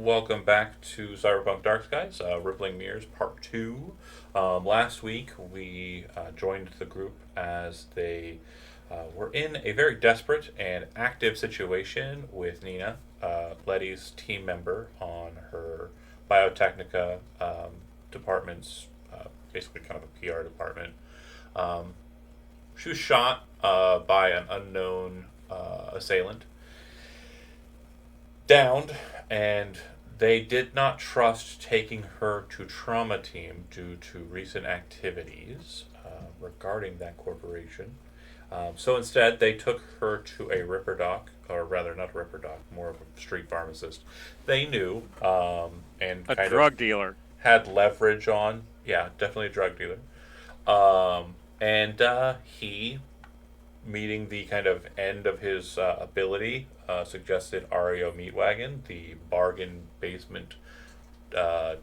Welcome back to Cyberpunk Dark Skies, Rippling Mirrors Part 2. Last week we joined the group as they were in a very desperate and active situation with Nina, Letty's team member on her Biotechnica department's, basically kind of a PR department. Um, she was shot by an unknown assailant, downed, and they did not trust taking her to trauma team due to recent activities regarding that corporation. So instead, they took her to a Ripper Doc, or rather, not a Ripper Doc, more of a street pharmacist. They knew and A kind of drug dealer. had leverage on. Yeah, definitely a drug dealer. And he, meeting the kind of end of his ability, suggested REO Meatwagon, the bargain basement uh,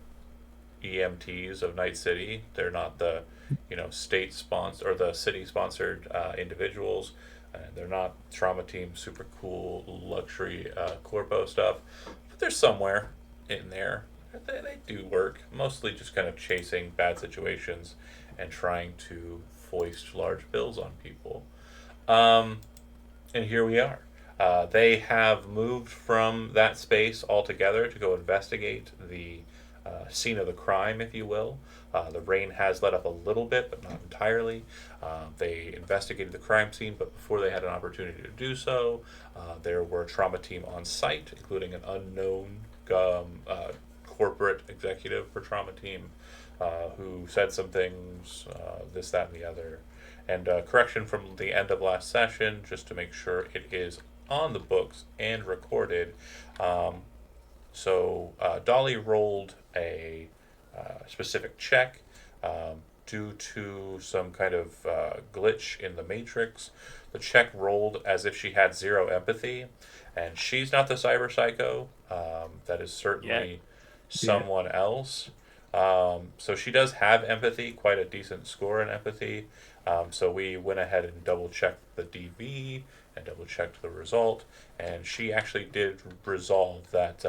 EMTs of Night City. They're not the, state sponsored or the city sponsored individuals. They're not trauma team, super cool luxury corpo stuff, but they're somewhere in there. They do work, mostly just kind of chasing bad situations and trying to foist large bills on people. Um, and here we are. They have moved from that space altogether to go investigate the scene of the crime, if you will. The rain has let up a little bit, but not entirely. They investigated the crime scene, but before they had an opportunity to do so, there were a trauma team on site, including an unknown corporate executive for trauma team who said some things, this, that, and the other. And correction from the end of last session, just to make sure it is on the books and recorded. Um, Dolly rolled a specific check due to some kind of glitch in the matrix. The check rolled as if she had zero empathy, and she's not the cyber psycho. That is Yet. certainly Yeah. someone else. So she does have empathy, quite a decent score in empathy. So we went ahead and double checked the DV and double checked the result, and she actually did resolve that.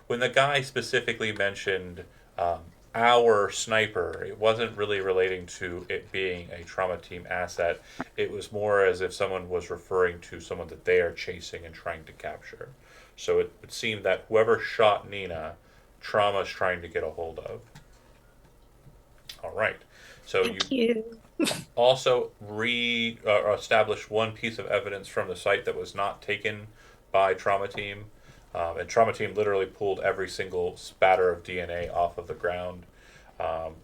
When the guy specifically mentioned um, our sniper, it wasn't really relating to it being a trauma team asset. It was more as if someone was referring to someone that they are chasing and trying to capture. So it would seem that whoever shot Nina, Trauma's trying to get a hold of. All right. So you Thank you. also establish one piece of evidence from the site that was not taken by Trauma Team. And Trauma Team literally pulled every single spatter of DNA off of the ground.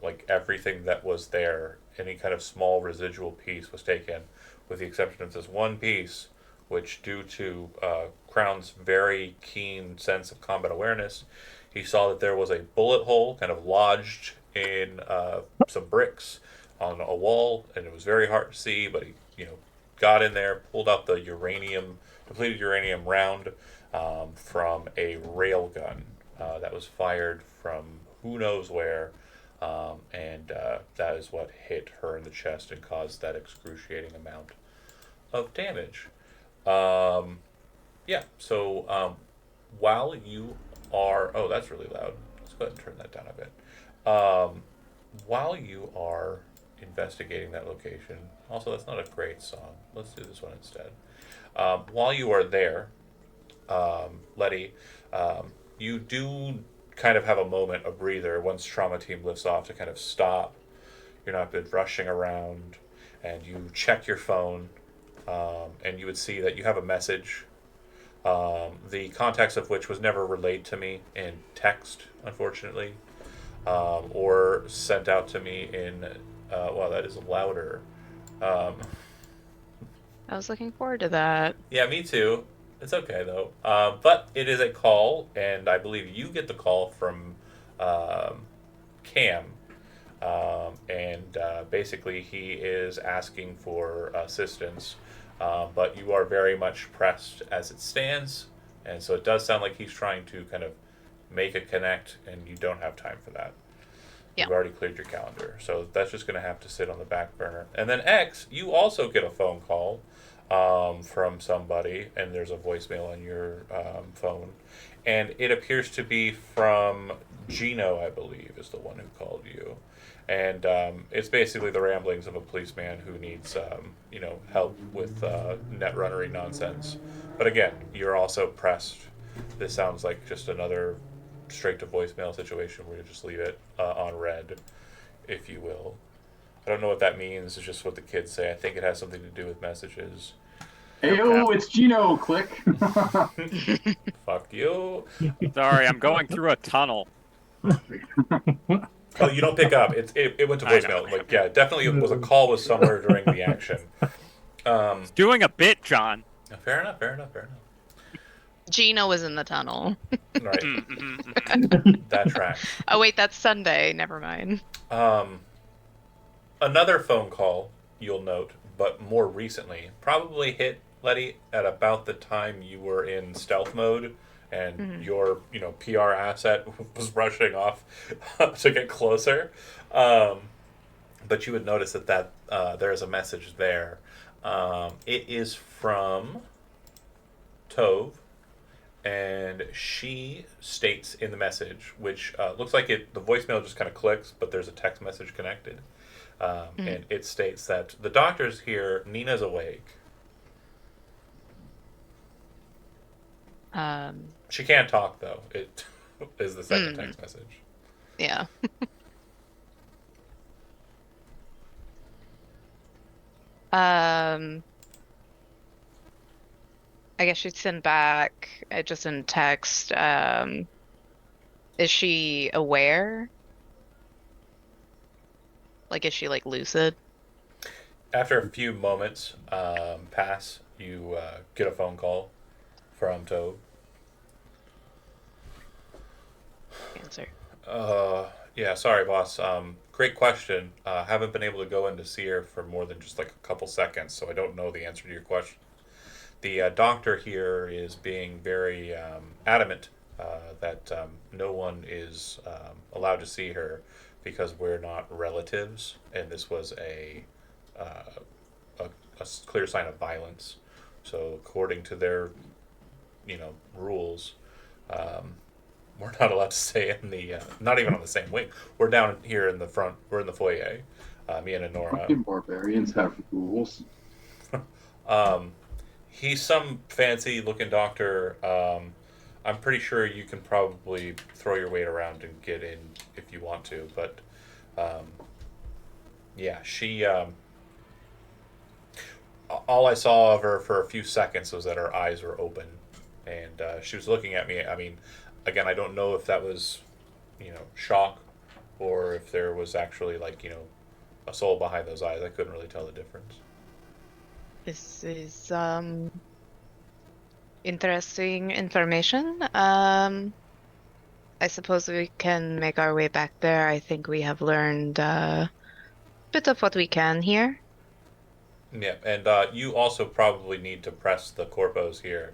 Like everything that was there, any kind of small residual piece was taken, with the exception of this one piece, which, due to Crown's very keen sense of combat awareness, he saw that there was a bullet hole kind of lodged in some bricks on a wall, and it was very hard to see. But he, got in there, pulled out the depleted uranium round from a rail gun that was fired from who knows where, and that is what hit her in the chest and caused that excruciating amount of damage. Um, yeah. While you are, oh, that's really loud. Let's go ahead and turn that down a bit. While you are investigating that location, also, that's not a great song. Let's do this one instead. While you are there, Letty, you do kind of have a moment, a breather, once Trauma Team lifts off, to kind of stop. You're not been rushing around, and you check your phone, and you would see that you have a message, the context of which was never relayed to me in text, unfortunately, or sent out to me in. Wow, that is louder. Um, I was looking forward to that. yeah, me too. It's okay though. But it is a call, and I believe you get the call from Cam, and basically he is asking for assistance, but you are very much pressed as it stands, and so it does sound like he's trying to kind of make a connect, and you don't have time for that. Yeah. You've already cleared your calendar, so that's just going to have to sit on the back burner. And then X, you also get a phone call from somebody, and there's a voicemail on your phone, and it appears to be from Gino, I believe, is the one who called you, and it's basically the ramblings of a policeman who needs help with netrunnery nonsense. But again, you're also pressed. This sounds like just another straight to voicemail situation where you just leave it on red, if you will. I don't know what that means. It's just what the kids say. I think it has something to do with messages. Okay. Ayo, it's Gino. Click. Fuck you. Sorry, I'm going through a tunnel. Oh, you don't pick up. It went to I know. voicemail. Like, yeah, definitely it was a call was somewhere during the action. Doing a bit, John. Fair enough. Fair enough. Fair enough. Gino was in the tunnel. Right. Mm-hmm. That tracks. Oh wait, that's Sunday. Never mind. Another phone call you'll note, but more recently, probably hit Letty at about the time you were in stealth mode, and your PR asset was rushing off to get closer. But you would notice that there is a message there. It is from Tove, and she states in the message, which looks like the voicemail just kind of clicks, but there's a text message connected. And it states that the doctor's here, Nina's awake. She can't talk, though. It is the second text message. Yeah. I guess she'd send back just in text. Is she aware? Like, is she like lucid? After a few moments pass, you get a phone call from Tove. Answer. Yeah, sorry, boss. Great question. Haven't been able to go in to see her for more than just like a couple seconds, so I don't know the answer to your question. The doctor here is being very adamant that no one is allowed to see her because we're not relatives, and this was a clear sign of violence. So according to their rules, we're not allowed to stay in the not even on the same wing. We're down here in the front. We're in the foyer. Me and Honora. Fucking barbarians have rules. He's some fancy looking doctor. I'm pretty sure you can probably throw your weight around and get in if you want to. But yeah, she. All I saw of her for a few seconds was that her eyes were open, and she was looking at me. I mean, again, I don't know if that was, shock, or if there was actually a soul behind those eyes. I couldn't really tell the difference. This is interesting information. I suppose we can make our way back there. I think we have learned a bit of what we can here. Yeah, and you also probably need to press the corpos here.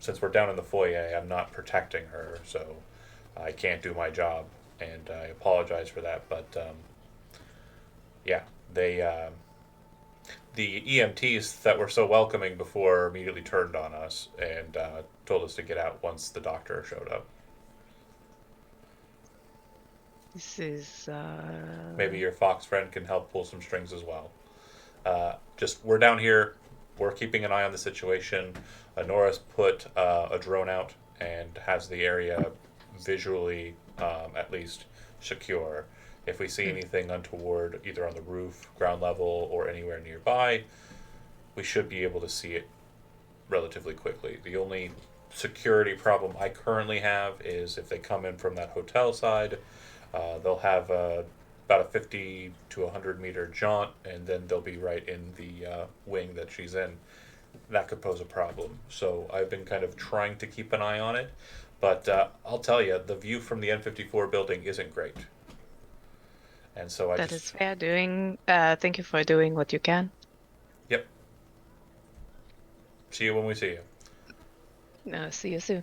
Since we're down in the foyer, I'm not protecting her, so I can't do my job, and I apologize for that. But yeah, the EMTs that were so welcoming before immediately turned on us and told us to get out once the doctor showed up. This is Maybe your fox friend can help pull some strings as well. Just we're down here. We're keeping an eye on the situation. Nora's put a drone out and has the area visually, at least, secure. If we see anything untoward, either on the roof, ground level, or anywhere nearby, we should be able to see it relatively quickly. The only security problem I currently have is if they come in from that hotel side, they'll have about a 50 to 100 meter jaunt, and then they'll be right in the wing that she's in. That could pose a problem. So I've been kind of trying to keep an eye on it, but I'll tell you, the view from the N54 building isn't great. And so that is fair. Thank you for doing what you can. Yep. See you when we see you. See you soon.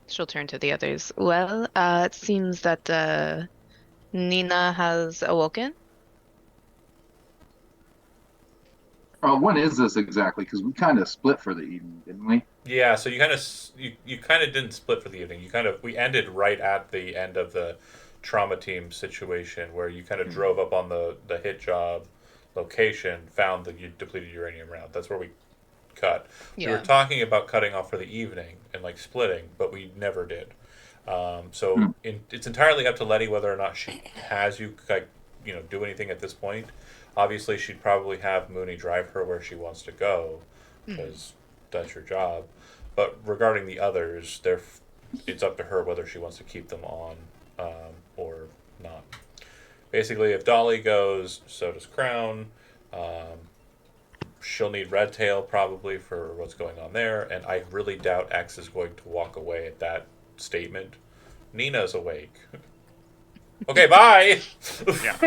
She'll turn to the others. Well, it seems that Nina has awoken. When is this exactly? Because we kind of split for the evening, didn't we? Yeah, so you kind of didn't split for the evening. We ended right at the end of the trauma team situation where you kind of Hmm. drove up on the hit job location, found the depleted uranium round. That's where we cut. We were Yeah. talking about cutting off for the evening and like splitting, but we never did. Hmm. It's entirely up to Letty whether or not she has you like do anything at this point. Obviously, she'd probably have Mooney drive her where she wants to go, Mhm. because that's your job. But regarding the others, it's up to her whether she wants to keep them on or not. Basically, if Dolly goes, so does Crown. Um, she'll need Red Tail probably for what's going on there, and I really doubt X is going to walk away at that statement. Nina's awake. Okay, bye. Yeah.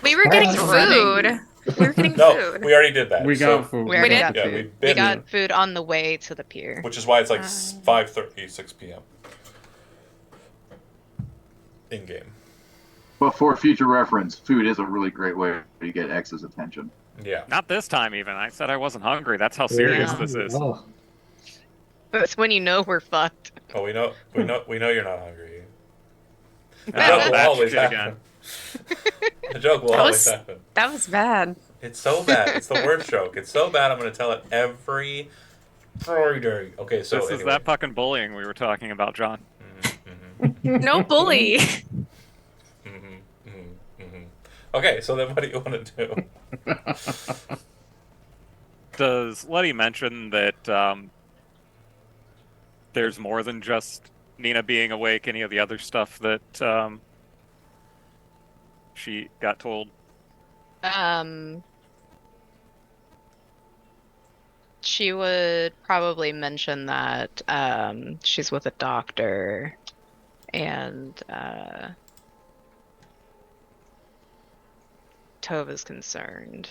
We were getting Just running. food. We were getting No, food. we already did that. We So, got food. We already did? did. yeah, food. we've We been, got food on the way to the pier. which is why it's like Um, 5:30, 6 p.m. in game. But for future reference, food is a really great way to get X's attention. Yeah. Not this time even. I said I wasn't hungry. That's how serious Yeah. this is. Oh, But it's when you know we're fucked. Oh, we know you're not hungry. The Oh, joke will that always shit happen. The joke will That always was- happen. That was bad. It's so bad. It's the worst joke. It's so bad. I'm going to tell it every Friday. Okay, so This is anyway. that fucking bullying we were talking about, John. No bully. Okay, so then what do you want to do? Does Letty mention that there's more than just Nina being awake? Any of the other stuff that she got told? She would probably mention that she's with a doctor and Tove is concerned.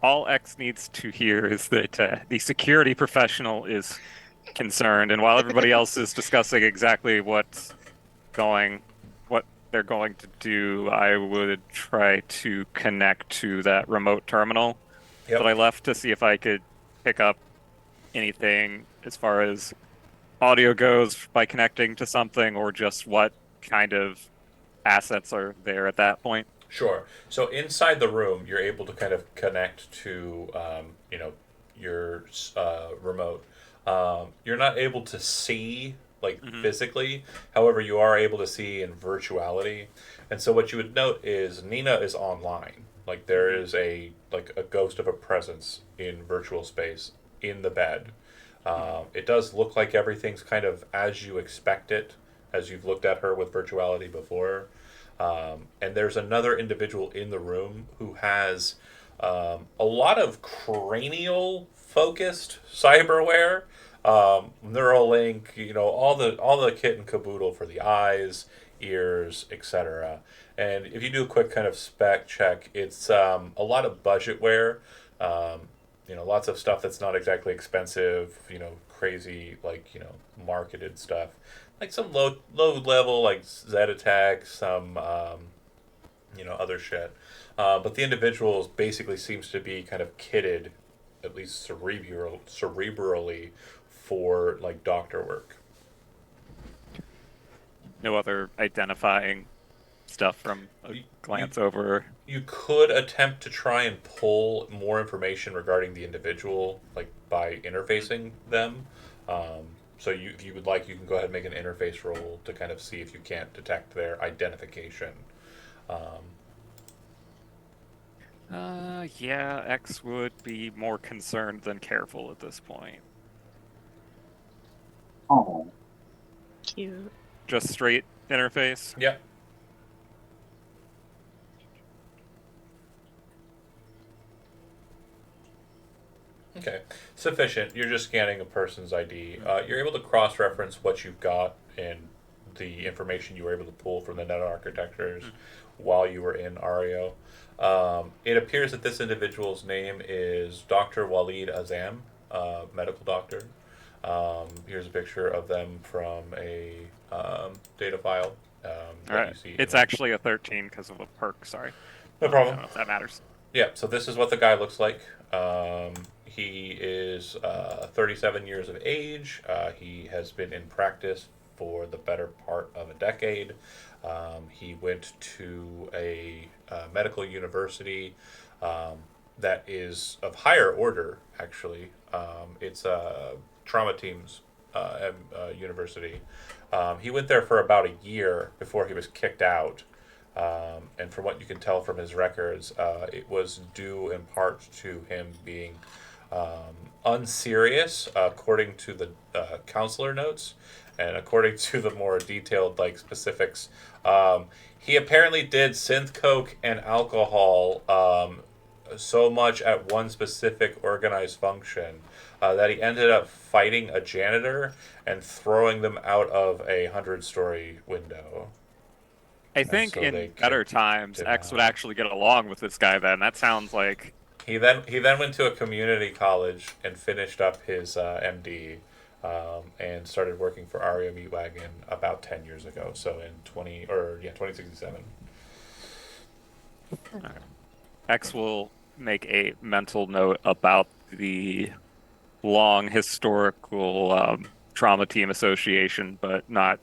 All X needs to hear is that the security professional is concerned, and while everybody else is discussing exactly what they're going to do, I would try to connect to that remote terminal Yep. that I left to see if I could pick up anything as far as audio goes by connecting to something, or just what kind of assets are there at that point. Sure. So inside the room, you're able to kind of connect to, your remote. You're not able to see like physically. However, you are able to see in virtuality. And so what you would note is Nina is online. Like there is a ghost of a presence in virtual space in the bed. It does look like everything's kind of as you expect it, as you've looked at her with virtuality before. And there's another individual in the room who has a lot of cranial focused cyberware, Neuralink, all the kit and caboodle for the eyes, ears, etc. And if you do a quick kind of spec check, it's a lot of budgetware. Lots of stuff that's not exactly expensive. Crazy marketed stuff, like some low level like Zetatech, some other shit. But the individual basically seems to be kind of kitted, at least cerebrally, for like doctor work. No other identifying stuff from a glance over. You could attempt to try and pull more information regarding the individual, like by interfacing them. So if you would like, you can go ahead and make an interface roll to kind of see if you can't detect their identification. Yeah, X would be more concerned than careful at this point. Oh, Cute. Just straight interface. Yep. Okay, sufficient. You're just scanning a person's ID. You're able to cross-reference what you've got and the information you were able to pull from the net architectures while you were in Ario. It appears that this individual's name is Dr. Waleed Azam, medical doctor. Here's a picture of them from a data file. All right. You see It's actually a 13 because of a perk. Sorry. no I problem. don't know if that matters. Yeah, so this is what the guy looks like. He is 37 years of age. He has been in practice for the better part of a decade. He went to a medical university um, that is of higher order, actually. It's trauma teams university. He went there for about a year before he was kicked out. And from what you can tell from his records, it was due in part to him being unserious, according to the counselor notes, and according to the more detailed like specifics. He apparently did synth coke and alcohol so much at one specific organized function that he ended up fighting a janitor and throwing them out of a 100-story window. I And think so they in better kicked times, him X would out. actually get along with this guy then. That sounds like He then went to a community college and finished up his MD, and started working for Aria Meatwagon about 10 years ago. So in 2067. X will make a mental note about the long historical trauma team association, but not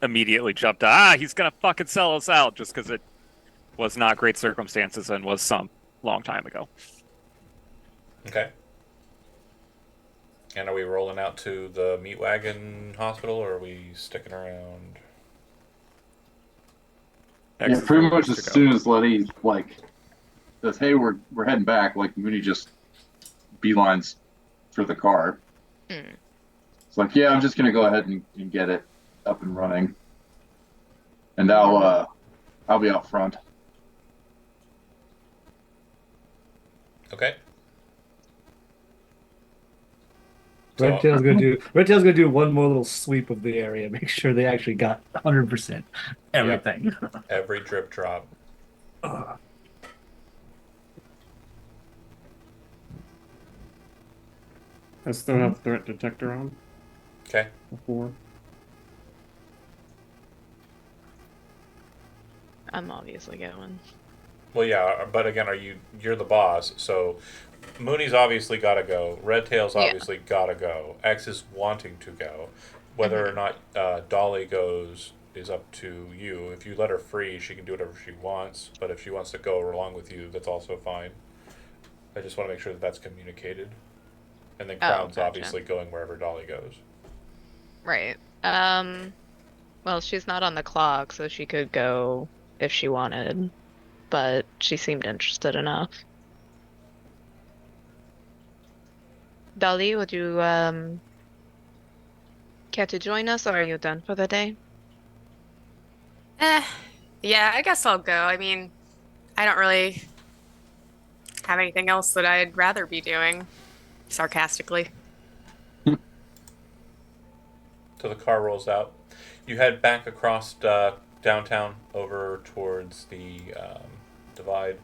immediately jump to, he's gonna fucking sell us out just because it was not great circumstances and was some long time ago. Okay. And are we rolling out to the Meatwagon Hospital, or are we sticking around? X Yeah, is pretty ready much to as go. soon as Letty like says, "Hey, we're heading back," like Mooney just beelines for the car. Hmm. It's like, yeah, I'm just gonna go ahead and get it up and running, and I'll be out front. Okay. Red Tail's gonna do one more little sweep of the area, make sure they actually got 100% everything. Every drip drop. Ugh. I still have threat detector on Okay. before. I'm obviously going. Well, yeah, but again, you're the boss, so Mooney's obviously got to go. Red Tail's Yeah. obviously got to go. X is wanting to go. Whether or not Dolly goes is up to you. If you let her free, she can do whatever she wants. But if she wants to go along with you, that's also fine. I just want to make sure that that's communicated. And then Oh, Crown's gotcha. obviously going wherever Dolly goes. Right. Well, she's not on the clock, so she could go if she wanted, but she seemed interested enough. Dolly, would you care to join us, or are you done for the day? Eh, yeah, I guess I'll go. I mean, I don't really have anything else that I'd rather be doing, sarcastically. So the car rolls out. You head back across downtown over towards the divide,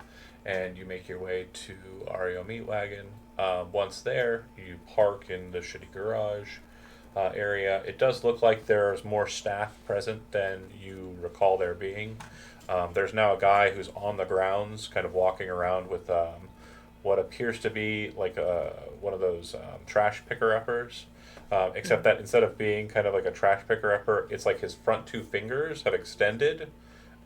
and you make your way to Ario Meat Wagon. Once there, you park in the shitty garage area. It does look like there's more staff present than you recall there being. There's now a guy who's on the grounds, kind of walking around with what appears to be like one of those trash picker uppers. Except that instead of being kind of like a trash picker upper, it's like his front two fingers have extended,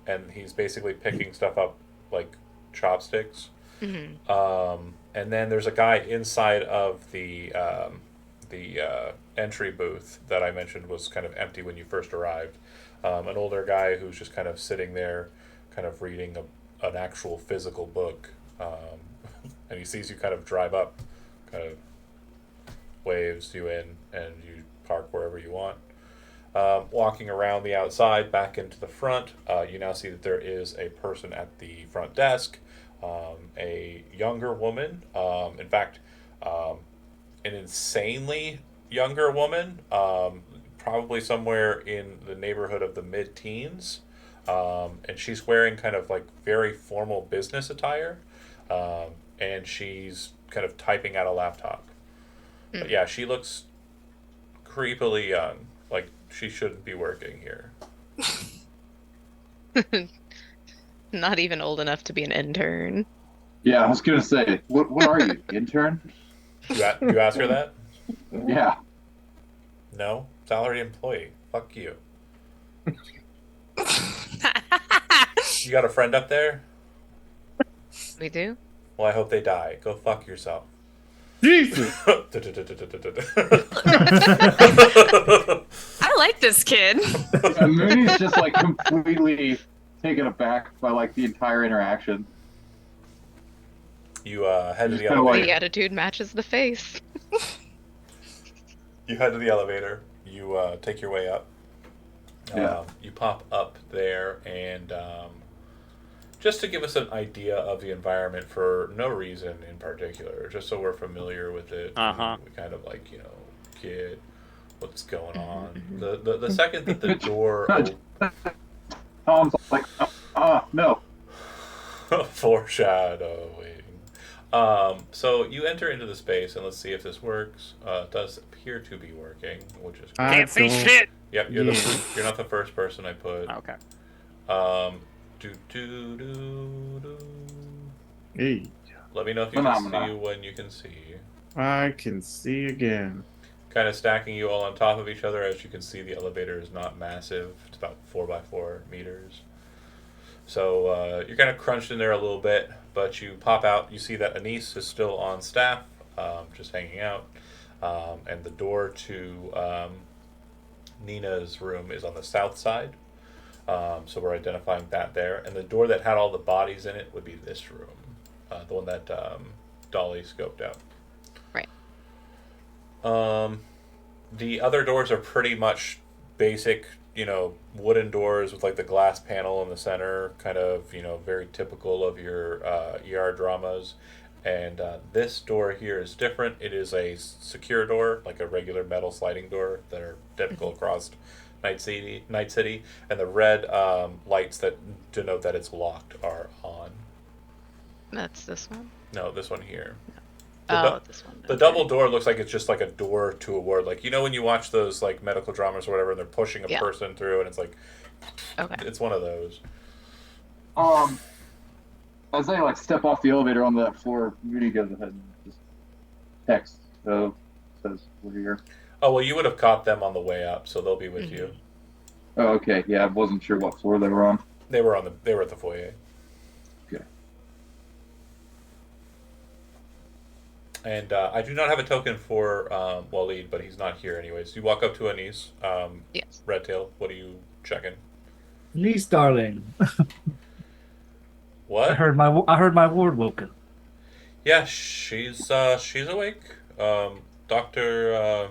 and he's basically picking stuff up like chopsticks. Mm-hmm. And then there's a guy inside of the entry booth that I mentioned was kind of empty when you first arrived. An older guy who's just kind of sitting there, kind of reading an actual physical book, and he sees you kind of drive up, kind of waves you in, and you park wherever you want. Walking around the outside back into the front, you now see that there is a person at the front desk, a younger woman. In fact, an insanely younger woman, probably somewhere in the neighborhood of the mid-teens, and she's wearing kind of like very formal business attire, and she's kind of typing at a laptop. But yeah, she looks creepily young. Like she shouldn't be working here. Not even old enough to be an intern. Yeah, I was gonna say, what are you, intern? You ask her that? Yeah. No, salary employee. Fuck you. You got a friend up there? We do? Well, I hope they die. Go fuck yourself. Jesus. I like this kid. Yeah, Mooney's just like completely taken aback by like the entire interaction. You head to Just the kinda like- elevator. The attitude matches the face. You head to the elevator. You take your way up. Yeah. You pop up there, and just to give us an idea of the environment for no reason in particular, just so we're familiar with it. Uh-huh. We kind of like, get what's going on. The second that the door Tom's like, no. foreshadowing. So you enter into the space, and let's see if this works. It does appear to be working, which is great. Can't see don't- shit. Yep, you're Yeah. you're not the first person I put. Okay. Do do do do. Hey, Let me know if you can Phenomena. see when you can see. I can see again. Kind of stacking you all on top of each other. As you can see, the elevator is not massive. It's about 4 by 4 meters. So you're kind of crunched in there a little bit, but you pop out. You see that Anise is still on staff, just hanging out. And the door to Nina's room is on the south side. So we're identifying that there. And the door that had all the bodies in it would be this room, the one that Dolly scoped out. Right. The other doors are pretty much basic, wooden doors with like the glass panel in the center, kind of, very typical of your ER dramas. And this door here is different. It is a secure door, like a regular metal sliding door that are typical across Night City, and the red lights that denote that it's locked are on. That's this one. No, this one here. Oh, this one. The Okay. double door looks like it's just like a door to a ward. Like, when you watch those like medical dramas or whatever, and they're pushing a Yeah. person through, and it's like, Okay. it's one of those. As they like step off the elevator on that floor, Moody goes ahead and just texts. So says, "We're here." Oh well, you would have caught them on the way up, so they'll be with you. Oh, okay. Yeah, I wasn't sure what floor they were on. They were at the foyer. Okay. And I do not have a token for Waleed, but he's not here anyways. You walk up to Anise, Yes. Redtail. What are you checking? Niece, darling. What? I heard my ward woken. Yeah, she's awake. Doctor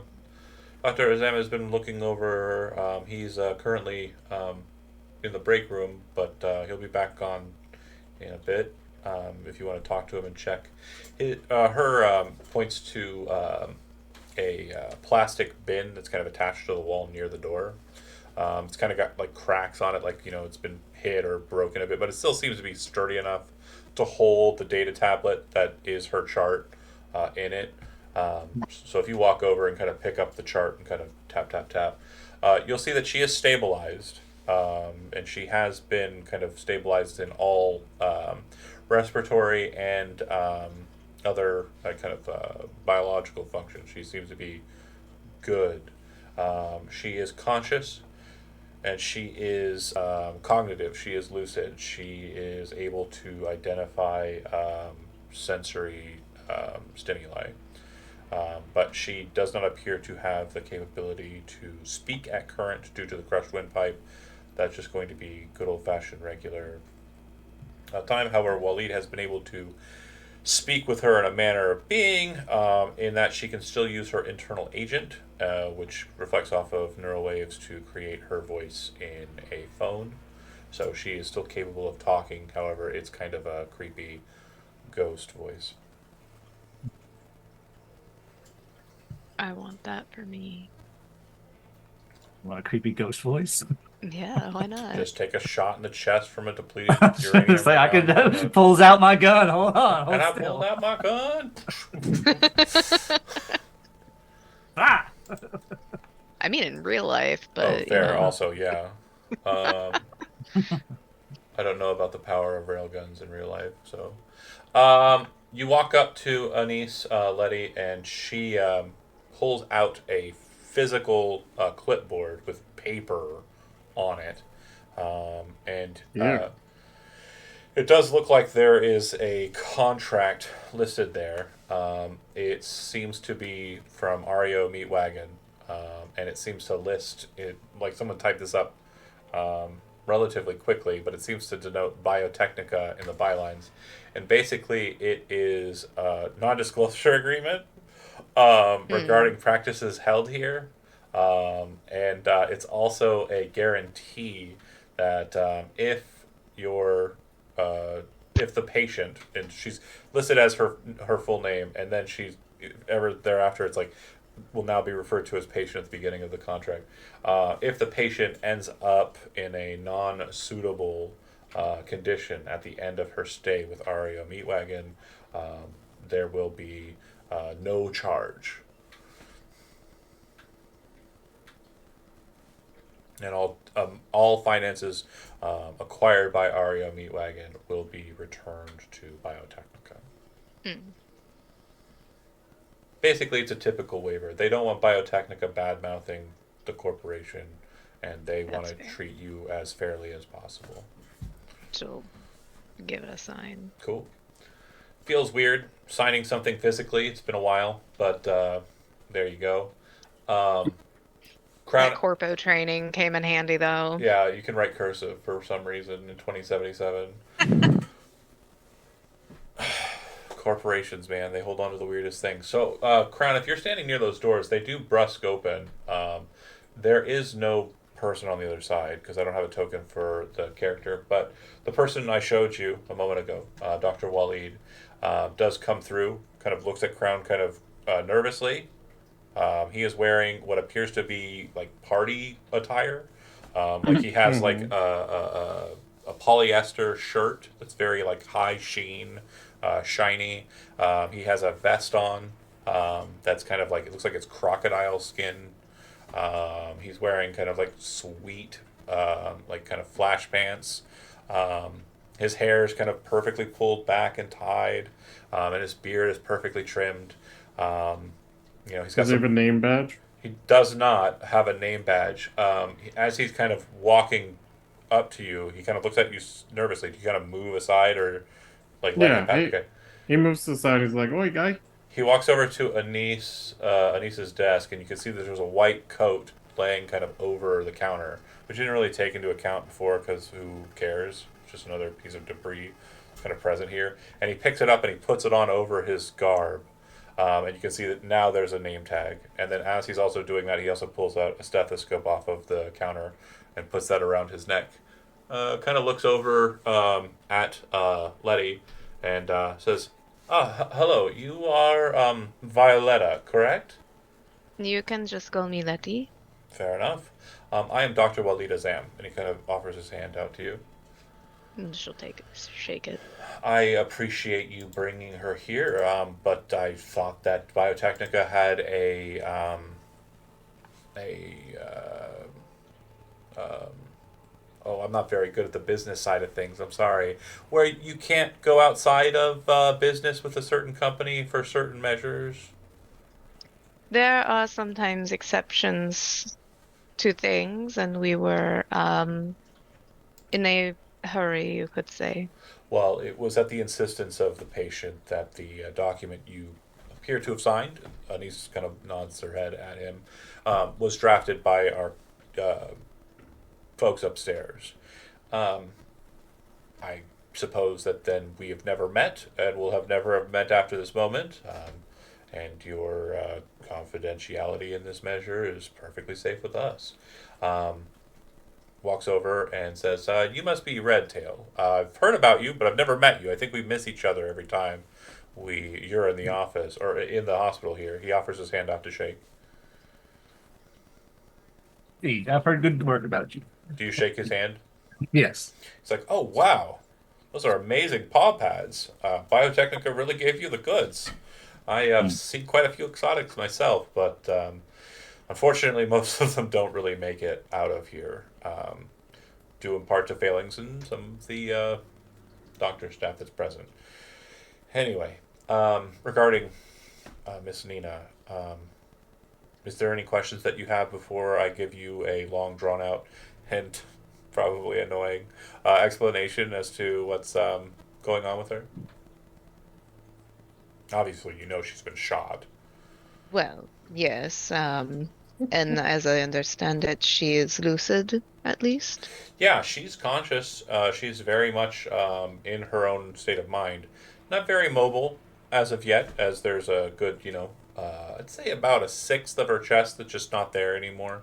Azam has been looking over her. He's currently in the break room, but he'll be back on in a bit. If you want to talk to him and check, her points to a plastic bin that's kind of attached to the wall near the door. It's kind of got like cracks on it, like it's been hit or broken a bit, but it still seems to be sturdy enough to hold the data tablet that is her chart in it. So if you walk over and kind of pick up the chart and kind of tap tap tap, you'll see that she is stabilized, and she has been kind of stabilized in all respiratory and other kind of biological functions. She seems to be good. She is conscious, and she is cognitive. She is lucid. She is able to identify sensory stimuli. But she does not appear to have the capability to speak at current due to the crushed windpipe. That's just going to be good old-fashioned regular time. However, Waleed has been able to speak with her in a manner of being, in that she can still use her internal agent, which reflects off of neural waves to create her voice in a phone. So she is still capable of talking. However, it's kind of a creepy ghost voice. I want that for me. Want a creepy ghost voice? Yeah, why not? Just take a shot in the chest from a depleted uranium. It's like I round and could pulls out my gun. Hold on. Hold I still. pulled out my gun. Ah! I mean, in real life, but Oh, you fair. know. Also, yeah. I don't know about the power of railguns in real life, so. You walk up to Anise Letty, and she pulls out a physical clipboard with paper on it, and Yeah. it does look like there is a contract listed there. It seems to be from REO Meatwagon, and it seems to list it like someone typed this up relatively quickly, but it seems to denote Biotechnica in the bylines. And basically, it is a non disclosure agreement regarding practices held here. And it's also a guarantee that uh, if the patient, and she's listed as her full name, and then she's ever thereafter, it's like will now be referred to as patient at the beginning of the contract. If the patient ends up in a non-suitable condition at the end of her stay with REO Meatwagon, there will be no charge. And all finances acquired by REO Meatwagon will be returned to Biotechnica. Basically, it's a typical waiver. They don't want Biotechnica bad mouthing the corporation, and they want to treat you as fairly as possible. She'll give it a sign. Cool. Feels weird signing something physically. It's been a while, but there you go. Crown. That corpo training came in handy though. Yeah, you can write cursive for some reason in 2077. Corporations, man, they hold on to the weirdest things. So, Crown, if you're standing near those doors, they do brusque open. There is no person on the other side because I don't have a token for the character, but the person I showed you a moment ago, Dr. Waleed, does come through, kind of looks at Crown kind of nervously. He is wearing what appears to be like party attire. Like he has like a polyester shirt that's very like high sheen, shiny. He has a vest on that's kind of like it looks like it's crocodile skin. He's wearing kind of like sweet, like kind of flash pants. His hair is kind of perfectly pulled back and tied, and his beard is perfectly trimmed. He's got Does he have a name badge? He does not have a name badge. As he's kind of walking up to you, he kind of looks at you nervously. Do you kind of move aside or like let him pass? Okay. He moves to the side. He's like, "Oi, guy." He walks over to Anis's desk, and you can see that there's a white coat laying kind of over the counter, which you didn't really take into account before because who cares? It's just another piece of debris kind of present here. And he picks it up and he puts it on over his garb. And you can see that now there's a name tag. And then as he's also doing that, he also pulls out a stethoscope off of the counter and puts that around his neck. Kind of looks over at Letty and says, hello, you are Violetta, correct? You can just call me Letty. Fair enough. I am Dr. Walida Zam, and he kind of offers his hand out to you. And she'll shake it. I appreciate you bringing her here, but I thought that Biotechnica had I'm not very good at the business side of things. I'm sorry. Where you can't go outside of business with a certain company for certain measures. There are sometimes exceptions to things, and we were in a hurry, you could say. Well, it was at the insistence of the patient that the document you appear to have signed, Anise kind of nods her head at him, was drafted by our folks upstairs. I suppose that then we have never met and will have never met after this moment. And your confidentiality in this measure is perfectly safe with us. Walks over and says, you must be Redtail. I've heard about you, but I've never met you. I think we miss each other every time you're in the office or in the hospital here. He offers his hand out to shake. Hey, I've heard good word about you. Do you shake his hand? Yes. It's like, oh, wow. Those are amazing paw pads. Biotechnica really gave you the goods. I have seen quite a few exotics myself, but unfortunately, most of them don't really make it out of here, due in part to failings in some of the doctor staff that's present. Anyway, regarding Miss Nina, is there any questions that you have before I give you a long, drawn out, and probably annoying explanation as to what's going on with her? Obviously, you know she's been shot. Well, yes. And as I understand it, she is lucid, at least. Yeah, she's conscious. She's very much in her own state of mind. Not very mobile as of yet, as there's a good, I'd say about a sixth of her chest that's just not there anymore.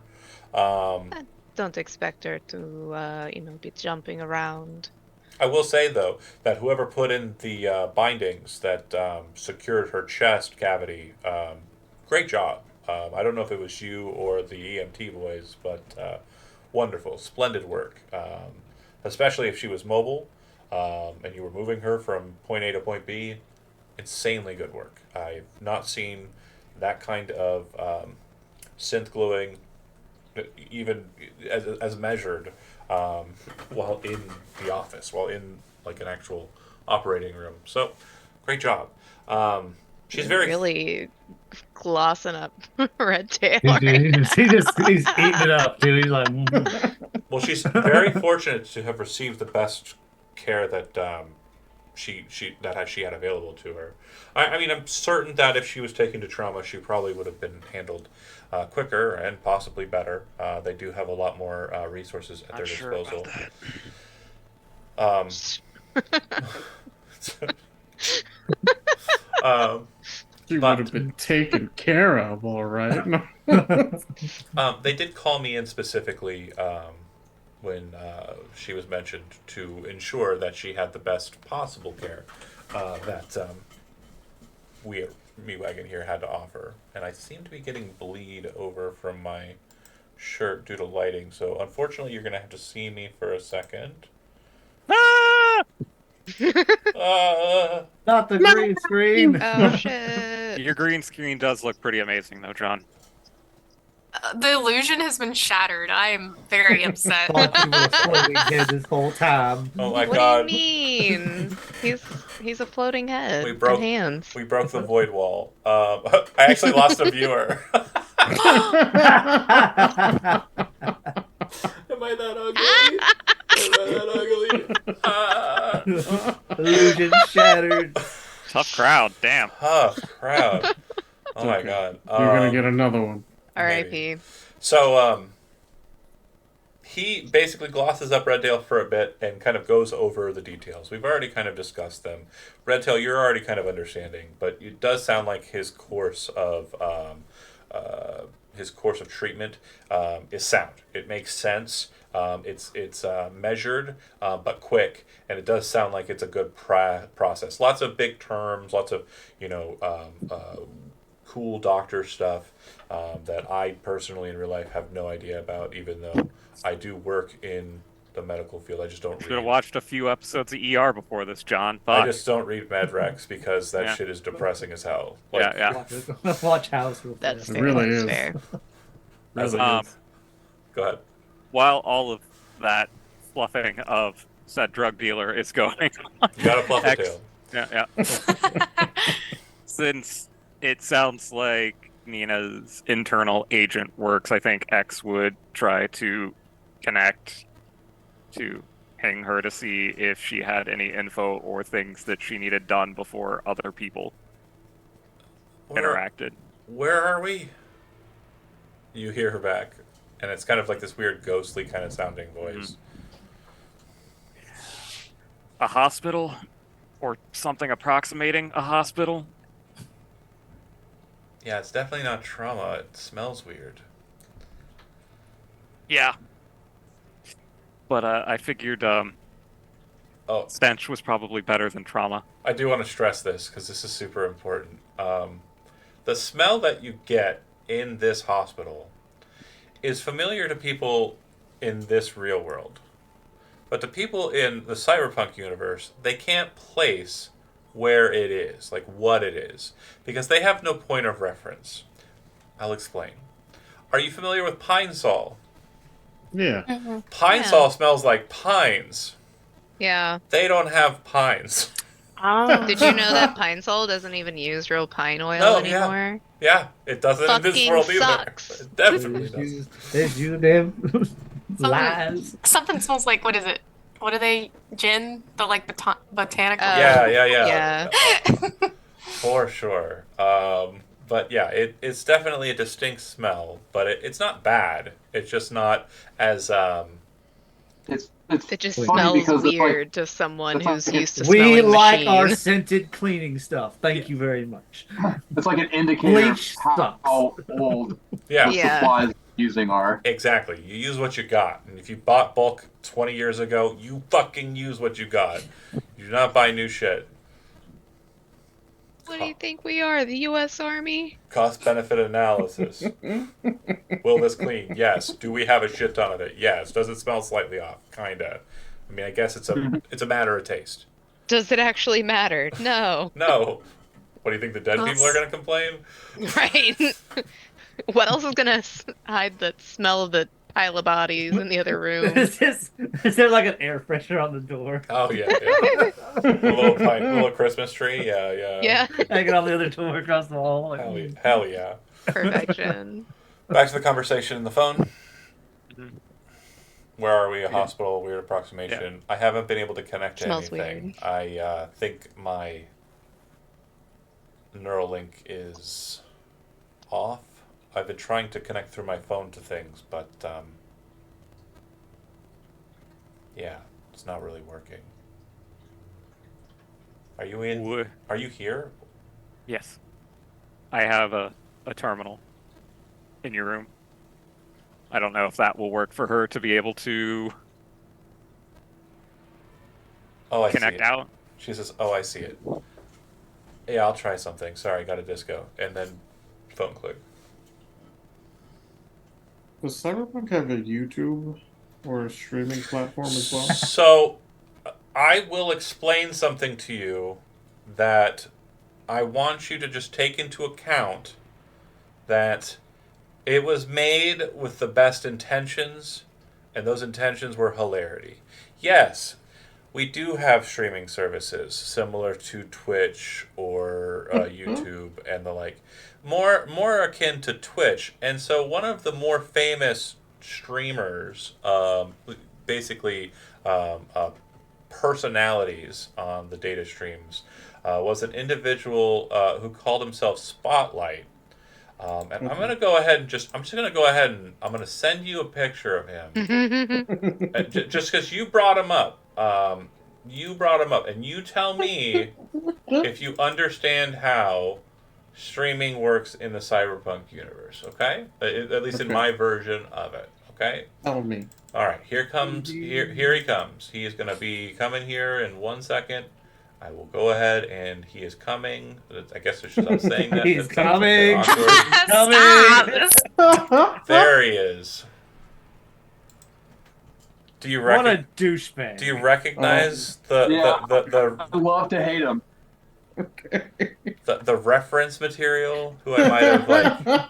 I don't expect her to, be jumping around. I will say, though, that whoever put in the bindings that secured her chest cavity, great job. I don't know if it was you or the EMT boys, but wonderful, splendid work. Especially if she was mobile and you were moving her from point A to point B. Insanely good work. I've not seen that kind of synth gluing, even as measured, while in the office, while in like an actual operating room. So, great job. She's very really glossing up Red Tail. He's eating it up, dude. He's like, well. She's very fortunate to have received the best care that she had available to her. I mean, I'm certain that if she was taken to trauma, she probably would have been handled quicker and possibly better. They do have a lot more resources at their disposal. She would have been taken care of, all right. They did call me in specifically when she was mentioned to ensure that she had the best possible care that we at Me Wagon here had to offer. And I seem to be getting bleed over from my shirt due to lighting, so unfortunately you're going to have to see me for a second. Ah! not the green screen. Oh, shit. Your green screen does look pretty amazing, though, John. The illusion has been shattered. I am very upset. Thought you were a floating head this whole time. Oh my What god. do you mean? He's a floating head We broke- and hands. We broke the void wall. I actually lost a viewer. Am I that ugly? Am I that ugly? Illusion shattered. Tough crowd, damn. Tough crowd. Oh my okay. god. You're gonna get another one. R.I.P. So, he basically glosses up Redtail for a bit and kind of goes over the details. We've already kind of discussed them. Redtail, you're already kind of understanding, but it does sound like his course of treatment is sound. It makes sense. It's measured but quick, and it does sound like it's a good process. Lots of big terms, lots of cool doctor stuff that I personally in real life have no idea about, even though I do work in the medical field. I just don't Should have read. watched a few episodes of ER before this, John. I Fuck. just don't read MedRex because that Yeah. shit is depressing as hell. Like, Yeah. Watch House real That's fast. It really that's is. fair. As Really a- is. Go ahead. While all of that fluffing of said drug dealer is going on, You gotta fluff the X- tail. yeah. Since it sounds like Nina's internal agent works, I think X would try to connect to ping her to see if she had any info or things that she needed done before other people interacted. Where are we? You hear her back, and it's kind of like this weird ghostly kind of sounding voice. A hospital? Or something approximating a hospital? Yeah, it's definitely not trauma. It smells weird. Yeah. But I figured Oh, stench was probably better than trauma. I do want to stress this because this is super important. The smell that you get in this hospital is familiar to people in this real world. But to people in the Cyberpunk universe, they can't place where it is, like what it is, because they have no point of reference. I'll explain. Are you familiar with pine sol? Yeah. Pine Yeah. sol smells like pines. Yeah. They don't have pines. Oh. Did you know that Pine Sol doesn't even use real pine oil No, yeah. anymore? Yeah, it doesn't in this Fucking world sucks. either. It definitely doesn't. There's you damn lies. Something smells like, what is it? What are they? Gin? The like botanical. Yeah, Oh, yeah, yeah. for sure. But yeah, it's definitely a distinct smell, but it's not bad. It's just not as It's It just funny smells because weird to someone it's like who's it's- used to We smelling like our machine. scented cleaning stuff. Thank you very much. it's like an indicator Bleach of how sucks. old yeah. the Yeah. supplies using are. Exactly. You use what you got. And if you bought bulk 20 years ago, you fucking use what you got. You do not buy new shit. What do you think we are, the U.S. Army? Cost benefit analysis. Will this clean? Yes. Do we have a shit ton of it? Yes. Does it smell slightly off? Kinda. I mean, I guess it's a matter of taste. Does it actually matter? No. No. What do you think the dead Well, people are going to complain? Right? What else is gonna hide the smell of the pile of bodies in the other room? Is there like an air freshener on the door? Oh yeah, yeah. little Christmas tree. Yeah, yeah. Yeah. Hanging on the other door across the hall. Like, Hell yeah. Perfection. Back to the conversation in the phone. Mhm. Where are we? A hospital, weird approximation. I haven't been able to connect to Smells anything. I think my Neuralink is off. I've been trying to connect through my phone to things, but yeah, it's not really working. Are you in? Would- Are you here? Yes. I have a terminal in your room. I don't know if that will work for her to be able to Oh, I see connect it. out. She says, "Oh, I see it." Yeah, I'll try something. Sorry, got a disco, and then phone click. Does Cyberpunk have a YouTube or a streaming platform as well? So, I will explain something to you that I want you to just take into account that it was made with the best intentions, and those intentions were hilarity. Yes, we do have streaming services similar to Twitch or YouTube and the like, more akin to Twitch. And so one of the more famous streamers, basically personalities on the data streams, was an individual who called himself Spotlight. And I'm gonna go ahead and I'm just gonna go ahead and I'm gonna send you a picture of him. Just because you brought him up. You brought him up, and you tell me if you understand how streaming works in the Cyberpunk universe. Okay, at least in Okay. my version of it. Okay. Tell me. All right. Here he comes. He is gonna be coming here in 1 second. I will go ahead, and he is coming. I guess I should stop saying that. He's That sounds coming. awkward. Stop. There he is. Do you what a douchebag. Do you recognize the I love to hate him. the reference material? Who I might have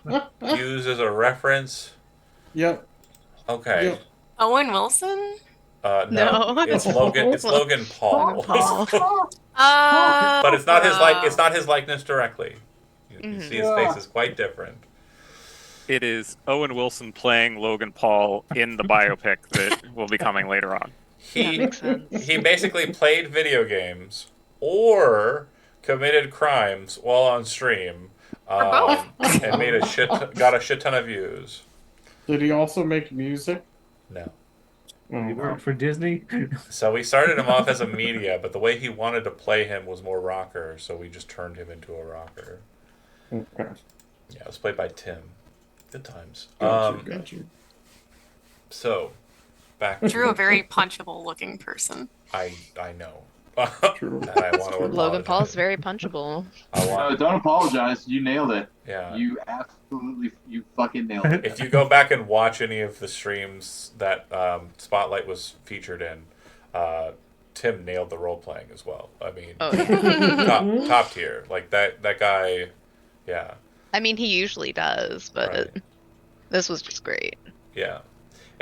like used as a reference? Yep. Okay. Yep. Owen Wilson? No, No. it's Logan. It's Logan Paul. Logan Paul. But it's not his It's not his likeness directly. You see his face is quite different. It is Owen Wilson playing Logan Paul in the biopic that will be coming later on. That makes sense. He basically played video games or committed crimes while on stream, both. and got a shit ton of views. Did he also make music? No. Oh, He worked for Disney. So we started him off as a media, but the way he wanted to play him was more rocker, so we just turned him into a rocker. okay. Yeah, it was played by Tim. Good times. Got you. So, back Drew, a to very punchable looking person. I know. True. And I want to Logan apologize. Paul's very punchable. I want, Don't apologize. You nailed it. yeah. You fucking nailed it. If you go back and watch any of the streams that Spotlight was featured in, Tim nailed the role playing as well. I mean, Oh, yeah. top tier. Like that guy, yeah, I mean, he usually does, but Right. this was just great. yeah.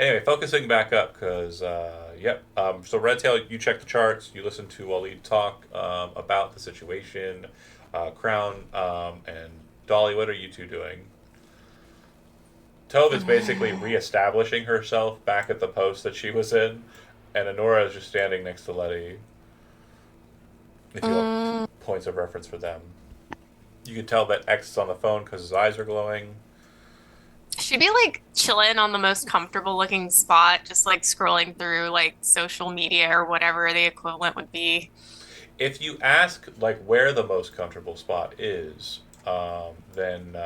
Anyway, focusing back up because Yep. So Redtail, you check the charts. You listen to Waleed talk about the situation. Crown and Dolly, what are you two doing? Tove is basically reestablishing herself back at the post that she was in, and Honora is just standing next to Letty. If you want points of reference for them, you can tell that X is on the phone because his eyes are glowing. She'd be like chilling on the most comfortable looking spot, just like scrolling through like social media or whatever the equivalent would be. If you ask like where the most comfortable spot is, then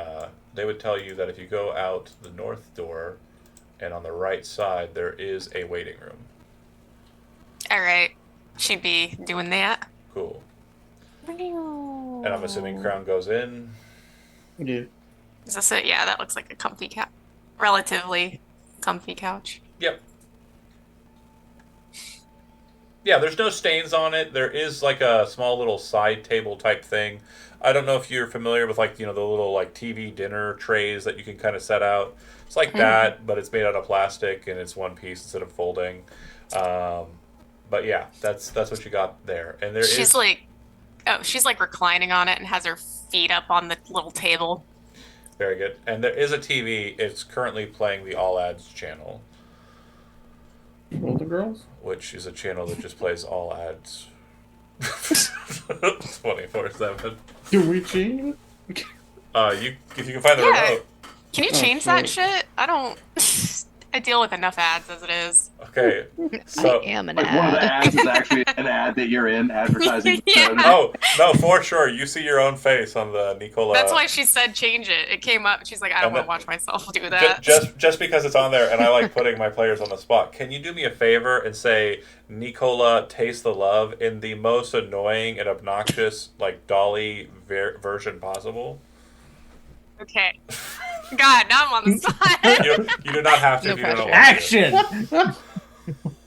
they would tell you that if you go out the north door and on the right side there is a waiting room. All right. She'd be doing that. Cool. And I'm assuming Crown goes in. Yeah. Is this it? Yeah, that looks like a comfy couch. Relatively comfy couch. Yep. Yeah, there's no stains on it. There is like a small little side table type thing. I don't know if you're familiar with like, the little like TV dinner trays that you can kind of set out. It's like that, but it's made out of plastic and it's one piece instead of folding. But yeah, that's what you got there. And She's like reclining on it and has her feet up on the little table. Very good. And there is a TV. It's currently playing the All Ads channel, Golden Girls? which is a channel that just plays all ads 24/7. Can we change it? If you can find the Yeah. remote. Can you Oh, change that shit. shit? I don't. I deal with enough ads as it is. Okay. So I am an Like one of the ad. ads is actually an ad that you're in advertising. Yeah. oh no, for sure. You see your own face on the Nicola. That's why she said change it. It came up. She's like, I don't And want to then- watch myself do that. Just because it's on there, and I like putting my players on the spot. Can you do me a favor and say Nicola Taste the Love in the most annoying and obnoxious like Dolly version possible? Okay. God, now I'm on the spot. You do not have to. No if you don't pressure. want to. Action!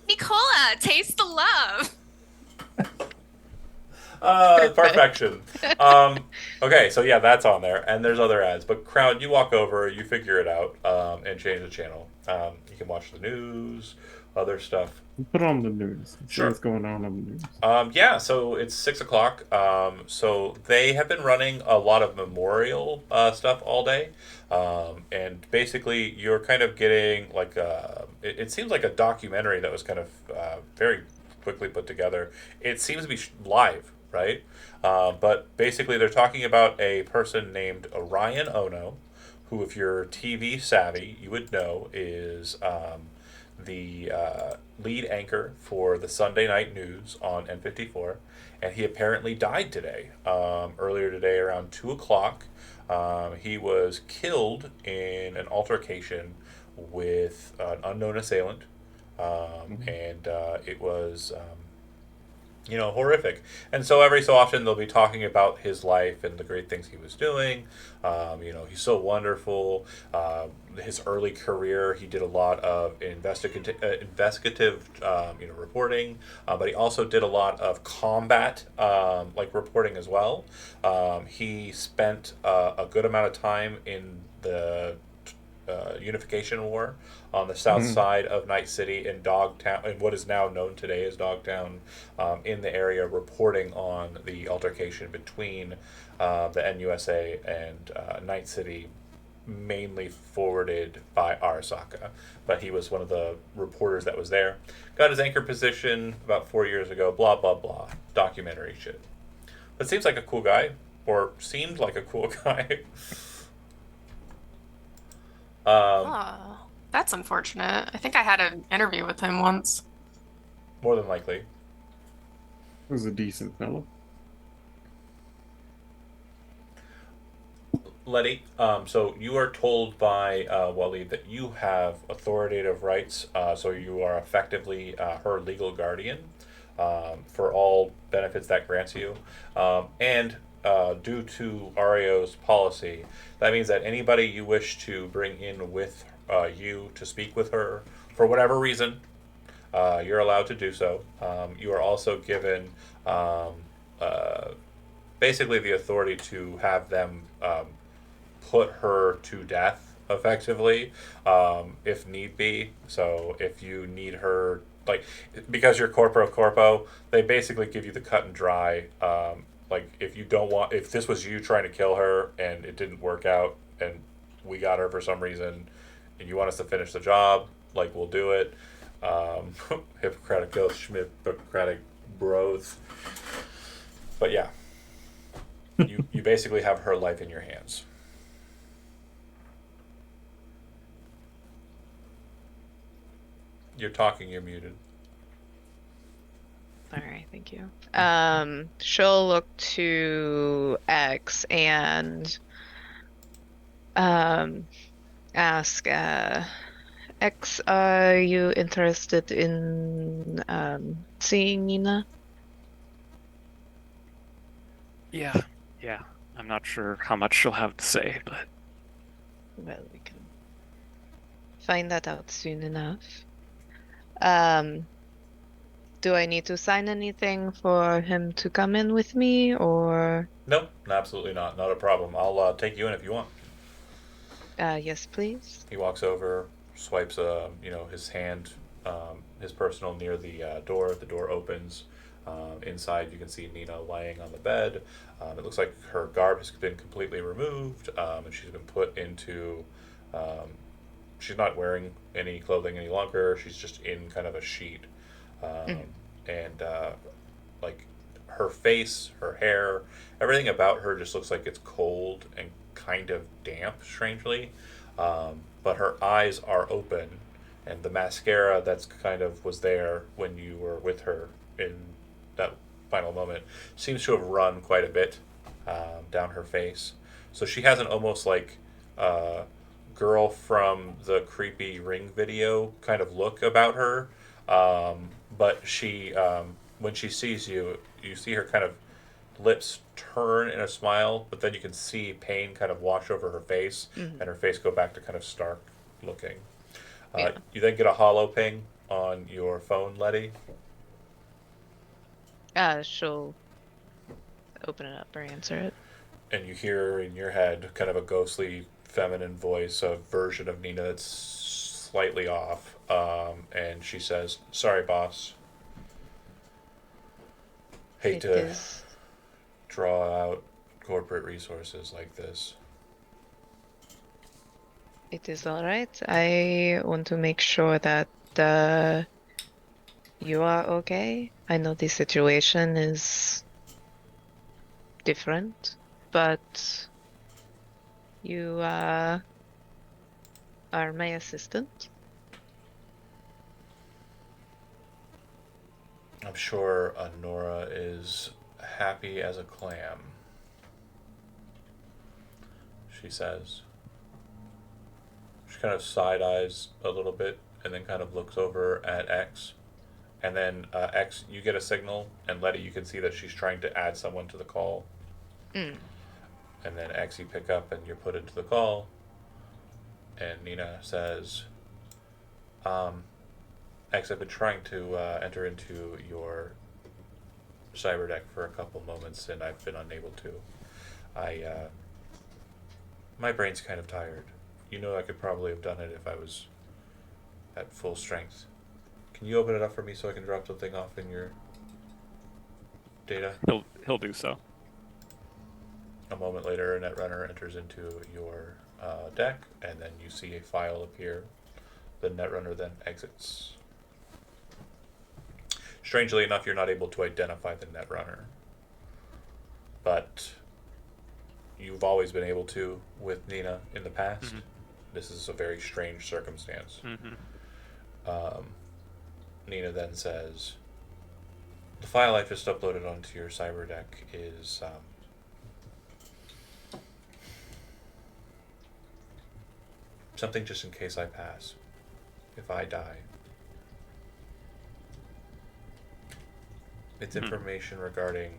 Nicola, taste the love. Perfection. Okay, so yeah, that's on there, and there's other ads. But Crown, you walk over, you figure it out, and change the channel. You can watch the news, other stuff. Put on the news. See Sure. what's going on the news. Yeah, so it's 6 o'clock. So they have been running a lot of memorial stuff all day, and basically you're kind of getting like it seems like a documentary that was kind of very quickly put together. It seems to be live, right? But basically they're talking about a person named Orion Ono, who, if you're TV savvy, you would know is the lead anchor for the Sunday night news on N54, and he apparently died today. Earlier today, around 2 o'clock, he was killed in an altercation with an unknown assailant, and it was. Horrific. And so every so often they'll be talking about his life and the great things he was doing. He's so wonderful. His early career, he did a lot of investigative reporting, but he also did a lot of combat, reporting as well. He spent a good amount of time in the Unification War on the south side of Night City in Dogtown, in what is now known today as Dogtown, in the area, reporting on the altercation between the NUSA and Night City, mainly forwarded by Arasaka. But he was one of the reporters that was there. Got his anchor position about 4 years ago, blah, blah, blah. Documentary shit. But seems like a cool guy, or seemed like a cool guy. Oh, that's unfortunate. I think I had an interview with him once. More than likely. It was a decent fellow. Letty, so you are told by Waleed that you have authoritative rights, so you are effectively her legal guardian for all benefits that grants you. And due to Ario's policy, that means that anybody you wish to bring in with you to speak with her, for whatever reason, you're allowed to do so. You are also given basically the authority to have them put her to death effectively, if need be. So if you need her like because you're corpo, they basically give you the cut and dry. Like if you don't want, if this was you trying to kill her and it didn't work out, and we got her for some reason, and you want us to finish the job, like we'll do it. Hippocratic oath, Schmidt, Hippocratic bros. But yeah, you basically have her life in your hands. You're talking. You're muted. All right, thank you. She'll look to X and ask, X, are you interested in seeing Nina? Yeah, yeah. I'm not sure how much she'll have to say, but Well, we can find that out soon enough. Um, do I need to sign anything for him to come in with me, or Nope, absolutely not. Not a problem. I'll take you in if you want. yes, please? He walks over, swipes his hand, his personal near the door. The door opens. Inside, you can see Nina lying on the bed. It looks like her garb has been completely removed, and she's been put into. She's not wearing any clothing any longer. She's just in kind of a sheet, um, and like her face, her hair, everything about her just looks like it's cold and kind of damp, strangely. But her eyes are open, and the mascara that's kind of was there when you were with her in that final moment seems to have run quite a bit down her face. So she has an almost like girl from the creepy Ring video kind of look about her. But when she sees you, you see her kind of lips turn in a smile, but then you can see pain kind of wash over her face, and her face go back to kind of stark looking. Yeah. You then get a hollow ping on your phone, Letty. She'll open it up or answer it. And you hear in your head kind of a ghostly feminine voice, a version of Nina that's slightly off. And she says, "Sorry, boss. Hate It to is. draw out corporate resources like this." It is all right. I want to make sure that uh, you are okay. I know the situation is different, but you are my assistant. I'm sure Nora is happy as a clam, she says. She kind of side eyes a little bit and then kind of looks over at X. And then X, you get a signal, and Letty, you can see that she's trying to add someone to the call. Mm. And then X, you pick up and you're put into the call. And Nina says, X, I've been trying to enter into your cyber deck for a couple moments, and I've been unable to. My brain's kind of tired. You know, I could probably have done it if I was at full strength. Can you open it up for me so I can drop something off in your data? he'll do so. A moment later, a Netrunner enters into your deck, and then you see a file appear. The Netrunner then exits. Strangely enough, you're not able to identify the Netrunner, but you've always been able to with Nina in the past. Mm-hmm. This is a very strange circumstance. Mm-hmm. Nina then says, "The file I just uploaded onto your cyber deck is something just in case I pass. If I die. It's information regarding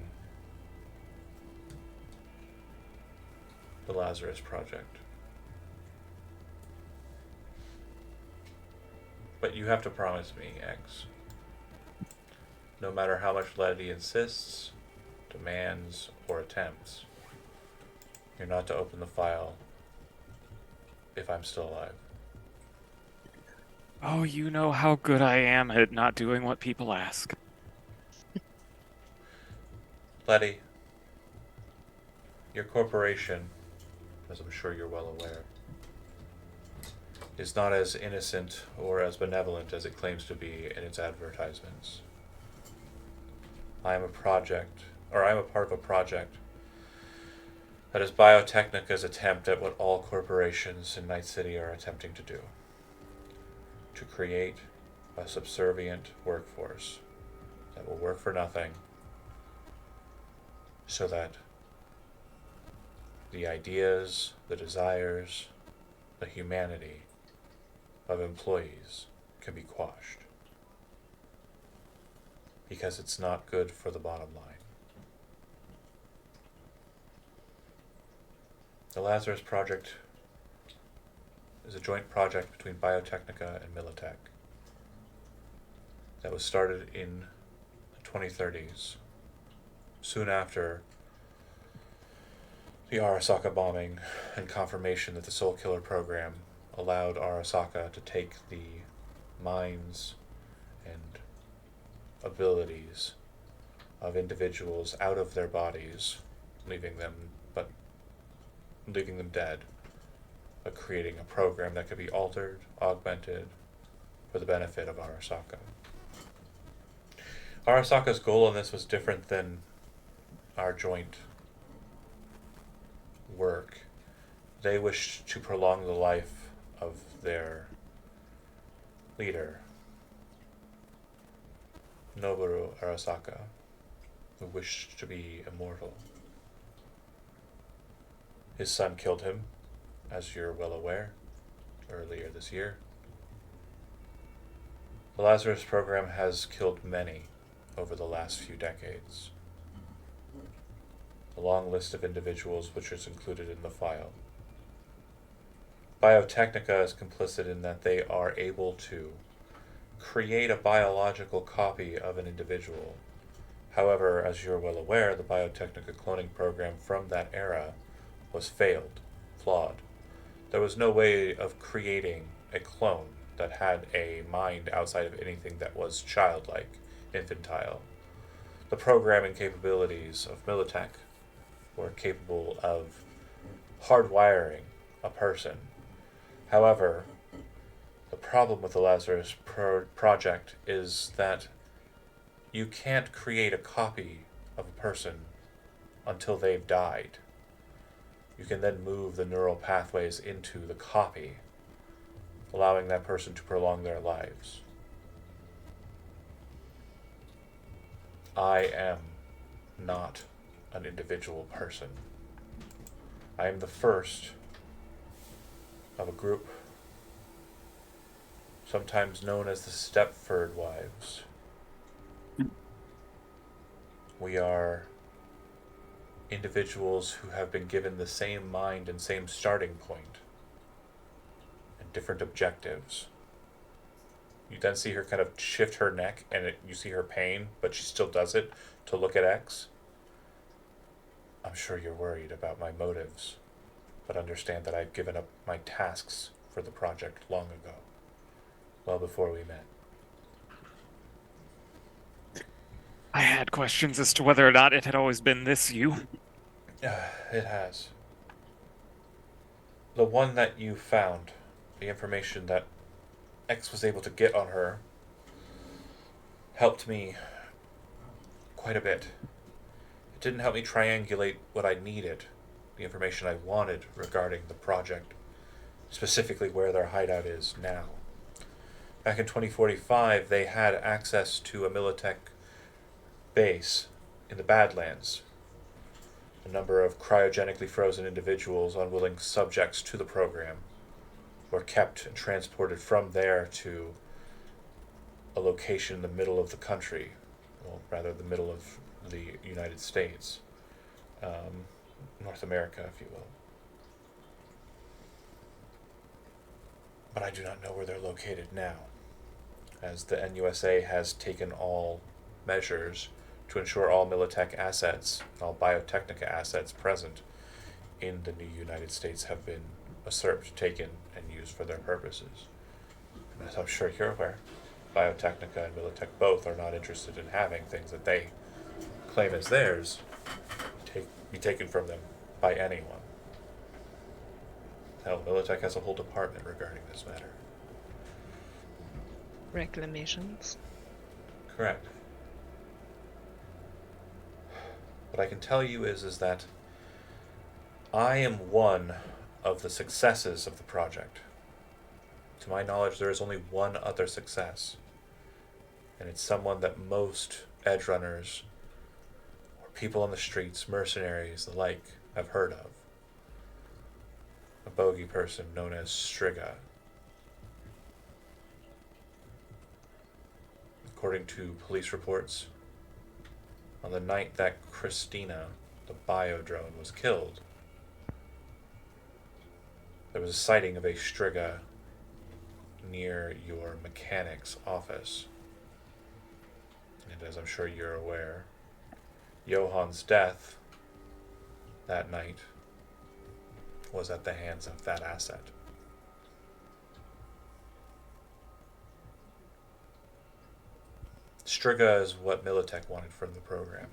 the Lazarus Project. But you have to promise me, X. No matter how much Letty insists, demands, or attempts, you're not to open the file if I'm still alive." Oh, you know how good I am at not doing what people ask. Letty, your corporation, as I'm sure you're well aware, is not as innocent or as benevolent as it claims to be in its advertisements. I am a part of a project that is Biotechnica's attempt at what all corporations in Night City are attempting to do: to create a subservient workforce that will work for nothing so that the ideas, the desires, the humanity of employees can be quashed. Because it's not good for the bottom line. The Lazarus Project is a joint project between Biotechnica and Militech that was started in the 2030s, soon after the Arasaka bombing and confirmation that the Soul Killer program allowed Arasaka to take the minds and abilities of individuals out of their bodies, leaving them dead, but creating a program that could be altered, augmented, for the benefit of Arasaka. Arasaka's goal in this was different than our joint work. They wished to prolong the life of their leader, Noboru Arasaka, who wished to be immortal. His son killed him, as you're well aware, earlier this year. The Lazarus program has killed many over the last few decades. A long list of individuals which is included in the file. Biotechnica is complicit in that they are able to create a biological copy of an individual. However, as you're well aware, the Biotechnica cloning program from that era was failed, flawed. There was no way of creating a clone that had a mind outside of anything that was childlike, infantile. The programming capabilities of Militech were capable of hardwiring a person. However, the problem with the Lazarus project is that you can't create a copy of a person until they've died. You can then move the neural pathways into the copy, allowing that person to prolong their lives. I am not an individual person. I am the first of a group sometimes known as the Stepford Wives. We are individuals who have been given the same mind and same starting point and different objectives. You then see her kind of shift her neck and you see her pain, but she still does it to look at X. I'm sure you're worried about my motives, but understand that I've given up my tasks for the project long ago, well before we met. I had questions as to whether or not it had always been this you. It has. The one that you found, the information that X was able to get on her, helped me quite a bit. It didn't help me triangulate what I needed, the information I wanted regarding the project, specifically where their hideout is now. Back in 2045, they had access to a Militech base in the Badlands. A number of cryogenically frozen individuals, unwilling subjects to the program, were kept and transported from there to a location in the middle of the country, well, rather the middle of the United States, North America, if you will. But I do not know where they're located now, as the NUSA has taken all measures to ensure all Militech assets, all Biotechnica assets present in the new United States have been usurped, taken, and used for their purposes. As I'm sure you're aware, Biotechnica and Militech both are not interested in having things that they claim as theirs be taken from them by anyone. Hell, Militech has a whole department regarding this matter. Reclamations. Correct. What I can tell you is that I am one of the successes of the project. To my knowledge, there is only one other success, and it's someone that most edge runners or people on the streets, mercenaries, the like, have heard of. A bogey person known as Striga. According to police reports, on the night that Christina, the bio-drone, was killed, there was a sighting of a Striga near your mechanic's office. And as I'm sure you're aware, Johan's death that night was at the hands of that asset. Striga is what Militech wanted from the program.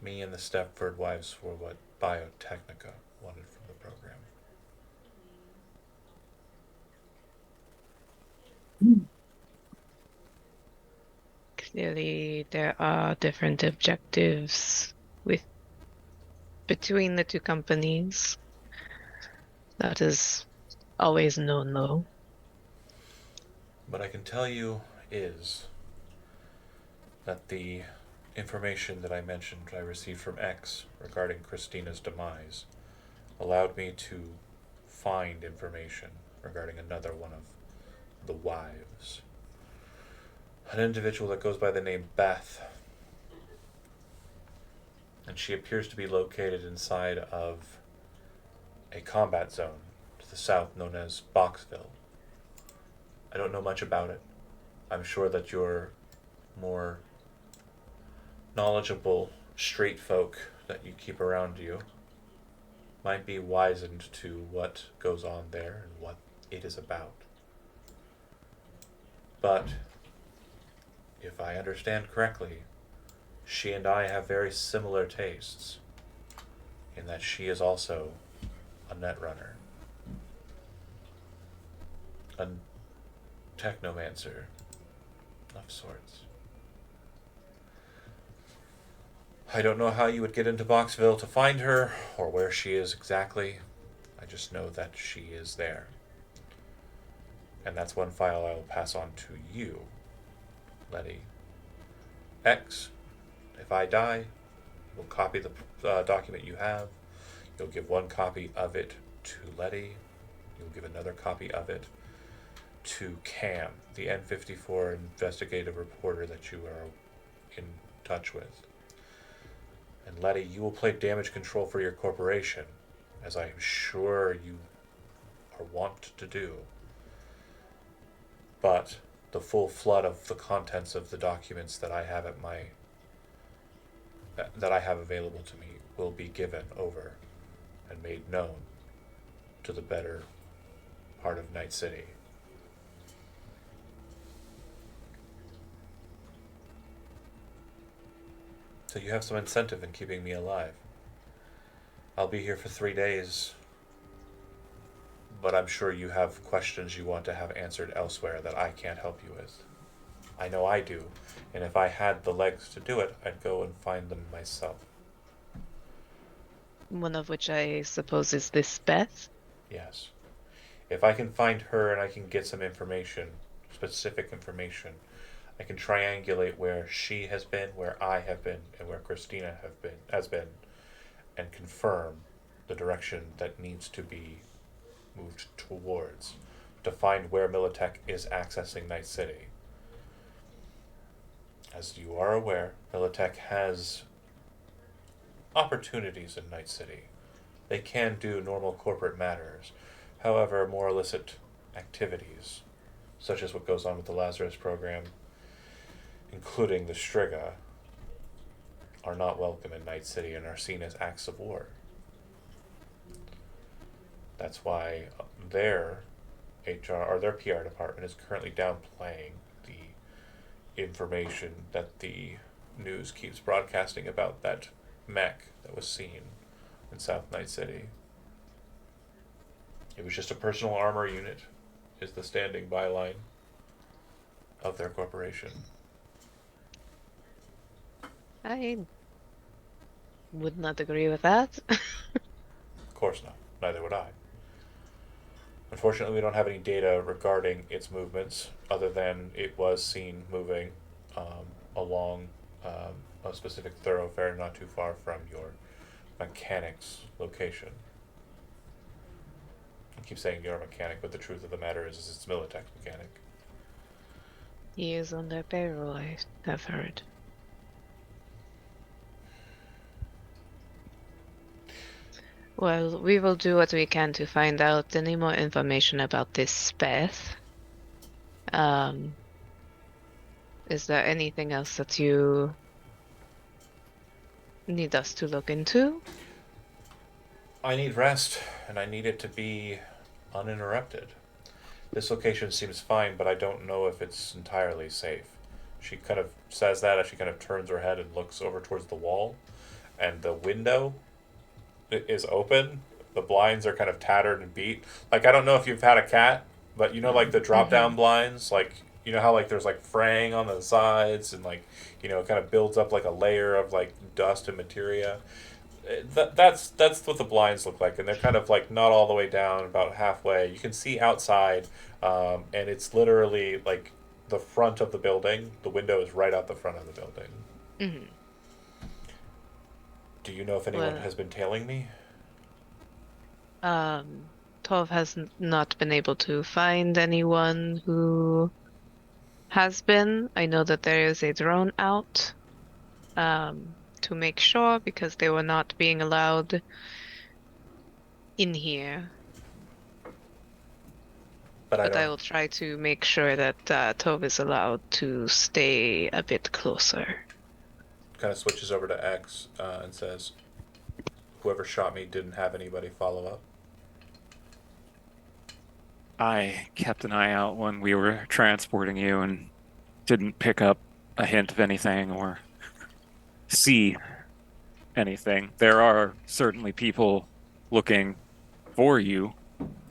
Me and the Stepford wives were what Biotechnica wanted from the program. Clearly, there are different objectives with between the two companies. That is always known, though. What I can tell you is that the information that I mentioned I received from X regarding Christina's demise allowed me to find information regarding another one of the wives. An individual that goes by the name Beth. And she appears to be located inside of a combat zone to the south known as Boxville. I don't know much about it. I'm sure that your more knowledgeable street folk that you keep around you might be wizened to what goes on there and what it is about. But if I understand correctly, she and I have very similar tastes in that she is also a netrunner, a technomancer of sorts. I don't know how you would get into Boxville to find her or where she is exactly. I just know that she is there. And that's one file I will pass on to you, Letty. X, if I die, you'll copy the document you have. You'll give one copy of it to Letty. You'll give another copy of it to Cam, the N54 investigative reporter that you are in touch with. And Letty, you will play damage control for your corporation, as I am sure you are wont to do. But the full flood of the contents of the documents that I have available to me will be given over and made known to the better part of Night City. So you have some incentive in keeping me alive. I'll be here for 3 days, but I'm sure you have questions you want to have answered elsewhere that I can't help you with. I know I do, and if I had the legs to do it, I'd go and find them myself. One of which I suppose is this Beth. Yes. If I can find her and I can get some information, specific information, I can triangulate where she has been, where I have been, and where Christina has been, and confirm the direction that needs to be moved towards to find where Militech is accessing Night City. As you are aware, Militech has opportunities in Night City. They can do normal corporate matters. However, more illicit activities, such as what goes on with the Lazarus program, including the Striga, are not welcome in Night City and are seen as acts of war. That's why there, HR or their PR department is currently downplaying the information that the news keeps broadcasting about that mech that was seen in South Night City. It was just a personal armor unit, is the standing byline of their corporation. I would not agree with that. Of course not. Neither would I. Unfortunately, we don't have any data regarding its movements, other than it was seen moving along a specific thoroughfare not too far from your mechanic's location. I keep saying your mechanic, but the truth of the matter is it's Militech's mechanic. He is on their payroll, I have heard. Well, we will do what we can to find out any more information about this Speth. Is there anything else that you need us to look into? I need rest, and I need it to be uninterrupted. This location seems fine, but I don't know if it's entirely safe. She kind of says that as she kind of turns her head and looks over towards the wall, and the window is open. The blinds are kind of tattered and beat. Like, I don't know if you've had a cat, but you know, like the drop down blinds, like, you know how like there's like fraying on the sides and like, you know, it kind of builds up like a layer of like dust and materia. That's what the blinds look like, and they're kind of like not all the way down, about halfway. You can see outside, and it's literally like the front of the building. The window is right out the front of the building. Mm-hmm. Do you know if anyone Well, has been tailing me? Tov has not been able to find anyone who has been. I know that there is a drone out, to make sure, because they were not being allowed in here. But I But I don't. will try to make sure that Tov is allowed to stay a bit closer. Kind of switches over to X and says, "Whoever shot me didn't have anybody follow up." I kept an eye out when we were transporting you and didn't pick up a hint of anything or see anything. There are certainly people looking for you.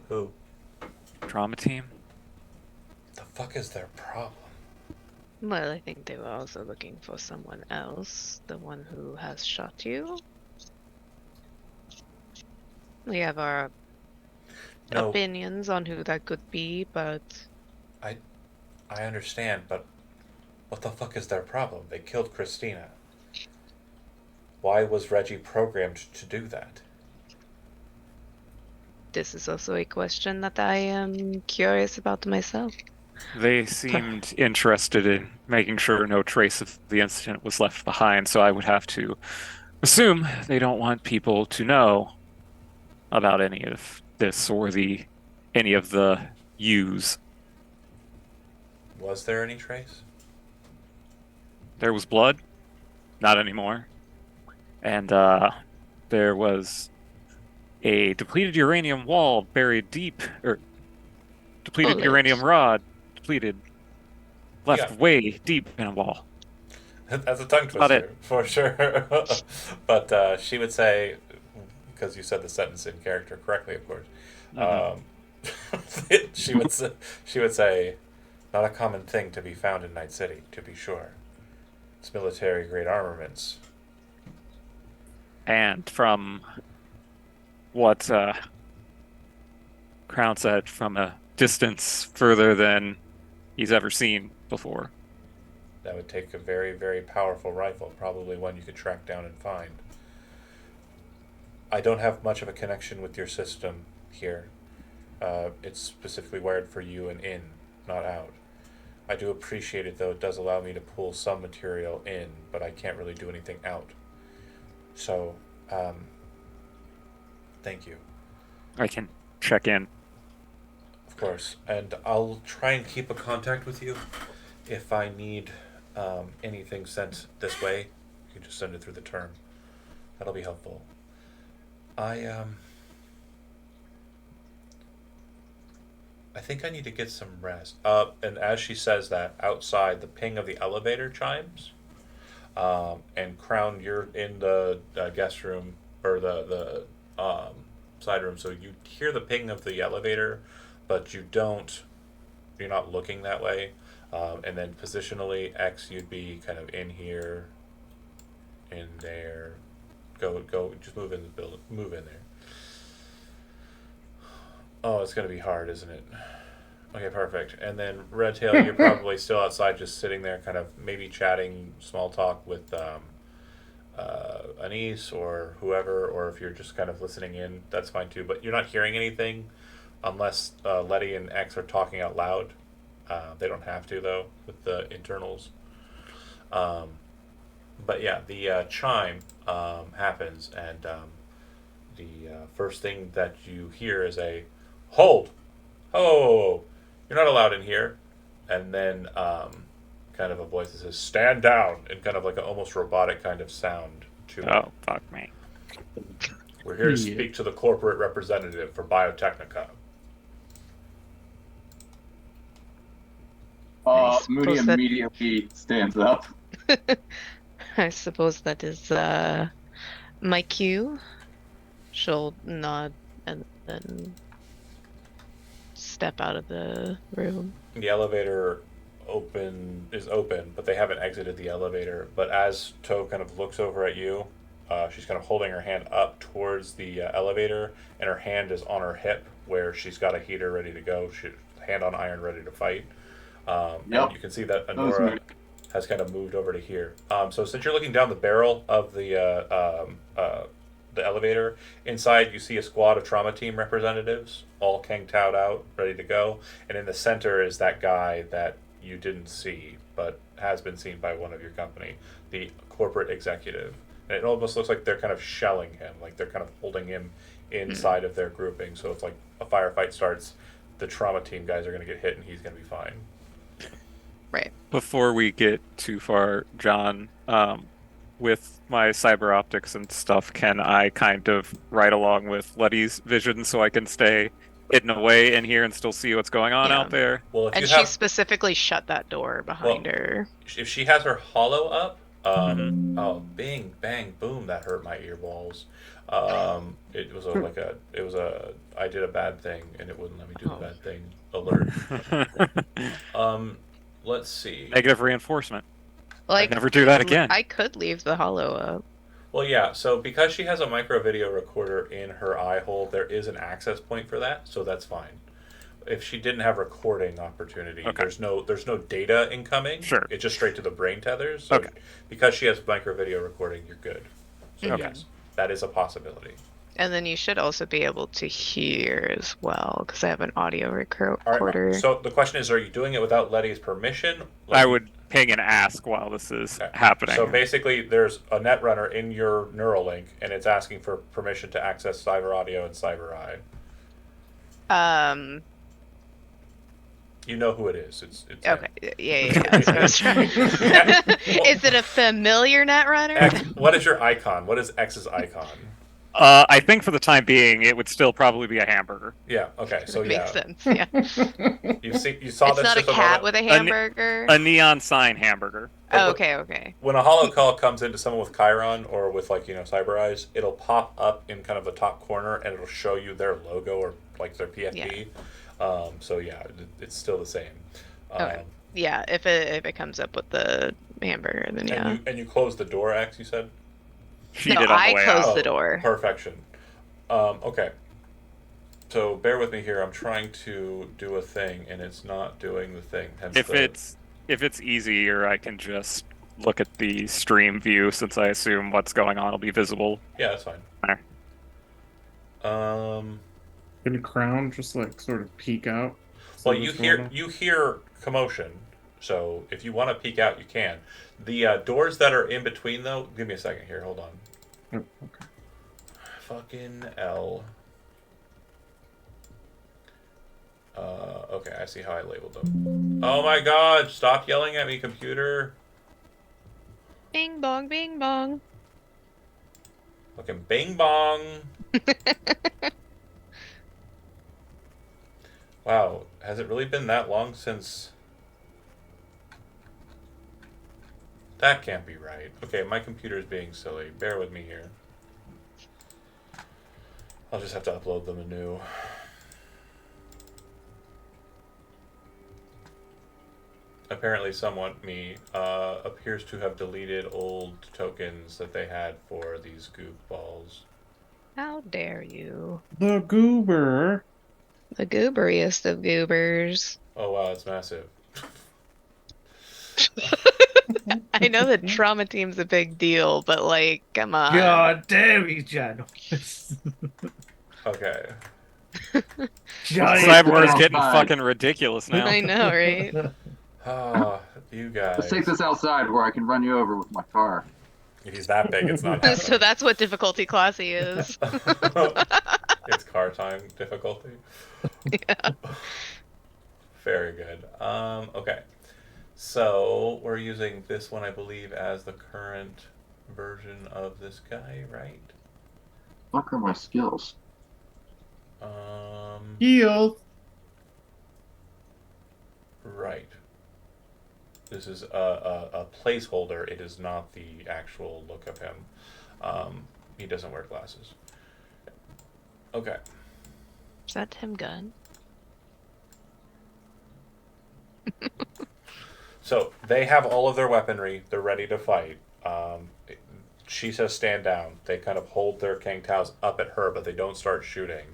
Who? Trauma team? The fuck is their problem? Well, I think they were also looking for someone else, the one who has shot you. We have our No, opinions on who that could be, but I understand, but what the fuck is their problem? They killed Christina. Why was Reggie programmed to do that? this is also a question that I am curious about myself. They seemed interested in making sure no trace of the incident was left behind, so I would have to assume they don't want people to know about any of this or any of the U's. Was there any trace? There was blood, not anymore. And there was a depleted uranium wall buried deep, or depleted Bullet. uranium rod, depleted, left Yeah. way deep in a wall. That's a tongue About twister, for sure. But she would say, because you said the sentence in character correctly, of course. She would say, not a common thing to be found in Night City, to be sure. It's military grade armaments. And from what Crown said, from a distance further than he's ever seen before. That would take a very, very powerful rifle, probably one you could track down and find. I don't have much of a connection with your system here. It's specifically wired for you and in, not out. I do appreciate it, though. It does allow me to pull some material in, but I can't really do anything out. So, thank you. I can check in. Of course. And I'll try and keep a contact with you. If I need anything sent this way, you can just send it through the term. That'll be helpful. I think I need to get some rest. And as she says that, outside the ping of the elevator chimes. And Crown, you're in the guest room or the side room, so you hear the ping of the elevator, but you don't. You're not looking that way. And then positionally, X, you'd be kind of in here, in there. Go. Just move in the building. Move in there. Oh, it's gonna be hard, isn't it? Okay, perfect. And then Red Tail, you're probably still outside, just sitting there, kind of maybe chatting small talk with Anise or whoever, or if you're just kind of listening in, that's fine too. But you're not hearing anything unless Letty and X are talking out loud. They don't have to though with the internals. But yeah, the chime happens, and the first thing that you hear is a hold. Oh, you're not allowed in here. And then kind of a voice that says, stand down, and kind of like an almost robotic kind of sound to it. Oh, fuck me. We're here to speak to the corporate representative for Biotechnica. Moody suppose that- immediately stands up. I suppose that is my cue. She'll nod and then step out of the room. The elevator is open, but they haven't exited the elevator. But as Toe kind of looks over at you, she's kind of holding her hand up towards the elevator, and her hand is on her hip where she's got a heater ready to go. Hand on iron, ready to fight. And you can see that Honora has kind of moved over to here. So since you're looking down the barrel of the elevator, inside you see a squad of trauma team representatives, all kang-taoed out, ready to go. And in the center is that guy that you didn't see, but has been seen by one of your company, the corporate executive. And it almost looks like they're kind of shelling him, like they're kind of holding him inside of their grouping. So if like a firefight starts, the trauma team guys are going to get hit and he's going to be fine. Right. Before we get too far, John, with my cyber optics and stuff, can I kind of ride along with Letty's vision so I can stay hidden away in here and still see what's going on out there? Well, if And you she have, specifically shut that door behind her. if she has her hollow up, oh, bing, bang, boom, that hurt my earballs. It was I did a bad thing and it wouldn't let me do the bad thing alert. Let's see. Negative reinforcement. Like, I'd never do that again. I could leave the hollow up. Well, yeah, so because she has a micro video recorder in her eye hole, there is an access point for that, so that's fine. If she didn't have recording opportunity, there's no data incoming. Sure. It's just straight to the brain tethers. So because she has micro video recording, you're good. So yes, that is a possibility. And then you should also be able to hear as well, because I have an audio recorder. Right, so the question is, are you doing it without Letty's permission? I would ping and ask while this is happening. So basically, there's a netrunner in your Neuralink, and it's asking for permission to access Cyber Audio and Cyber Eye. You know who it is. It's okay. Yeah. That's what I was trying. Is it a familiar netrunner? X, what is your icon? What is X's icon? I think for the time being, it would still probably be a hamburger. Yeah. Okay. So Makes sense. Yeah. You saw it's this. not a cat with a hamburger. A neon sign hamburger. Oh, okay. When a hollow call comes into someone with Chiron or with Cyber Eyes, it'll pop up in kind of the top corner and it'll show you their logo or like their PFP. Yeah. So yeah, it's still the same. Okay. Yeah. If it comes up with the hamburger, then yeah. And you close the door, X. You said. I closed the door. Perfection. Okay. So bear with me here. I'm trying to do a thing, and it's not doing the thing. If it's easier, I can just look at the stream view, since I assume what's going on will be visible. Yeah, that's fine. Can Crown just like sort of peek out? Well, you hear commotion, so if you want to peek out, you can. The doors that are in between, though, give me a second here. Hold on. Oh, okay. Fucking L. Okay, I see how I labeled them. Oh my god, stop yelling at me, computer. Bing bong, bing bong. Fucking bing bong. Wow, has it really been that long since... That can't be right. Okay, my computer's being silly. Bear with me here. I'll just have to upload them anew. Apparently someone, appears to have deleted old tokens that they had for these goofballs. How dare you? The goober. The gooberiest of goobers. Oh wow, it's massive. I know that trauma team's a big deal, but like, come on. God damn you, John. Okay. Giant. Cyberwar's getting outside. fucking ridiculous now. I know, right? Ah, you guys. Let's take this outside where I can run you over with my car. If he's that big, it's not happening. So that's what difficulty class he is. It's car time difficulty. Yeah. Very good. Okay. So we're using this one, I believe, as the current version of this guy, right? What are my skills? Heal. Right. This is a placeholder. It is not the actual look of him. He doesn't wear glasses. Okay. Is that Tim Gunn? So they have all of their weaponry. They're ready to fight. She says stand down. They kind of hold their Kang Taos up at her, but they don't start shooting.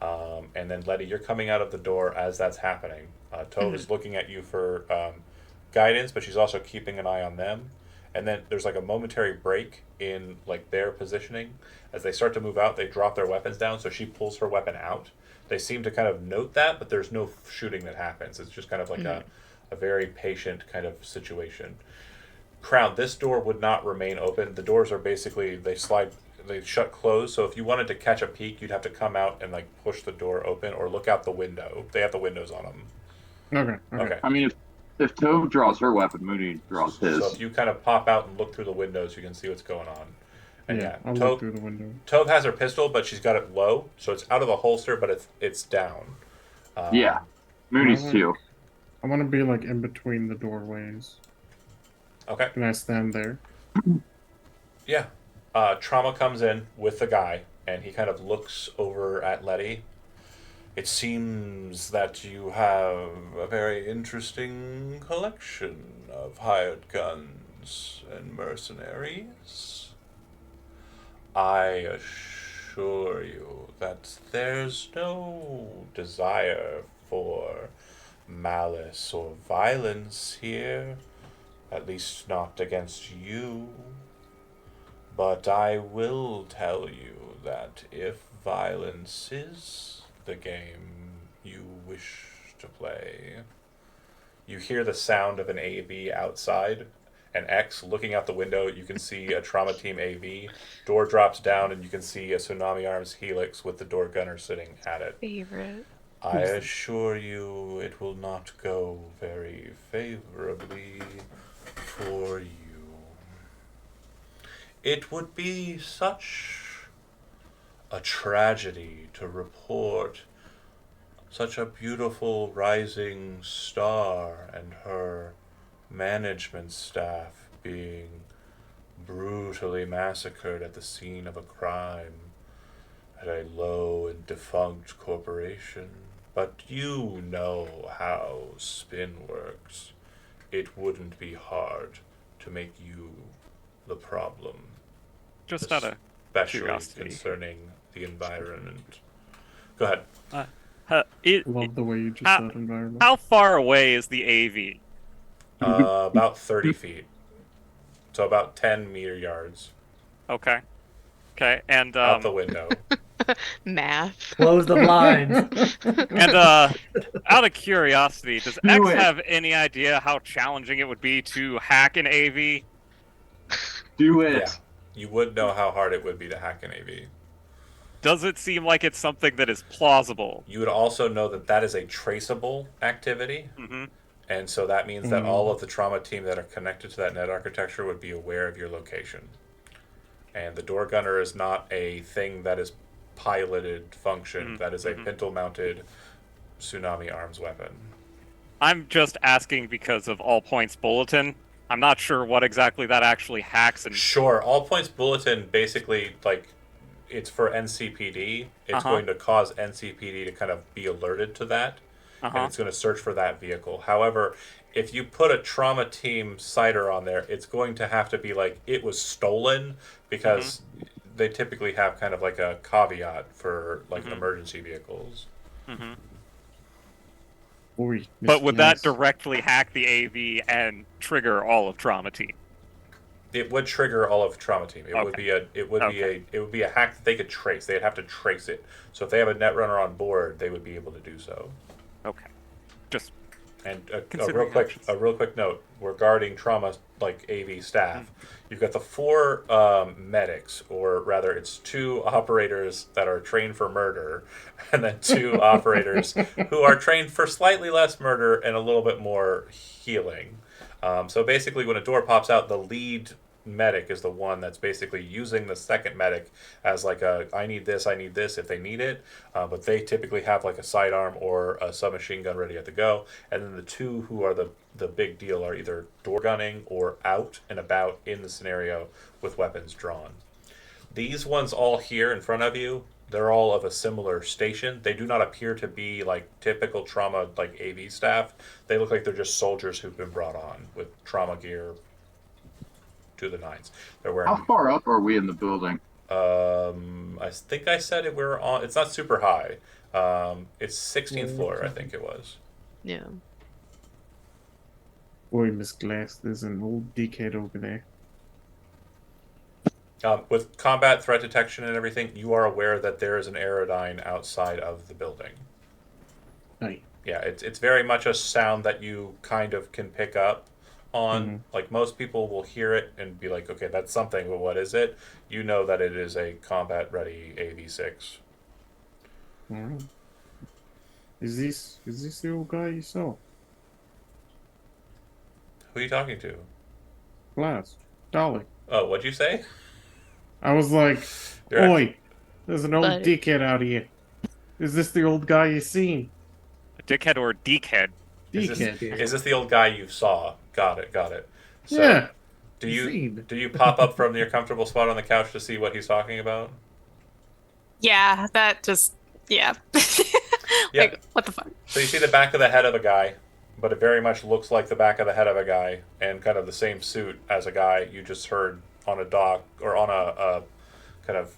And then Letty, you're coming out of the door as that's happening. Tove is looking at you for guidance, but she's also keeping an eye on them. And then there's like a momentary break in like their positioning. As they start to move out, they drop their weapons down, so she pulls her weapon out. They seem to kind of note that, but there's no shooting that happens. It's just kind of like a very patient kind of situation. Crown, this door would not remain open. The doors are basically, they shut closed. So if you wanted to catch a peek, you'd have to come out and like push the door open or look out the window. They have the windows on them. Okay. I mean, if Tove draws her weapon, Mooney draws his. So if you kind of pop out and look through the windows, you can see what's going on. And Yeah, I'll Tove, look through the window. Tove has her pistol, but she's got it low, so it's out of the holster, but it's down. Yeah, Mooney's Mhm. too. I want to be like in between the doorways. Okay. Can I stand there? Yeah. Trauma comes in with the guy, and he kind of looks over at Letty. It seems that you have a very interesting collection of hired guns and mercenaries. I assure you that there's no desire for malice or violence here, at least not against you. But I will tell you that if violence is the game you wish to play, you hear the sound of an AV outside. An X looking out the window, you can see a Trauma Team AV. Door drops down, and you can see a Tsunami Arms Helix with the door gunner sitting at it. Favorite. I assure you it will not go very favorably for you. It would be such a tragedy to report such a beautiful rising star and her management staff being brutally massacred at the scene of a crime at a low and defunct corporation. But you know how spin works. It wouldn't be hard to make you the problem. Just out of Especially curiosity. concerning the environment. Go ahead. Love the way you just How- said environment. How far away is the AV? About 30 feet. So about 10 meter yards Okay. Okay, and out the window. Math. Close the blinds. and out of curiosity, does Do X it. have any idea how challenging it would be to hack an AV? Do it. Yeah. You would know how hard it would be to hack an AV. Does it seem like it's something that is plausible? You would also know that that is a traceable activity. Mm-hmm. And so that means that all of the trauma team that are connected to that net architecture would be aware of your location. And the door gunner is not a thing that is piloted function. That is a pintle mounted tsunami arms weapon. I'm just asking because of All Points Bulletin. I'm not sure what exactly that actually hacks and Sure, All Points Bulletin basically, like, it's for NCPD. It's Uh-huh. going to cause NCPD to kind of be alerted to that, and it's going to search for that vehicle. However, if you put a trauma team cider on there, it's going to have to be like it was stolen, because they typically have kind of like a caveat for like emergency vehicles. Boy, But would that misplaced. directly hack the AV and trigger all of Trauma Team? It would trigger all of Trauma Team. It would Okay. be a hack that they could trace. They'd have to trace it. So if they have a Netrunner on board, they would be able to do so. Okay. Just And a Considering real quick note regarding trauma, like AV staff. You've got the 4 medics, or rather, it's 2 operators that are trained for murder, and then 2 operators who are trained for slightly less murder and a little bit more healing. So basically, when a door pops out, the lead medic is the one that's basically using the second medic as like a I need this if they need it, but they typically have like a sidearm or a submachine gun ready to go, and then the 2 who are the big deal are either door gunning or out and about in the scenario with weapons drawn. These ones all here in front of you, they're all of a similar station. They do not appear to be like typical trauma like AV staff. They look like they're just soldiers who've been brought on with trauma gear to the nines. They're wearing. How far up are we in the building? I think I said it. We're on. It's not super high. It's 16th floor, I think it was. Yeah. Boy, Miss Glass, there's an old dickhead over there. With combat threat detection and everything, you are aware that there is an Aerodyne outside of the building. Hey. Yeah, it's very much a sound that you kind of can pick up on. Like, most people will hear it and be like, okay, that's something, but what is it? You know that it is a combat-ready AV-6. Alright. Is this the old guy you saw? Who are you talking to? Glass. Dolly. Oh, what'd you say? I was like, You're oi, there's an old But- dickhead out here. Is this the old guy you seen? a dickhead or a deekhead. Dickhead. Is this the old guy you saw? Got it. So, Yeah. Do you Seen. do you pop up from your comfortable spot on the couch to see what he's talking about? Yeah, that just yeah. Yeah. Like, what the fuck? So you see the back of the head of a guy, but it very much looks like the back of the head of a guy, and kind of the same suit as a guy you just heard on a dock or on a kind of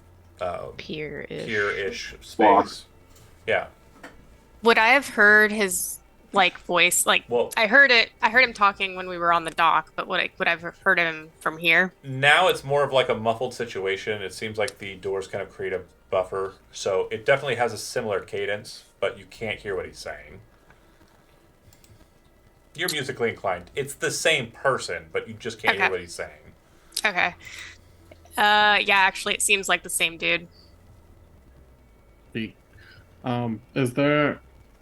Pier-ish. pier-ish space. Box. Yeah. Would I have heard his like voice? Like Well, I heard him talking when we were on the dock, but would I have heard him from here? now it's more of like a muffled situation. It seems like the doors kind of create a buffer, so it definitely has a similar cadence, but you can't hear what he's saying. You're musically inclined. It's the same person, but you just can't hear Okay. what he's saying. Okay. Yeah, actually it seems like the same dude. Is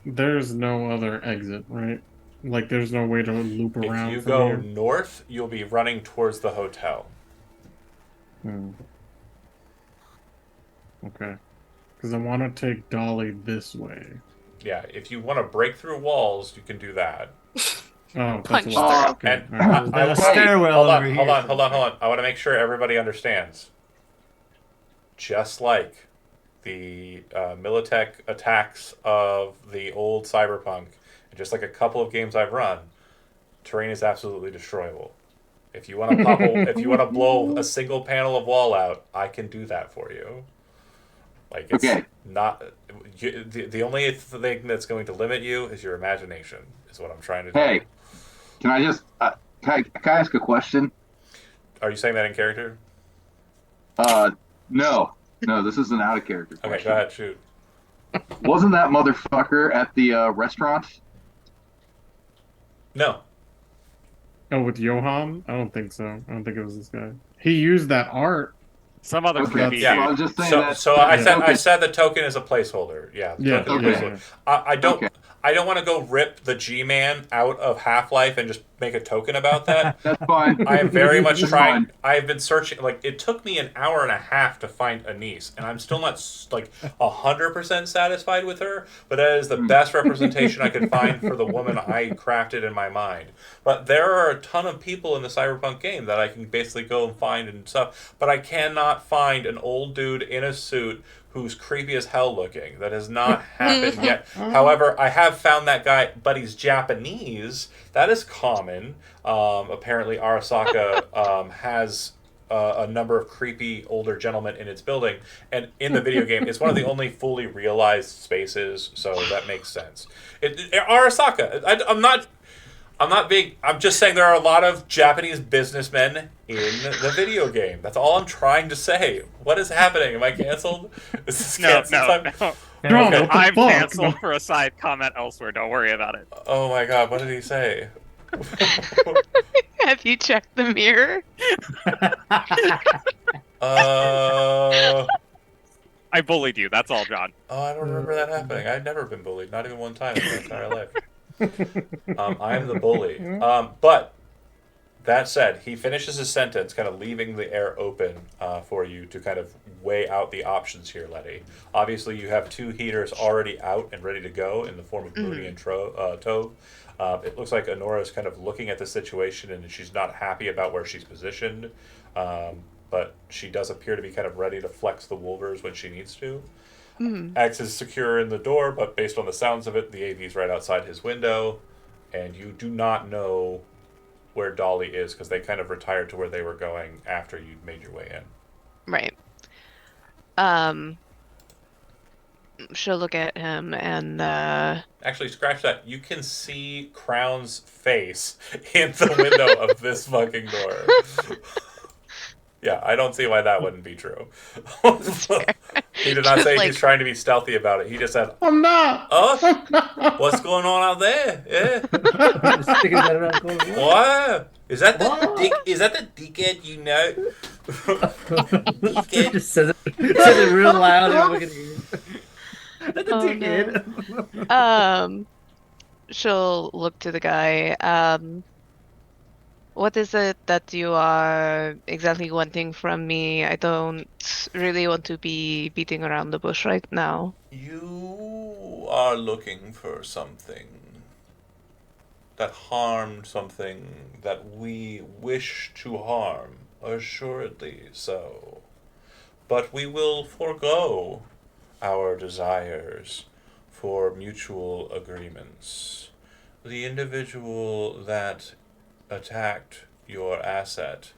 there's no other exit, right? Like there's no way to loop around If you from go here? north, you'll be running towards the hotel. Okay. Because I want to take Dolly this way. Yeah, if you want to break through walls, you can do that. Oh, Punch that's a lot. through. Okay. And all right. There's a will- stairwell hold on, over hold here. on. I want to make sure everybody understands. Just like the Militech attacks of the old Cyberpunk, and just like a couple of games I've run, terrain is absolutely destroyable. If you want to if you want to blow a single panel of wall out, I can do that for you. Like, it's Okay. not the only thing that's going to limit you is your imagination. Is what I'm trying to do. Hey, can I just can I ask a question? Are you saying that in character? No, this is an out of character Okay, question. go ahead, shoot. Wasn't that motherfucker at the restaurant? No. Oh, with Johan? I don't think so. I don't think it was this guy. He used that art. Some other Okay, creepy yeah. so dude. I'm just saying So, that. so I said Okay. I said the token is a placeholder. Yeah. the Yeah, token is a okay. placeholder. I don't Okay. I don't want to go rip the G-Man out of Half-Life and just make a token about that. That's fine. I am very much That's trying. fine. I have been searching. Like it took me an hour and a half to find Anise, and I'm still not like 100% satisfied with her. But that is the best representation I could find for the woman I crafted in my mind. But there are a ton of people in the Cyberpunk game that I can basically go and find and stuff. But I cannot find an old dude in a suit who's creepy as hell looking. That has not happened yet. However, I have found that guy, but he's Japanese. That is common. Apparently, Arasaka has a number of creepy older gentlemen in its building, and in the video game, it's one of the only fully realized spaces, so that makes sense. Arasaka, I'm not being. I'm just saying there are a lot of Japanese businessmen in the video game. That's all I'm trying to say. What is happening? Am I canceled? Is this No, canceled no, time? no. Bro, Okay. what the I'm fuck? canceled for a side comment elsewhere. Don't worry about it. Oh my god, what did he say? Have you checked the mirror? uh. I bullied you. That's all, John. Oh, I don't remember that happening. I've never been bullied, not even one time in my entire life. I am the bully. But that said, he finishes his sentence, kind of leaving the air open for you to kind of weigh out the options here, Letty. Obviously, you have two heaters already out and ready to go in the form of Moody and Tove. It looks like Honora is kind of looking at the situation and she's not happy about where she's positioned. But she does appear to be kind of ready to flex the Wolvers when she needs to. X is secure in the door, but based on the sounds of it, the AV is right outside his window, and you do not know where Dolly is because they kind of retired to where they were going after you made your way in. Right. She'll look at him and Actually, scratch that. You can see Crown's face in the window of this fucking door. Yeah, I don't see why that wouldn't be true. He did not Just say like- he's trying to be stealthy about it. He just said, I'm not. "Oh, what's going on out there? Yeah, Sticking that around the corner. what? Is that the What? dick? Is that the dickhead you know? He Dickhead? just says it real loud and look at you. That's a Oh, dickhead. she'll look to the guy. What is it that you are exactly wanting from me? I don't really want to be beating around the bush right now. You are looking for something that harmed something that we wish to harm, assuredly so. But we will forego our desires for mutual agreements. The individual that attacked your asset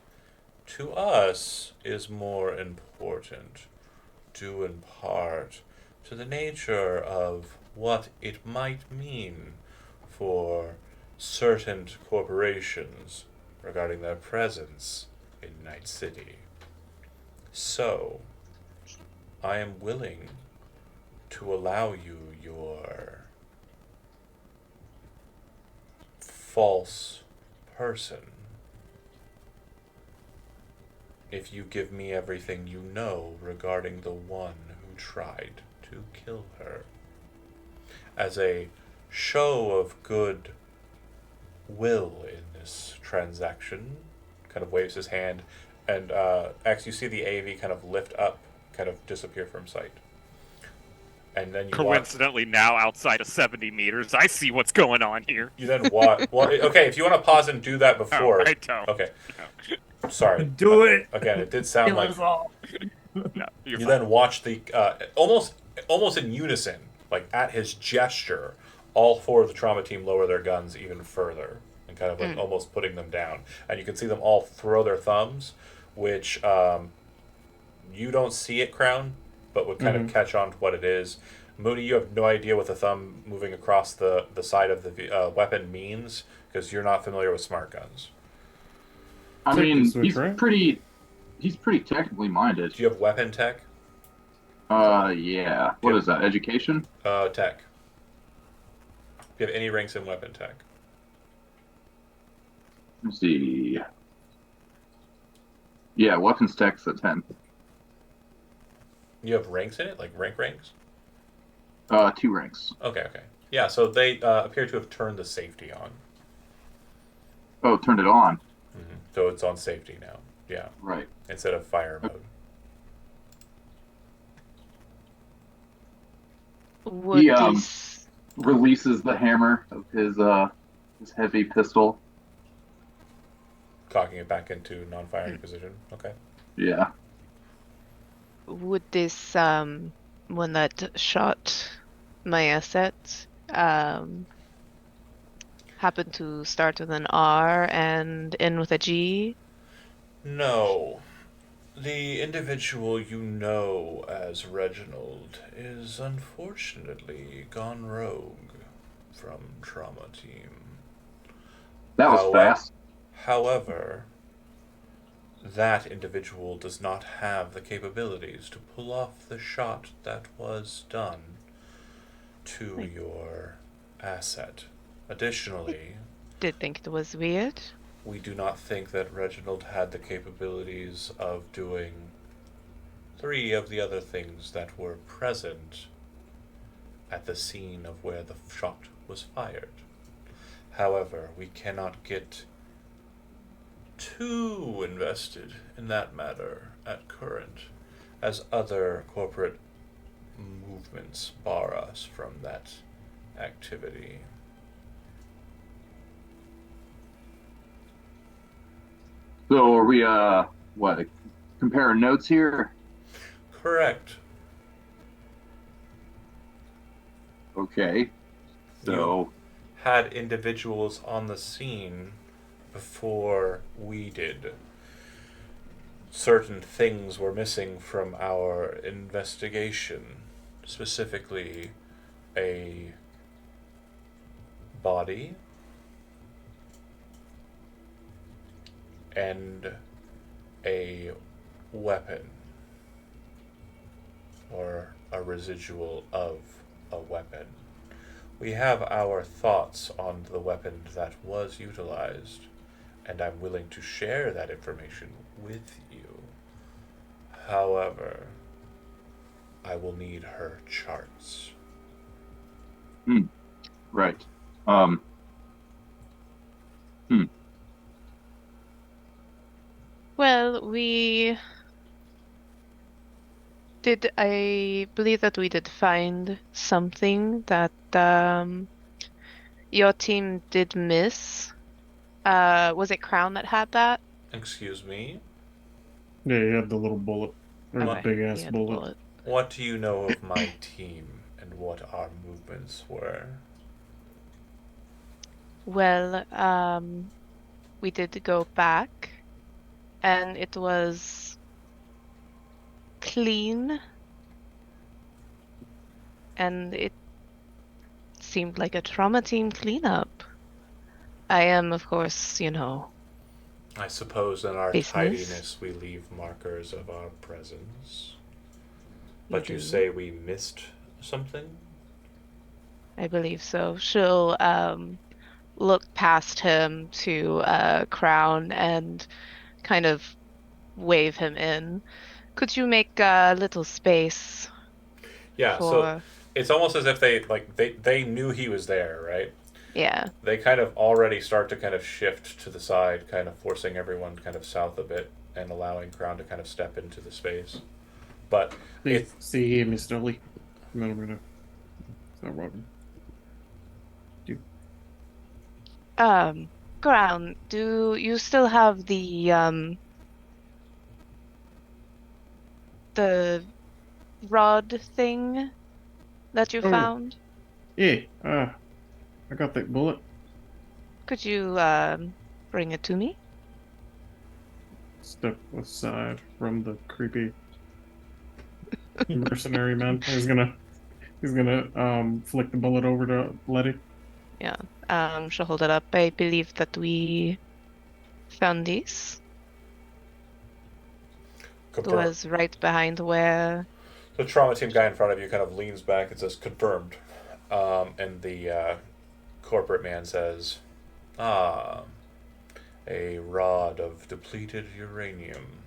to us is more important, due in part to the nature of what it might mean for certain corporations regarding their presence in Night City. So, I am willing to allow you your false person if you give me everything you know regarding the one who tried to kill her. As a show of good will in this transaction, kind of waves his hand, and X, you see the AV kind of lift up, kind of disappear from sight. And then you walk, Coincidentally, now outside of 70 meters, I see what's going on here. you then walk. Well, okay, if you want to pause and do that Oh, before. I don't. Okay. Sorry. Do it. Again, it did sound Kill like us all. No, you're you fine. then watch the almost in unison, like at his gesture, all four of the trauma team lower their guns even further and kind of like almost putting them down, and you can see them all throw their thumbs, which you don't see it, Crown, but would kind of catch on to what it is. Moody, you have no idea what the thumb moving across the side of the weapon means because you're not familiar with smart guns. I Take mean, the switch, right? he's pretty technically minded. Do you have weapon tech? Yeah. What is that? Education? Tech. Do you have any ranks in weapon tech? Let's see. Yeah, weapons tech's a 10. You have ranks in it, like ranks? 2 ranks. Okay. Yeah, so they appear to have turned the safety on. Oh, turned it on. So it's on safety now. Yeah, Right. instead of fire Okay. mode. He Would this releases the hammer of his heavy pistol. Cocking it back into non-firing position. Okay. Yeah. would this one that shot my asset happen to start with an R and end with a G? No. The individual you know as Reginald is unfortunately gone rogue from Trauma Team. That was fast. However, that individual does not have the capabilities to pull off the shot that was done to Like- your asset. Additionally, Did think it was weird. we do not think that Reginald had the capabilities of doing 3 of the other things that were present at the scene of where the shot was fired. However, we cannot get too invested in that matter at current, as other corporate movements bar us from that activity. So are we what comparing notes here? Correct. Okay. So Had individuals on the scene before we did. Certain things were missing from our investigation, specifically a body and a weapon, or a residual of a weapon. We have our thoughts on the weapon that was utilized, and I'm willing to share that information with you. However, I will need her charts. right. Um hmm. Well, I believe that we did find something that your team did miss. Was it Crown that had that? Excuse me? Yeah, you had the little bullet or the What, Okay, big he ass had the bullet. bullet. what do you know of my team and what our movements were? Well, we did go back, and it was clean, and it seemed like a trauma team cleanup. I am, of course, I suppose in our business. tidiness we leave markers of our presence. You But you do. say we missed something? I believe so. She'll look past him to Crown and kind of wave him in. Could you make a little space Yeah, so for, it's almost as if they knew he was there, right? yeah. They kind of already start to kind of shift to the side, kind of forcing everyone kind of south a bit and allowing Crown to kind of step into the space. But See here, Mr. Lee. And then I'm gonna start walking. Crown, do you still have the rod thing that you Oh, found? yeah. I got that bullet. Could you bring it to me? Step aside from the creepy mercenary man. He's gonna flick the bullet over to Letty. Yeah. She'll hold it up. I believe that we found this. It confirm. was right behind where. The trauma team guy in front of you kind of leans back and says, "Confirmed." And the corporate man says, "Ah, a rod of depleted uranium.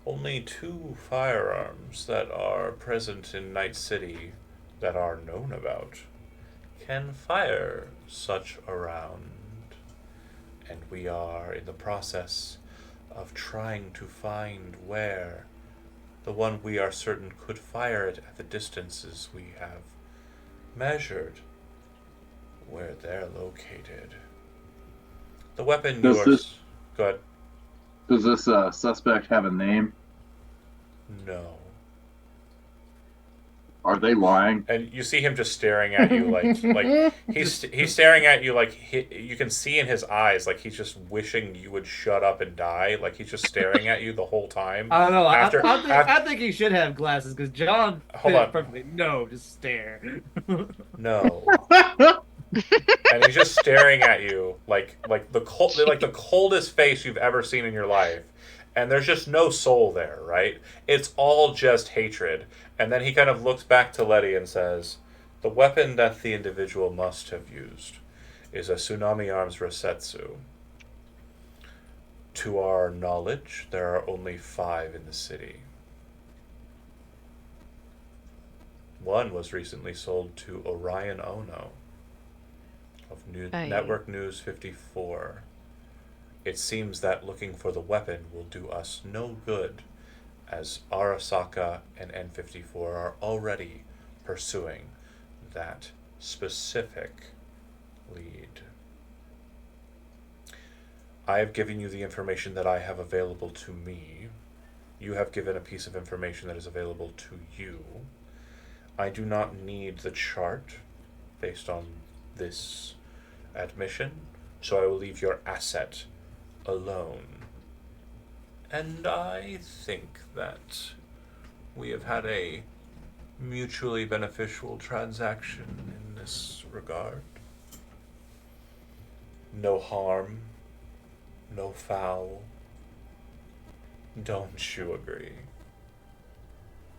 Only 2 firearms that are present in Night City that are known about can fire such a round. And we are in the process of trying to find where the one we are certain could fire it at the distances we have measured, where they're located. The weapon Does this Go ahead. does this suspect have a name? No. Are they lying? And you see him just staring at you like he's staring at you like you can see in his eyes like he's just wishing you would shut up and die. Like he's just staring at you the whole time. I don't know. After, I think he should have glasses because John Hold fit on. perfectly. No, just stare. No. And he's just staring at you like the coldest face you've ever seen in your life. And there's just no soul there, right? It's all just hatred. And then he kind of looks back to Letty and says, "The weapon that the individual must have used is a tsunami arms Resetsu. To our knowledge, there are only 5 in the city. One was recently sold to Orion Ono of Network News 54. It seems that looking for the weapon will do us no good, as Arasaka and N54 are already pursuing that specific lead. I have given you the information that I have available to me. You have given a piece of information that is available to you. I do not need the chart based on this admission, so I will leave your asset alone. And I think that we have had a mutually beneficial transaction in this regard. No harm, no foul. Don't you agree?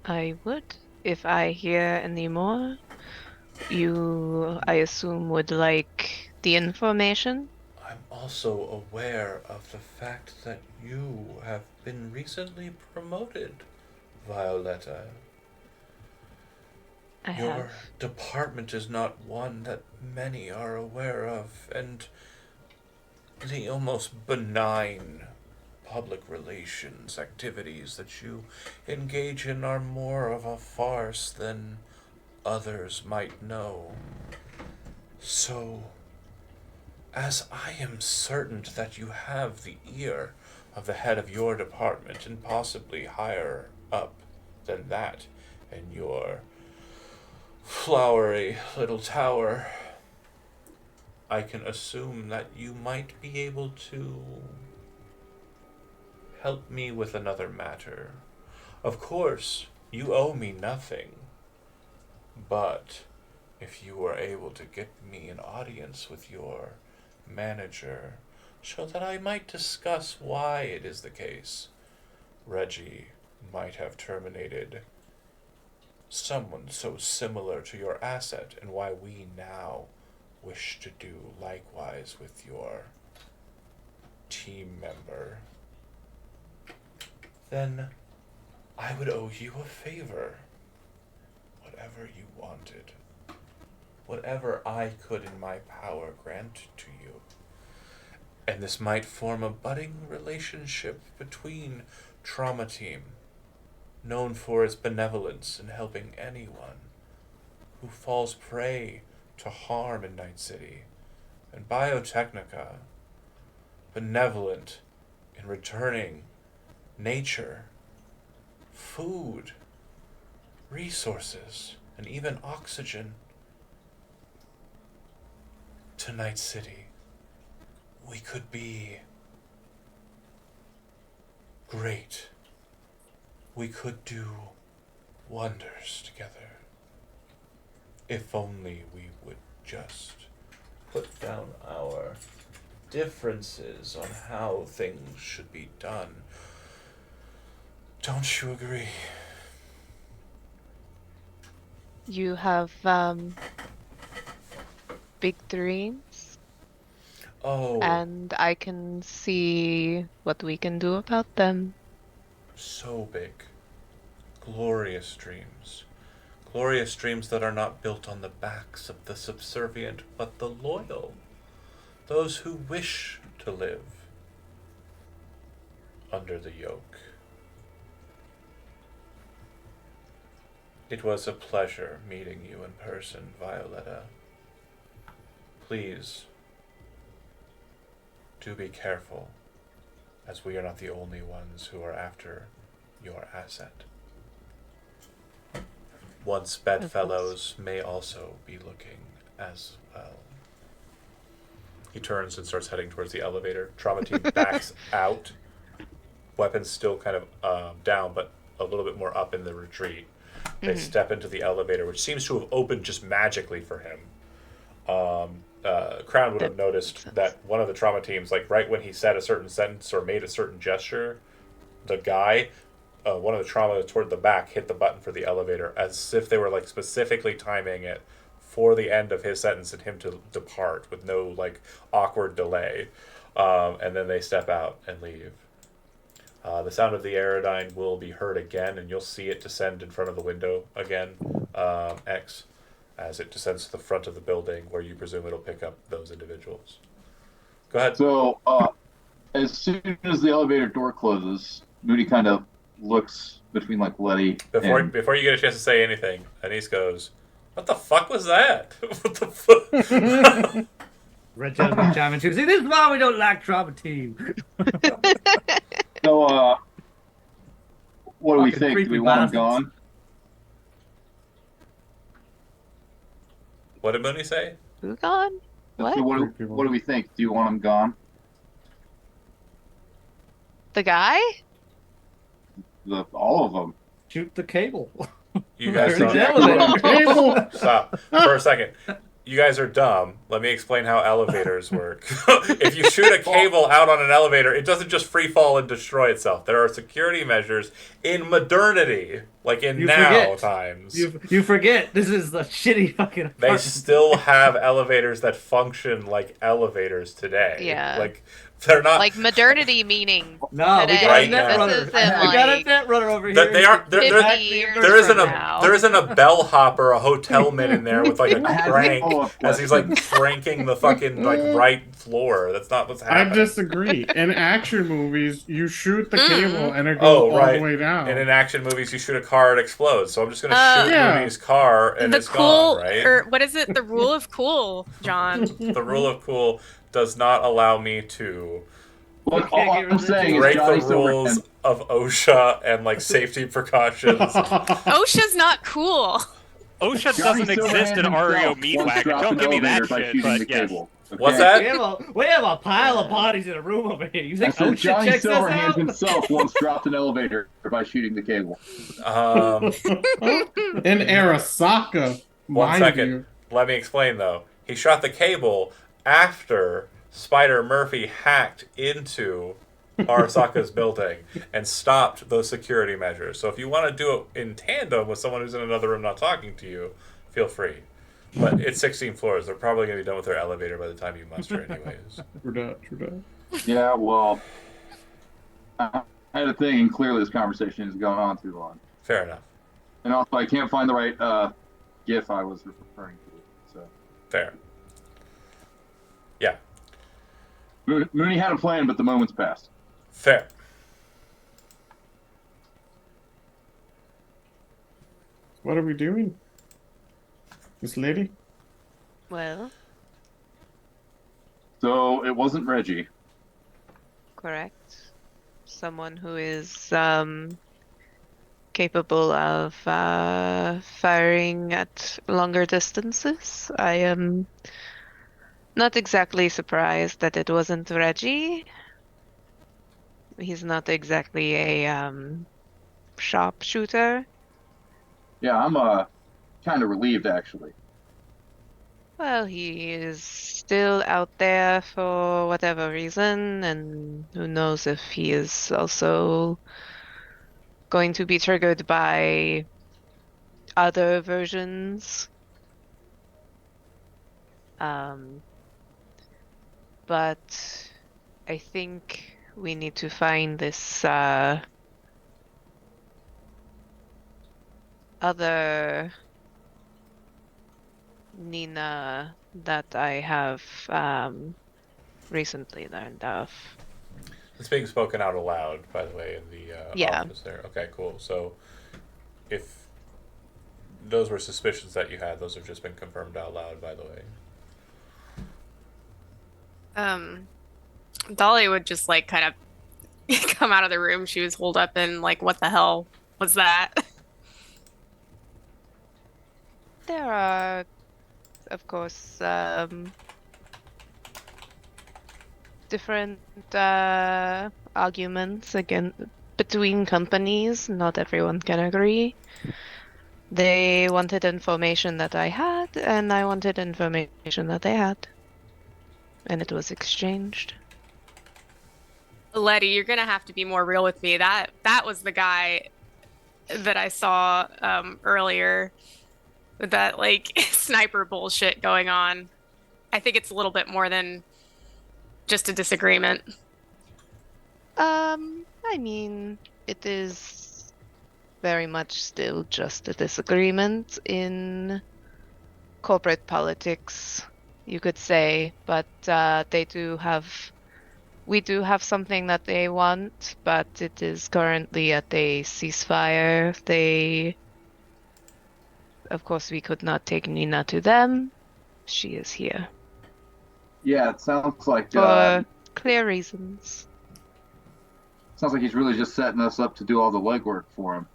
I would. If I hear any more, you, I assume, would like the information? I'm also aware of the fact that you have been recently promoted, Violetta. I Your have. department is not one that many are aware of, and the almost benign public relations activities that you engage in are more of a farce than others might know. So, as I am certain that you have the ear of the head of your department, and possibly higher up than that in your flowery little tower, I can assume that you might be able to help me with another matter. Of course, you owe me nothing, but if you were able to get me an audience with your manager, so that I might discuss why it is the case Reggie might have terminated someone so similar to your asset, and why we now wish to do likewise with your team member, then I would owe you a favor. Whatever you wanted. Whatever I could in my power grant to you. And this might form a budding relationship between Trauma Team, known for its benevolence in helping anyone who falls prey to harm in Night City, and Biotechnica, benevolent in returning nature, food, resources, and even oxygen to Night City. We could be great. We could do wonders together. If only we would just put down our differences on how things should be done. Don't you agree? You have big dreams, Oh, and I can see what we can do about them. so big. Glorious dreams. Glorious dreams that are not built on the backs of the subservient, but the loyal. those who wish to live under the yoke. It was a pleasure meeting you in person, Violetta. Please, do be careful, as we are not the only ones who are after your asset. Once bedfellows may also be looking as well. He turns and starts heading towards the elevator. Trauma team backs out. Weapons still kind of down, but a little bit more up in the retreat. They step into the elevator, which seems to have opened just magically for him. Crown would have noticed that one of the trauma teams, like right when he said a certain sentence or made a certain gesture, the guy, one of the trauma toward the back, hit the button for the elevator as if they were like specifically timing it for the end of his sentence and him to depart with no like awkward delay. And then they step out and leave. The sound of the aerodyne will be heard again, and you'll see it descend in front of the window again, X, as it descends to the front of the building, where you presume it'll pick up those individuals. Go ahead. So, as soon as the elevator door closes, Moody kind of looks between like Letty. Before you get a chance to say anything, Anise goes, "What the fuck was that? What the fuck?" Red Gentleman chiming too. See, this is why we don't like Trauma Team. So, what do we Fucking think? Do creepy we want him bastards. gone? What did Mooney say? Who gone? What? So what do we think? Do you want him gone? The guy? All of them. Shoot the cable. You guys There's the don't. elevator. Stop for a second. You guys are dumb. Let me explain how elevators work. If you shoot a cable out on an elevator, it doesn't just free fall and destroy itself. There are security measures in modernity, like in times. You forget. This is the shitty fucking They apartment. still have elevators that function like elevators today. Yeah. Like they're not Like modernity meaning No, we today. got Right a net now. runner. This isn't We got a like net runner over here. That they are- they're- 50 there- years there isn't from a now. there isn't a bellhop or a hotelman in there with like a I had crank follow-up as he's like questions. cranking the fucking like right floor. That's not what's I happening. disagree. In action movies, you shoot the cable and it Oh, goes all right. the way down. And in action movies, you shoot a car, it explodes. So I'm just gonna shoot Yeah. Mooney's car, and The it's cool, gone, right? or what is it? The rule of cool, John. The rule of cool does not allow me to Look, can't all get I'm rid of saying is break the Johnny rules Silverhand. of OSHA and like safety precautions. OSHA's not cool. OSHA Johnny doesn't exist Silverhand in Ario himself Meat once Wagon. dropped Don't an give me that elevator by shit, shooting the but yes. cable. Okay? What's that? We have a pile of bodies in a room over here. You I think said OSHA Johnny checks us Silverhand out? himself once dropped an elevator by shooting the cable. In Arasaka, One mind second. you. Let me explain though. He shot the cable after Spider Murphy hacked into Arasaka's building and stopped those security measures. So if you want to do it in tandem with someone who's in another room not talking to you, feel free. But it's 16 floors. They're probably going to be done with their elevator by the time you muster anyways. True that. Yeah, well, I had a thing, and clearly this conversation is going on too long. Fair enough. And also, I can't find the right GIF I was referring to. So Fair. Yeah. Mooney had a plan, but the moment's passed. Fair. What are we doing? This lady? Well, So it wasn't Reggie. correct. Someone who is capable of firing at longer distances. I am not exactly surprised that it wasn't Reggie. He's not exactly a sharpshooter. Yeah, I'm kind of relieved actually. Well, he is still out there for whatever reason, and who knows if he is also going to be triggered by other versions. But I think we need to find this other Nina that I have recently learned of. It's being spoken out aloud, by the way, in the Yeah. office there. Okay, cool. So, if those were suspicions that you had, those have just been confirmed out loud, by the way. Dolly would just like kind of come out of the room she was holed up in, like, what the hell was that? There are, of course, different arguments again between companies. Not everyone can agree. They wanted information that I had, and I wanted information that they had. And it was exchanged. Letty, you're gonna have to be more real with me. That was the guy that I saw earlier with that like sniper bullshit going on. I think it's a little bit more than just a disagreement. I mean, it is very much still just a disagreement in corporate politics, you could say, but we do have something that they want, but it is currently at a ceasefire. Of course, we could not take Nina to them. She is here Yeah, it sounds like for clear reasons. he's really just setting us up to do all the legwork for him.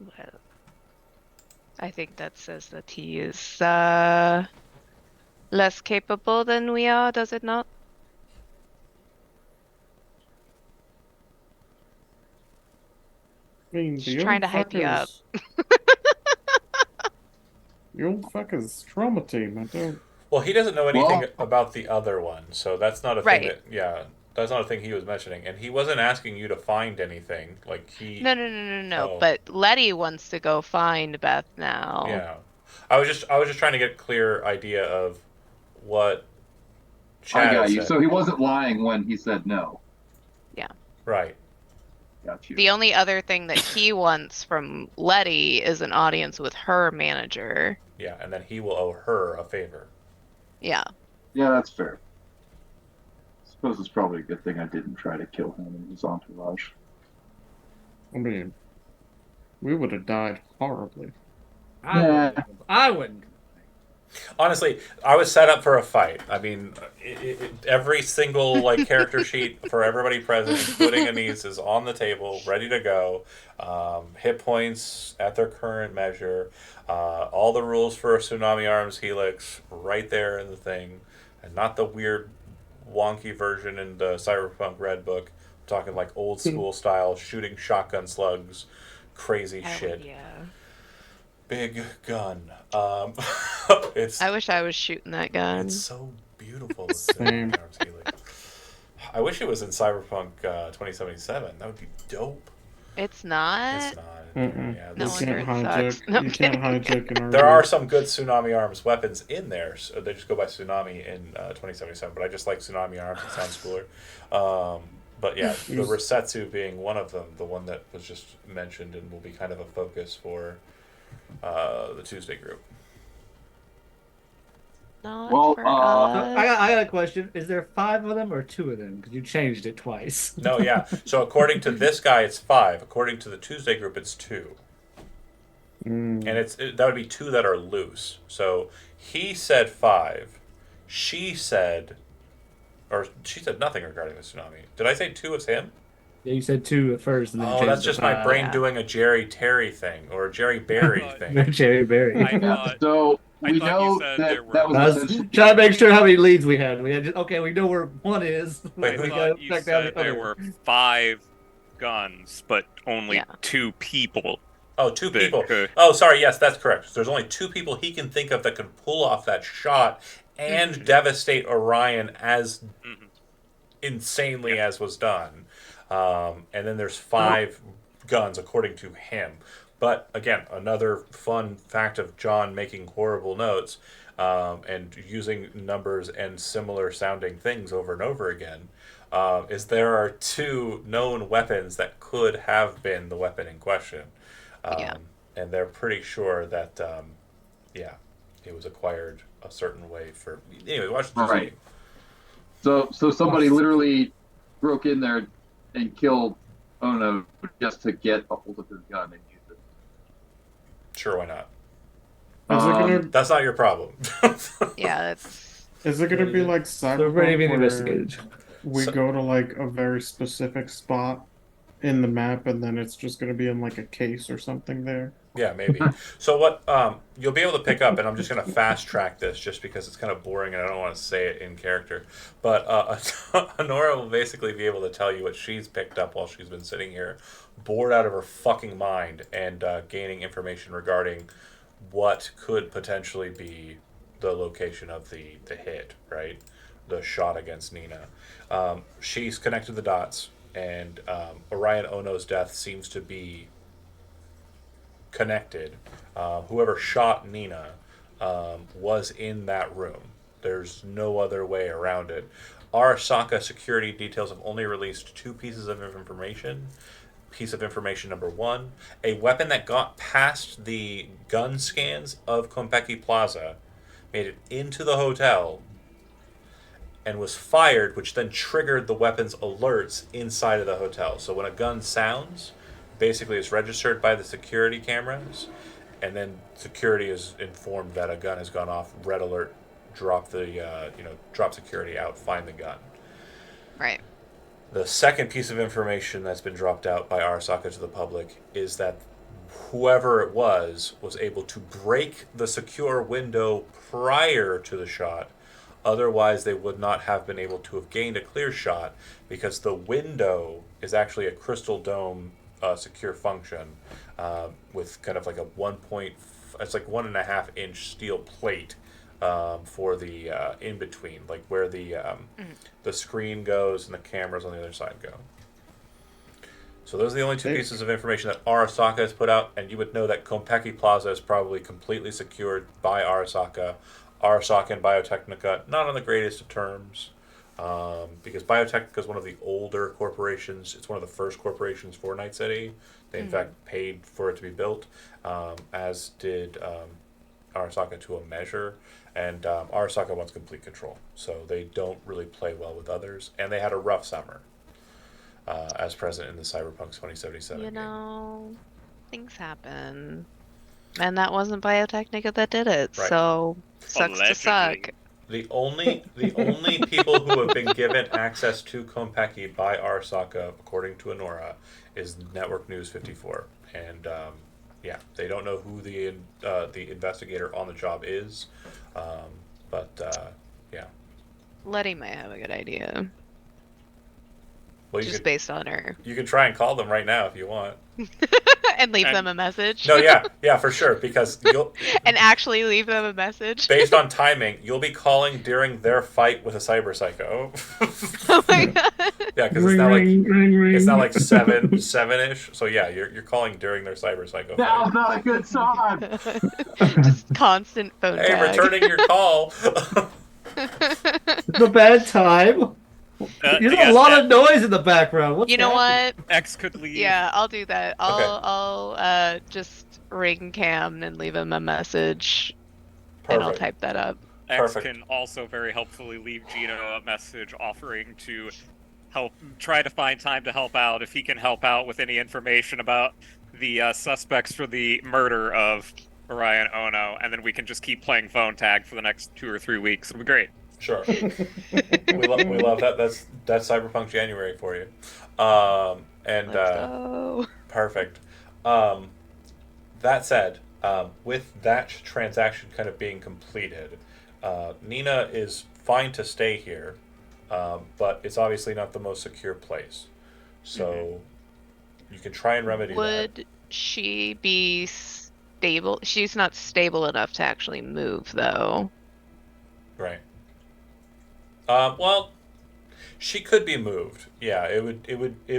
Well, I think that says that he is less capable than we are, does it not? I mean, Just trying to hype you up. The old fucker's trauma team. I don't. Well, he doesn't know anything about the other one, so that's not a thing Right. that, yeah, that's not a thing he was mentioning. And he wasn't asking you to find anything. Like, he. No. Oh. But Letty wants to go find Beth now. Yeah. I was just trying to get a clear idea of what Chad I got you. said. So he wasn't lying when he said no. Right. Got you. The only other thing that he wants from Letty is an audience with her manager. Yeah, and then he will owe her a favor. Yeah. Yeah, that's fair. I suppose it's probably a good thing I didn't try to kill him and his entourage. I mean, we would have died horribly. I wouldn't. Honestly, I was set up for a fight. I mean, every single like character sheet for everybody present, including Anise, is on the table, ready to go. Hit points at their current measure. All the rules for a Tsunami Arms Helix right there in the thing, and not the weird, wonky version in the Cyberpunk Red Book. I'm talking like old school style, shooting shotgun slugs, crazy shit. Yeah. Big gun. It's. I wish I was shooting that gun. It's so beautiful. The Tsunami Arms Helix. I wish it was in Cyberpunk 2077. That would be dope. It's not. It's not. Mm-mm. Yeah, No this- wonder it hijack. sucks. No, You can't hijack an there are RV. some good Tsunami Arms weapons in there. So they just go by Tsunami in 2077. But I just like Tsunami Arms. It sounds cooler. But yeah, the Resetsu being one of them, the one that was just mentioned and will be kind of a focus for the Tuesday group. Not Well, for I us. got a question. Is there 5 of them or 2 of them? Because you changed it twice. No, yeah. So according to this guy, it's 5. According to the Tuesday group, it's 2. Mm. And that would be 2 that are loose. So he said 5. She said nothing regarding the tsunami. Did I say 2 is him? Yeah, you said 2 at first. And then Oh, changed that's to just my 5. brain Yeah. doing a Jerry Terry thing or a Jerry Berry thing. Jerry Berry. I thought- So I we thought you know said that there were- that was I was essentially- trying to make sure how many leads we had. Okay, we know where one is. Wait, I who- thought you check down said the there other. were 5 guns, but only Yeah. 2 people. Oh, 2 that people. could- Oh, sorry. Yes, that's correct. There's only 2 people he can think of that can pull off that shot and devastate Orion as Mhm. insanely as was done. And then there's 5 guns according to him. But again, another fun fact of John making horrible notes and using numbers and similar sounding things over and over again is there are 2 known weapons that could have been the weapon in question. Yeah. And they're pretty sure that, it was acquired a certain way for. Anyway, watch the Right. scene. So somebody literally broke in there and killed Ono just to get a hold of his gun and use it. Sure, why not? Is it gonna That's not your problem. Yeah, that's is it gonna be like So already Cyberpunk being where investigated. we So- go to like a very specific spot in the map and then it's just gonna be in like a case or something there? Yeah, maybe. So what you'll be able to pick up, and I'm just going to fast track this just because it's kind of boring and I don't want to say it in character. But Honora will basically be able to tell you what she's picked up while she's been sitting here, bored out of her fucking mind, and gaining information regarding what could potentially be the location of the hit, right? The shot against Nina. She's connected the dots, and Orion Ono's death seems to be connected. Whoever shot Nina was in that room. There's no other way around it. Arasaka security details have only released two pieces of information. Piece of information number one: a weapon that got past the gun scans of Konpeki Plaza, made it into the hotel, and was fired, which then triggered the weapon's alerts inside of the hotel. So when a gun sounds, basically it's registered by the security cameras, and then security is informed that a gun has gone off. Red alert, drop the drop security out, find the gun. right. The second piece of information that's been dropped out by Arasaka to the public is that whoever it was able to break the secure window prior to the shot. Otherwise, they would not have been able to have gained a clear shot because the window is actually a crystal dome secure function with kind of like a it's like 1.5 inch steel plate for the in between, like where the screen goes and the cameras on the other side go. So those are the only two pieces of information that Arasaka has put out, and you would know that Konpeki Plaza is probably completely secured by Arasaka. Arasaka and Biotechnica, not on the greatest of terms, because Biotechnica is one of the older corporations. It's one of the first corporations for Night City. They, in fact, paid for it to be built, as did Arasaka to a measure. And Arasaka wants complete control, so they don't really play well with others. And they had a rough summer, as present in the Cyberpunk 2077 You game. know, things happen. And that wasn't Biotechnica that did it, Right. so sucks to suck. Allegedly. The only people who have been given access to Konpeki by Arasaka, according to Honora, is Network News 54, and yeah, they don't know who the investigator on the job is, but yeah. Letty might have a good idea, Well, you just could based on her. you could try and call them right now if you want. And leave And- them a message. No, yeah, for sure, because you'll. And actually leave them a message. Based on timing, you'll be calling during their fight with a cyber psycho. Oh my god. Yeah, because it's not like ring. it's not like seven-ish. So yeah, you're calling during their cyber psycho That was fight. not a good sign. Just constant phone Hey, tag. returning your call. It's a bad time. There's yes, a lot of noise in the background. What's You know happening? what? X could leave. Yeah, I'll do that. Okay. I'll just ring Cam and leave him a message, and I'll Perfect. type that up. X Perfect. can also very helpfully leave Gino a message offering to help, try to find time to help out if he can help out with any information about the suspects for the murder of Orion Ono, and then we can just keep playing phone tag for the next 2 or 3 weeks. It'll be great. Sure. we love that. That's Cyberpunk January for you. And Let's go. perfect. That said, with that transaction kind of being completed, Nina is fine to stay here, but it's obviously not the most secure place. So you can try and remedy that. Would she be stable? She's not stable enough to actually move, though. Right. Well, she could be moved. Yeah, it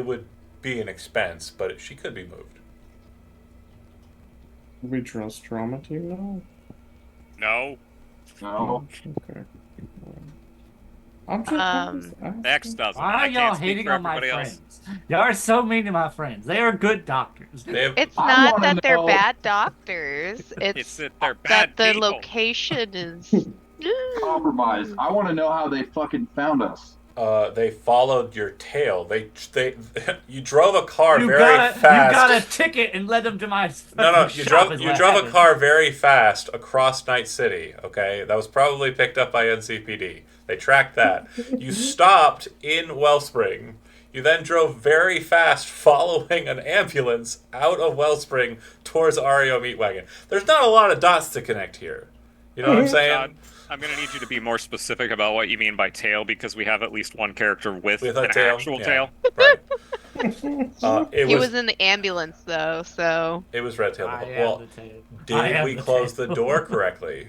would be an expense, but she could be moved. We trust trauma team now? No. No. Okay. I'm just Next asking. doesn't. Why I are y'all can't speak hating for on my everybody else. friends? Y'all are so mean to my friends. They are good doctors. They have, It's I not wanna that they're know- bad doctors. It's It's that they're that bad the people. location is Compromise. I want to know how they fucking found us. they followed your tail. They you drove a car You very got fast. a ticket and led them to my No, fucking you shop drove is you what drove a happened. car very fast across Night City. Okay, that was probably picked up by NCPD. They tracked that. You stopped in Wellspring. You then drove very fast, following an ambulance out of Wellspring towards Ario Meat Wagon. There's not a lot of dots to connect here. You know what I'm saying? John, I'm gonna need you to be more specific about what you mean by tail because we have at least one character with With a an tail, actual yeah. tail. Right. It he was was in the ambulance though, so it was red tail. I am Well, the tail. I did am we the close tail. the door correctly?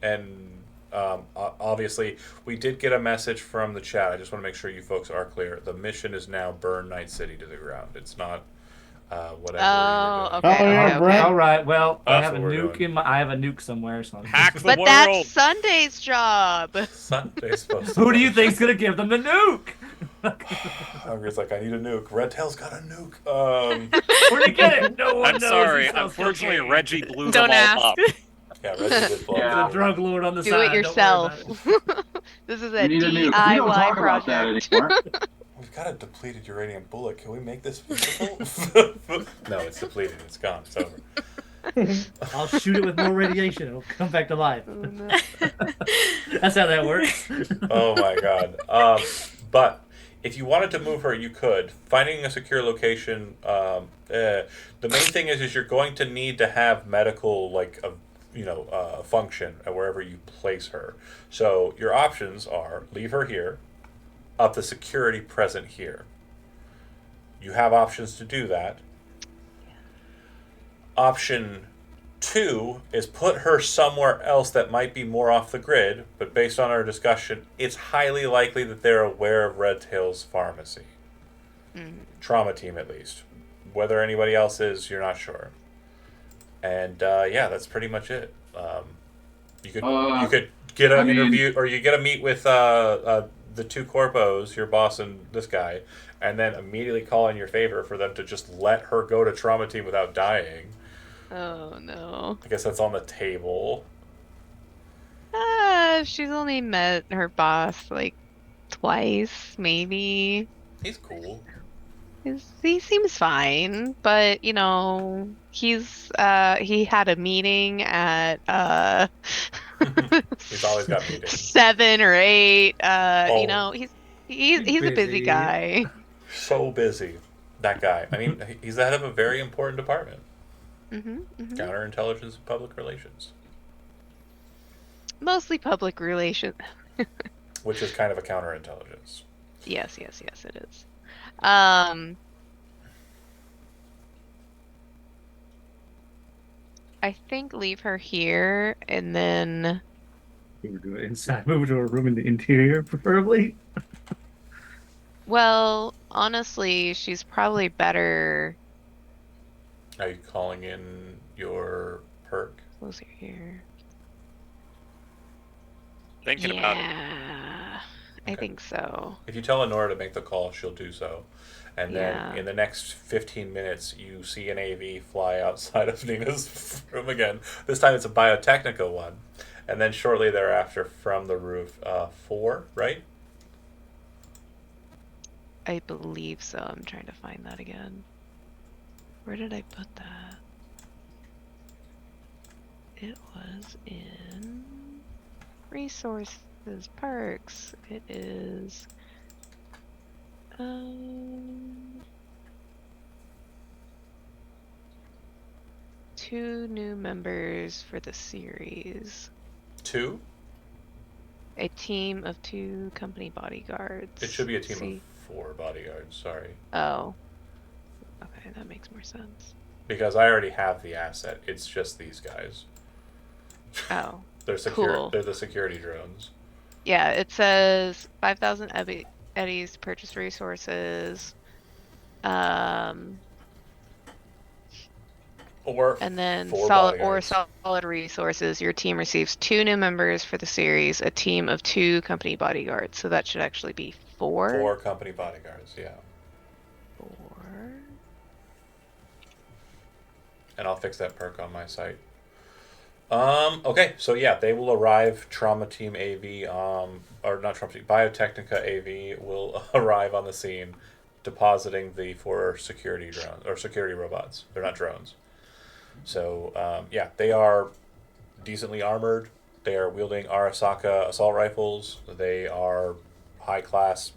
And obviously, we did get a message from the chat. I just want to make sure you folks are clear. The mission is now burn Night City to the ground. It's not whatever Oh, you were doing. okay, Oh, yeah, okay, Brett. okay. All right. Well, I That's have a what we're nuke doing. I have a nuke somewhere. So Hack the But world. that's Sunday's job. Sunday's supposed to Who do you burn. think's gonna give them the nuke? Hungry's like, I need a nuke. Red Tail's got a nuke. Where'd you get it? No one I'm knows. sorry. He sells Unfortunately, cocaine. Reggie blew Don't them all ask. up. Yeah, Reggie did blow Yeah. The up. drug lord on the Do side. it Don't worry about yourself. it. This is We a need a nuke. We DIY don't talk about that project. anymore. We've got a depleted uranium bullet. Can we make this visible? No, it's depleted. It's gone. It's over. I'll shoot it with more radiation. It'll come back to life. Oh, no. That's how that works. Oh my god. But if you wanted to move her, you could. Finding a secure location. The main thing is you're going to need to have medical function at wherever you place her. So your options are leave her here, up the security present here. You have options to do that. Option 2 is put her somewhere else that might be more off the grid, but based on our discussion, it's highly likely that they're aware of Red Tail's pharmacy. Trauma team, at least. Whether anybody else is, you're not sure. And that's pretty much it. You could get an interview, or you get a meet with the two corpos, your boss and this guy, and then immediately call in your favor for them to just let her go to trauma team without dying. Oh no. I guess that's on the table. She's only met her boss like twice, maybe. He's cool. He seems fine, but you know, he had a meeting at He's always got meetings. 7 or 8. Oh. You know, he's a busy busy. guy. So busy, that guy. I mean, he's the head of a very important department. Counterintelligence and public relations. Mostly public relations. Which is kind of a counterintelligence. Yes, it is. I think leave her here and then Move her to it inside. Move her to a room in the interior, preferably. well, honestly, she's probably better Are you calling in your perk? closer here. Thinking about it. Yeah, I Okay. think so. If you tell Honora to make the call, she'll do so. And then Yeah. in the next 15 minutes, you see an AV fly outside of Nina's room again. This time it's a Biotechnica one. And then shortly thereafter, from the roof, 4, right? I believe so. I'm trying to find that again. Where did I put that? It was in resources, perks. It is 2 new members for the series. 2? A team of 2 company bodyguards. It should be a team See? of 4 bodyguards, sorry. Oh. Okay, that makes more sense. Because I already have the asset. It's just these guys. Oh. They're secure. Cool. They're the security drones. Yeah, it says 5,000 eddies purchase resources. Or And then 4 solid bodyguards. resources. Your team receives 2 new members for the series, a team of 2 company bodyguards. So that should actually be 4. 4 company bodyguards, yeah. 4. And I'll fix that perk on my site. Okay, so yeah, they will arrive. Trauma Team AV, or not Trauma Team, Biotechnica AV will arrive on the scene, depositing the 4 security drones or security robots. They're not drones. So yeah, they are decently armored. They are wielding Arasaka assault rifles. They are high class,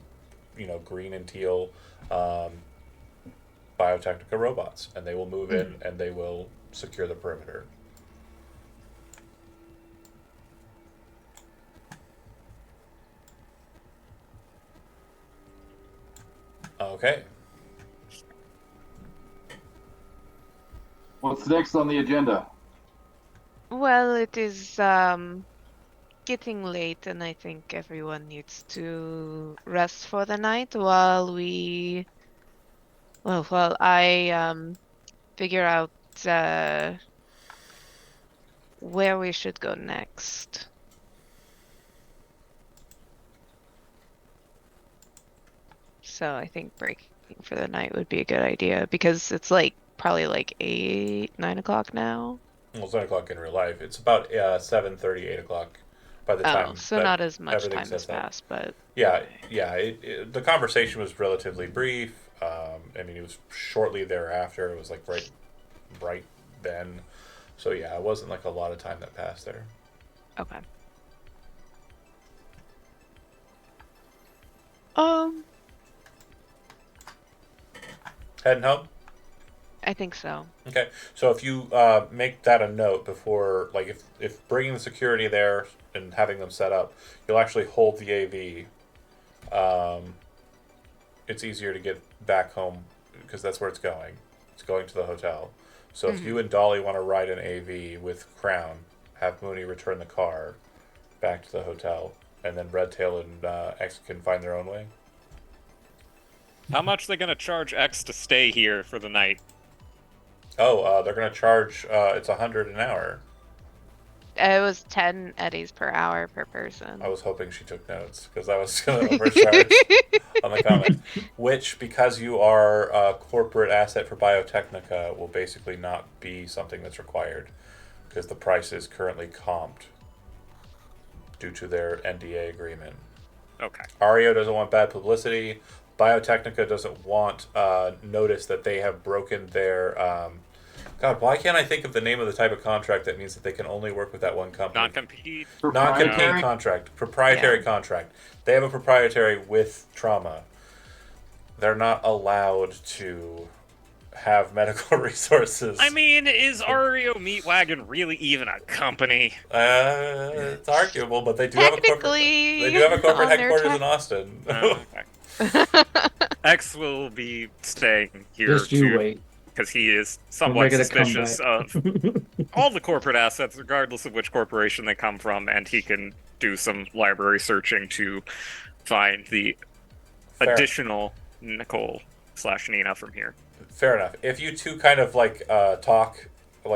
green and teal Biotechnica robots, and they will move in and they will secure the perimeter. Okay. What's next on the agenda? Well, it is getting late, and I think everyone needs to rest for the night while I figure out where we should go next. So I think breaking for the night would be a good idea because it's probably 8, 9 o'clock now. Well, it's 9 o'clock in real life. It's about 7:30, 8 o'clock by the Oh, time so that not as much everything time has sets up. passed, but Yeah, yeah. The conversation was relatively brief. I mean, it was shortly thereafter. It was right then. So yeah, it wasn't a lot of time that passed there. okay. Heading home. I think so. Okay, so if you make that a note before, if bringing the security there and having them set up, you'll actually hold the AV. It's easier to get back home because that's where it's going. It's going to the hotel. So if you and Dolly want to ride an AV with Crown, have Mooney return the car back to the hotel, and then Redtail and X can find their own way. How much are they gonna charge X to stay here for the night? Oh, they're gonna charge. It's 100 an hour. It was 10 eddies per hour per person. I was hoping she took notes because I was going to overcharge on the comment. Which, because you are a corporate asset for Biotechnica, will basically not be something that's required because the price is currently comped due to their NDA agreement. Okay. Ario doesn't want bad publicity. Biotechnica doesn't want notice that they have broken their. God, why can't I think of the name of the type of contract that means that they can only work with that one company? Non-compete. Non-compete contract. Proprietary contract. They have a proprietary with Trauma. They're not allowed to have medical resources. I mean, is Ario Meat Wagon really even a company? It's arguable, but they do have a corporate. Technically, They do have a corporate on their headquarters in Austin. Okay. X will be staying here Just you too, wait. because he is We'll somewhat make it a suspicious of comeback. all the corporate assets, regardless of which corporation they come from, and he can do some library searching to find the Fair. additional Nicole/Nina from here. Fair enough. If you two kind of talk,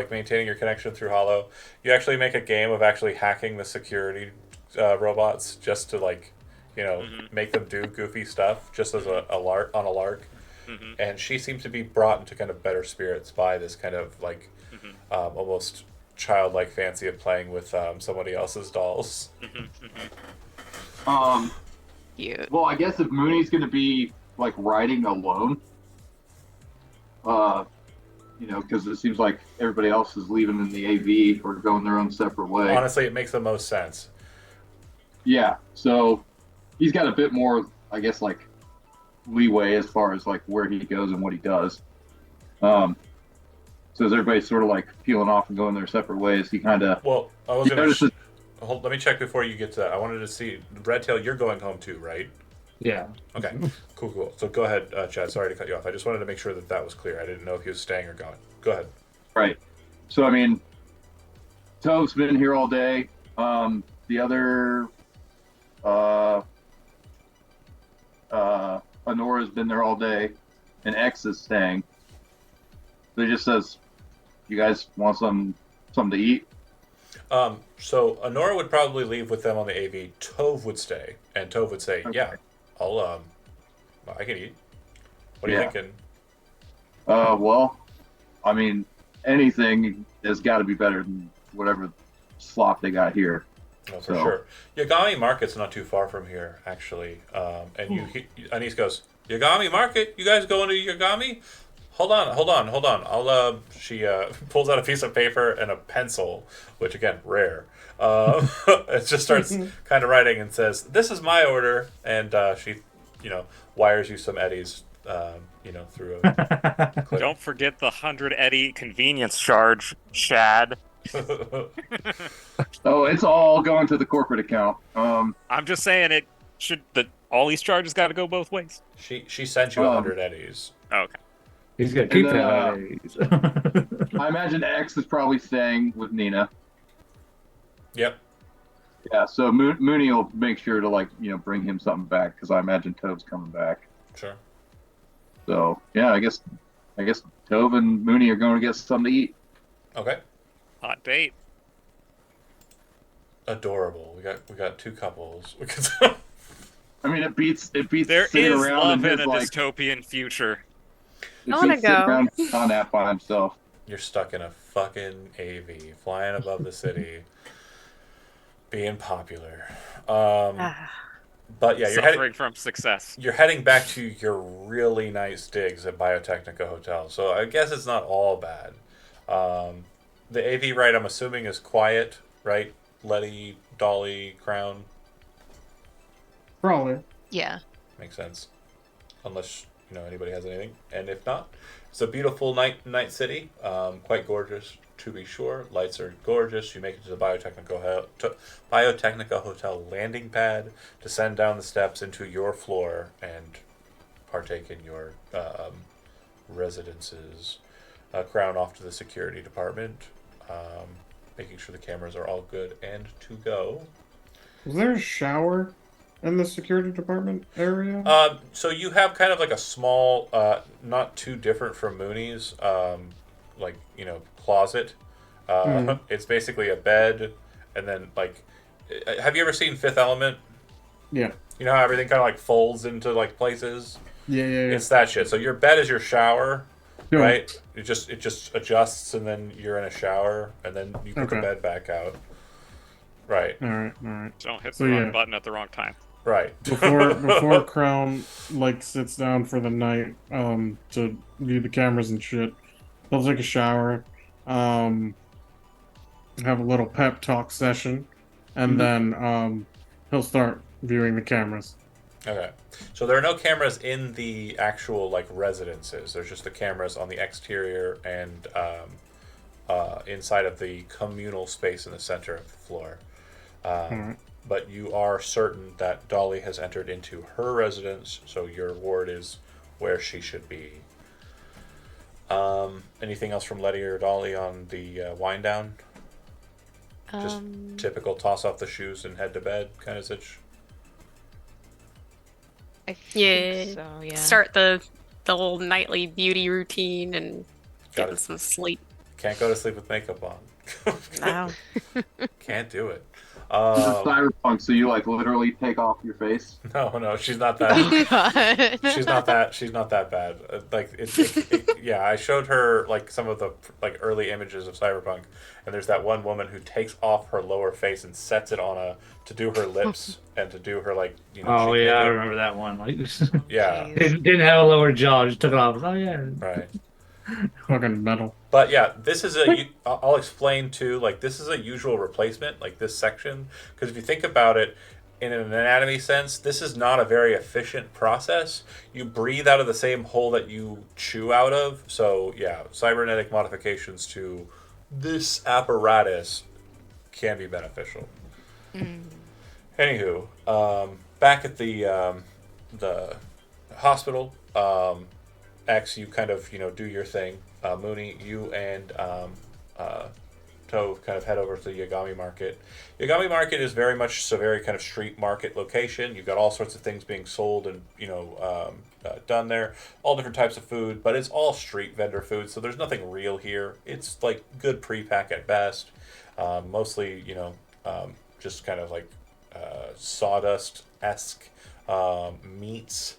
maintaining your connection through Hollow, you actually make a game of actually hacking the security robots just to make them do goofy stuff just as a lark on a lark. Mm-hmm. And she seems to be brought into kind of better spirits by this kind of almost childlike fancy of playing with somebody else's dolls. Cute. Well, I guess if Mooney's going to be riding alone, because it seems like everybody else is leaving in the AV or going their own separate way. Honestly, it makes the most sense. Yeah, so he's got a bit more, I guess, leeway as far as where he goes and what he does. So as everybody's sort of peeling off and going their separate ways, he kind of. Well, I was going to. Let me check before you get to that. I wanted to see Redtail. You're going home too, right? Yeah. Okay. Cool. So go ahead, Chad. Sorry to cut you off. I just wanted to make sure that was clear. I didn't know if he was staying or going. Go ahead. Right. So I mean, Tove's been here all day. The other. Honora's been there all day, and X is staying. So he just says, You guys want something to eat? So Honora would probably leave with them on the AV. Tove would stay, and Tove would say, Okay. "Yeah, I'll I can eat. What are you Yeah. thinking?" Well, I mean, anything has got to be better than whatever slop they got here. Oh, for So, sure. Yagami Market's not too far from here, actually. And Anise goes, "Yagami Market? You guys going to Yagami? Hold on, hold on, hold on. She pulls out a piece of paper and a pencil, which again, rare. It just starts kind of writing and says, "This is my order," and she, you know, wires you some eddies, through a clip. Don't forget the 100 Eddie convenience charge, Shad. oh, it's all going to the corporate account. I'm just saying it should that all these charges got to go both ways. She sent you 100 eddies. Oh, okay. He's gonna And keep then, that. I imagine X is probably staying with Nina. Yep. Yeah, so Mooney will make sure to bring him something back because I imagine Tove's coming back. Sure. So yeah, I guess Tove and Mooney are going to get something to eat. Okay. Hot date. Adorable. We got two couples. I mean, it beats There sitting is around love in in his a dystopian future. it I wanna beats sitting go. around on that by himself. You're stuck in a fucking AV, flying above the city, being popular. Ah. But yeah, Suffering from success. you're heading back to your really nice digs at Biotechnica Hotel. So I guess it's not all bad. The AV ride, I'm assuming, is quiet, right? Letty, Dolly, Crown. Probably. Yeah. Makes sense. Unless, anybody has anything. And if not, it's a beautiful night city. Quite gorgeous, to be sure. Lights are gorgeous. You make it to the Biotechnica Hotel landing pad, descend down the steps into your floor, and partake in your residences. Crown off to the security department, making sure the cameras are all good and to go. Was there a shower in the security department area? So you have kind of like a small, not too different from Mooney's, closet. It's basically a bed, and then have you ever seen Fifth Element? Yeah. You know how everything kind of folds into places. Yeah. It's that shit. So your bed is your shower, Yeah. right? It just adjusts, and then you're in a shower, and then you put the Okay. bed back out. Right. All right. Don't hit So, the wrong yeah. button at the wrong time. Right. Before Crown sits down for the night to view the cameras and shit, he'll take a shower, have a little pep talk session, and then he'll start viewing the cameras. Okay. So there are no cameras in the actual residences. There's just the cameras on the exterior and inside of the communal space in the center of the floor. Alright. But you are certain that Dolly has entered into her residence, so your ward is where she should be. Anything else from Letty or Dolly on the wind down? Just typical toss off the shoes and head to bed kind of situation. I think Yeah. so, yeah. Start the old nightly beauty routine and Got getting it. some sleep. Can't go to sleep with makeup on. Wow. Can't do it. This is Cyberpunk, so you literally take off your face. No, she's not that. Oh god. She's not that bad. Yeah, I showed her some of the early images of Cyberpunk, and there's that one woman who takes off her lower face and sets it on to do her lips and to do her Oh cheek yeah, I makeup. remember that one. Yeah, Jeez. Didn't have a lower jaw, just took it off. Oh yeah. right. Fucking metal. But yeah, this is I'll explain too. This is a usual replacement, this section, because if you think about it, in an anatomy sense, this is not a very efficient process. You breathe out of the same hole that you chew out of. So yeah, cybernetic modifications to this apparatus can be beneficial. Anywho, back at the hospital, X, you kind of do your thing. Mooney, you and Tove kind of head over to the Yagami Market. Yagami Market is very much a very kind of street market location. You've got all sorts of things being sold and done there, all different types of food, but it's all street vendor food, so there's nothing real here. It's like good pre-pack at best, mostly just kind of like sawdust esque meats.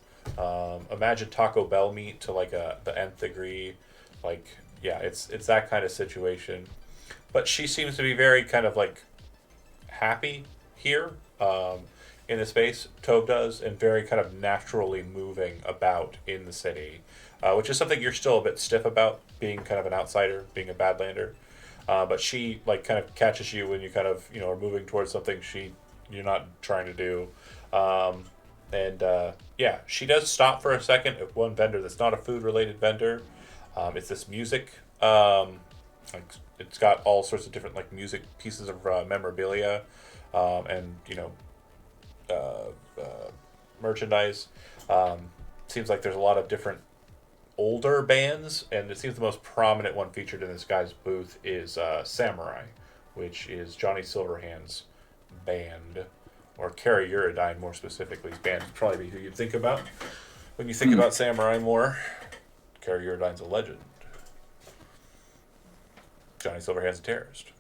Imagine Taco Bell meat to like the nth degree, like yeah, it's that kind of situation. But she seems to be very kind of like happy here in the space. Tove does, and very kind of naturally moving about in the city, which is something you're still a bit stiff about, being kind of an outsider, being a badlander. But she like kind of catches you when you kind of are moving towards something you're not trying to do. And yeah, she does stop for a second at one vendor that's not a food related vendor. It's this music. Like it's got all sorts of different like music pieces of memorabilia, and merchandise. Seems like there's a lot of different older bands, and it seems the most prominent one featured in this guy's booth is Samurai, which is Johnny Silverhand's band, or Carrie Uridine more specifically. His band would probably be who you'd think about when you think about Samurai more. Carrie Uridine's a legend. Johnny Silverhand's a terrorist.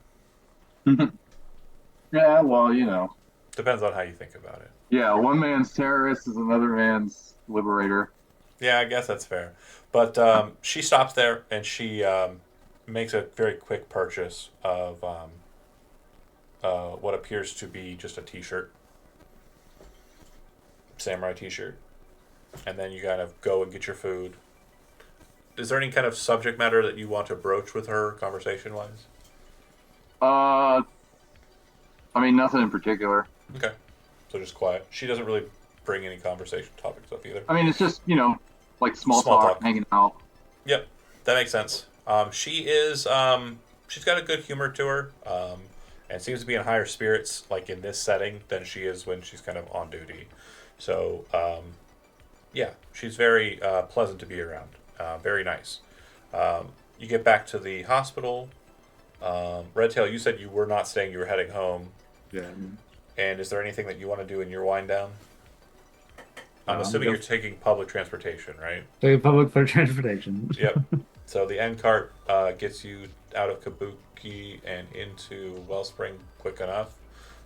Yeah, well. Depends on how you think about it. Yeah, one man's terrorist is another man's liberator. Yeah, I guess that's fair. But she stops there and she makes a very quick purchase of what appears to be just a t-shirt. Samurai t-shirt. And then you kind of go and get your food. Is there any kind of subject matter that you want to broach with her conversation-wise? I mean, nothing in particular. Okay. So just quiet. She doesn't really bring any conversation topics up either. I mean, it's just, like small Small talk, talk. hanging out. Yep, that makes sense. She is, she's got a good humor to her, and seems to be in higher spirits, like in this setting, than she is when she's kind of on duty. So, yeah, she's very pleasant to be around. Very nice. You get back to the hospital. Redtail, you said you were not staying, you were heading home. Yeah. And is there anything that you want to do in your wind down? I'm assuming go- you're taking public transportation, right? Take public for transportation. Yep. So the end cart gets you out of Kabuki and into Wellspring quick enough.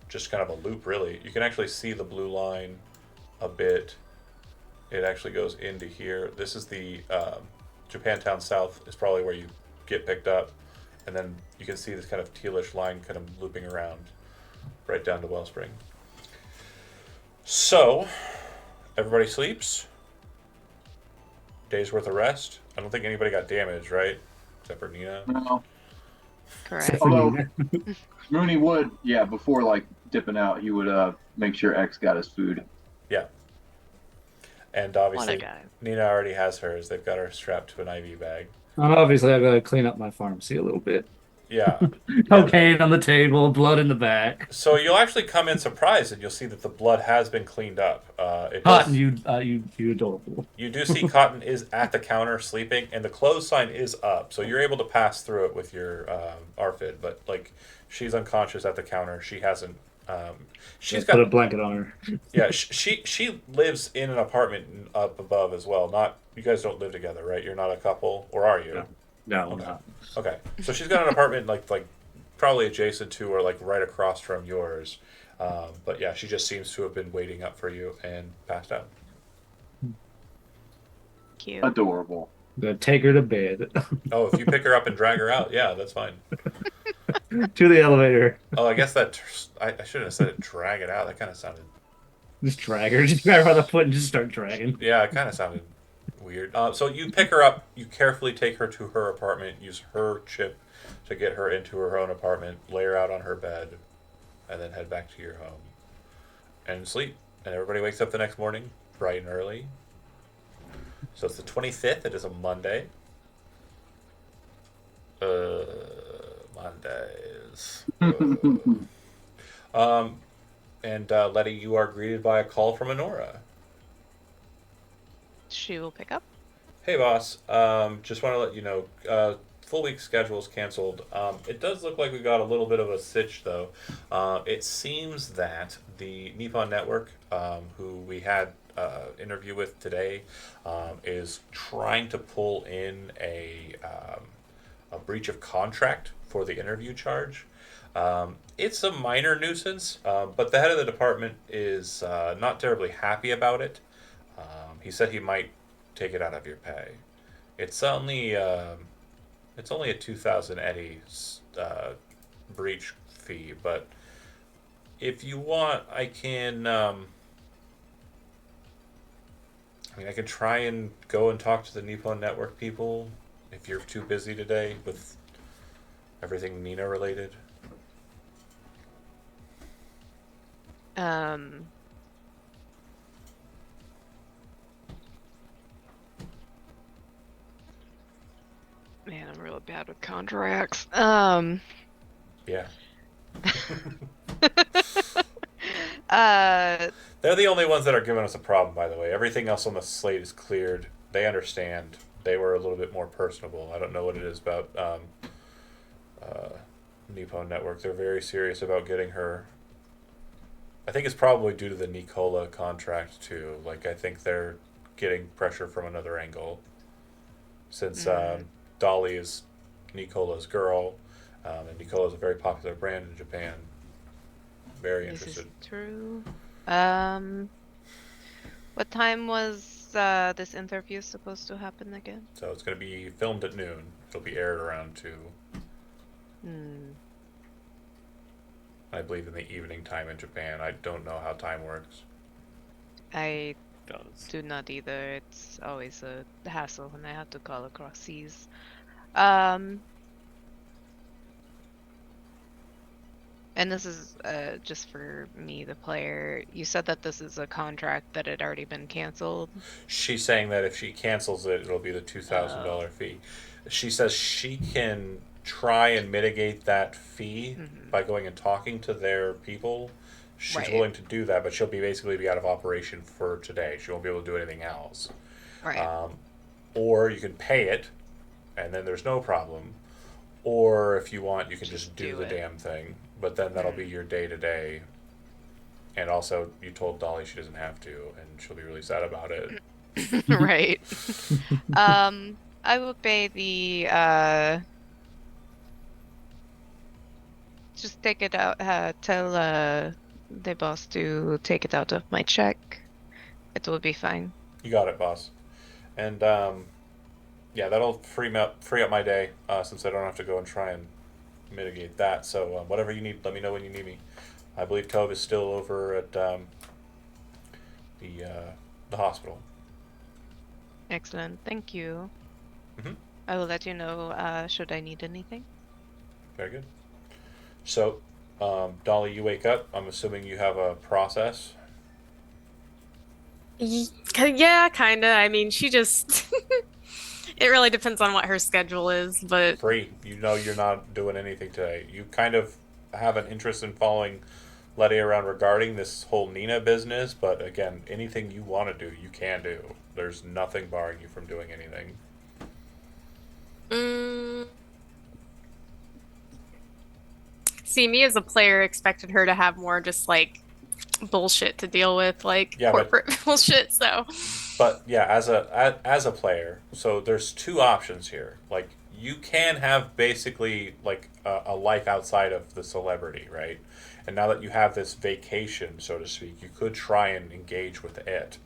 Just kind of a loop, really. You can actually see the blue line a bit. It actually goes into here. This is the Japantown South is probably where you get picked up. And then you can see this kind of tealish line kind of looping around right down to Wellspring. So, everybody sleeps. Day's worth of rest. I don't think anybody got damaged, right? Except for Nina. No. Correct. Although Mooney would, before like dipping out, he would make sure X got his food. Yeah. And What a obviously, guy. Nina already has hers. They've got her strapped to an IV bag. Obviously, I've got to clean up my pharmacy a little bit. Yeah. Cocaine on the table, blood in the back. So you'll actually come in surprised, and you'll see that the blood has been cleaned up. Cotton, you adorable. You do see Cotton is at the counter sleeping, and the close sign is up, so you're able to pass through it with your ARFID. But like, she's unconscious at the counter. She hasn't. She's got Put a blanket on her. Yeah, she lives in an apartment up above as well. Not you guys don't live together, right? You're not a couple, or are you? No, Okay. no. Okay, so she's got an apartment like probably adjacent to or like right across from yours. But yeah, she just seems to have been waiting up for you and passed out. Cute. Adorable. I'm gonna take her to bed. Oh, if you pick her up and drag her out, yeah, that's fine. To the elevator. Oh, I guess I shouldn't have said it. Drag it out. That kind of sounded. Just drag her. Just grab her by the foot and just start dragging. Yeah, it kind of sounded weird. So you pick her up. You carefully take her to her apartment. Use her chip to get her into her own apartment. Lay her out on her bed, and then head back to your home and sleep. And everybody wakes up the next morning bright and early. So it's the 25th. It is a Monday. Mondays. And Letty, you are greeted by a call from Honora. She will pick up. Hey, boss. Just want to let you know, full week schedule is canceled. It does look like we got a little bit of a sitch, though. It seems that the Nippon Network, who we had interview with today, is trying to pull in a breach of contract for the interview charge. It's a minor nuisance, but the head of the department is not terribly happy about it. He said he might take it out of your pay. It's only a 2,000 eddy breach fee, but if you want, I can. I can try and go and talk to the Nippon Network people if you're too busy today with everything Nina related. Man, I'm really bad with contracts. Yeah. Uh, They're the only ones that are giving us a problem, by the way. Everything else on the slate is cleared. They understand. They were a little bit more personable. I don't know what it is about Nippon Network. They're very serious about getting her. I think it's probably due to the Nicola contract, too. Like, I think they're getting pressure from another angle. Since Dolly is Nicola's girl, and Nicola's a very popular brand in Japan. Very this interested. is true. What time was this interview supposed to happen again? So it's going to be filmed at noon. It'll be aired around 2. I believe in the evening time in Japan. I don't know how time works. I Does. do not either. It's always a hassle when I have to call across seas. And this is just for me, the player. You said that this is a contract that had already been canceled. She's saying that if she cancels it, it'll be the $2,000 fee. She says she can try and mitigate that fee by going and talking to their people. She's Right. willing to do that, but she'll basically be out of operation for today. She won't be able to do anything else. Right. Or you can pay it, and then there's no problem. Or if you want, you can just do the it. damn thing. But then that'll be your day to day. And also, you told Dolly she doesn't have to, and she'll be really sad about it. Right. I will pay the just take it out, tell the boss to take it out of my check. It will be fine. You got it, boss. And yeah, that'll free up my day since I don't have to go and try and mitigate that. So whatever you need, let me know when you need me. I believe Tove is still over at the hospital. Excellent. Thank you. Mhm. I will let you know should I need anything. Very good. So, Dolly, you wake up. I'm assuming you have a process. Yeah, kind of. I mean, she just. It really depends on what her schedule is, but Free. You know you're not doing anything today. You kind of have an interest in following Letty around regarding this whole Nina business, but again, anything you want to do, you can do. There's nothing barring you from doing anything. see, me as a player expected her to have more just like bullshit to deal with, like Yeah, but- corporate bullshit. So, But yeah, as a player, so there's two options here. Like you can have basically like a life outside of the celebrity, right? And now that you have this vacation, so to speak, you could try and engage with it,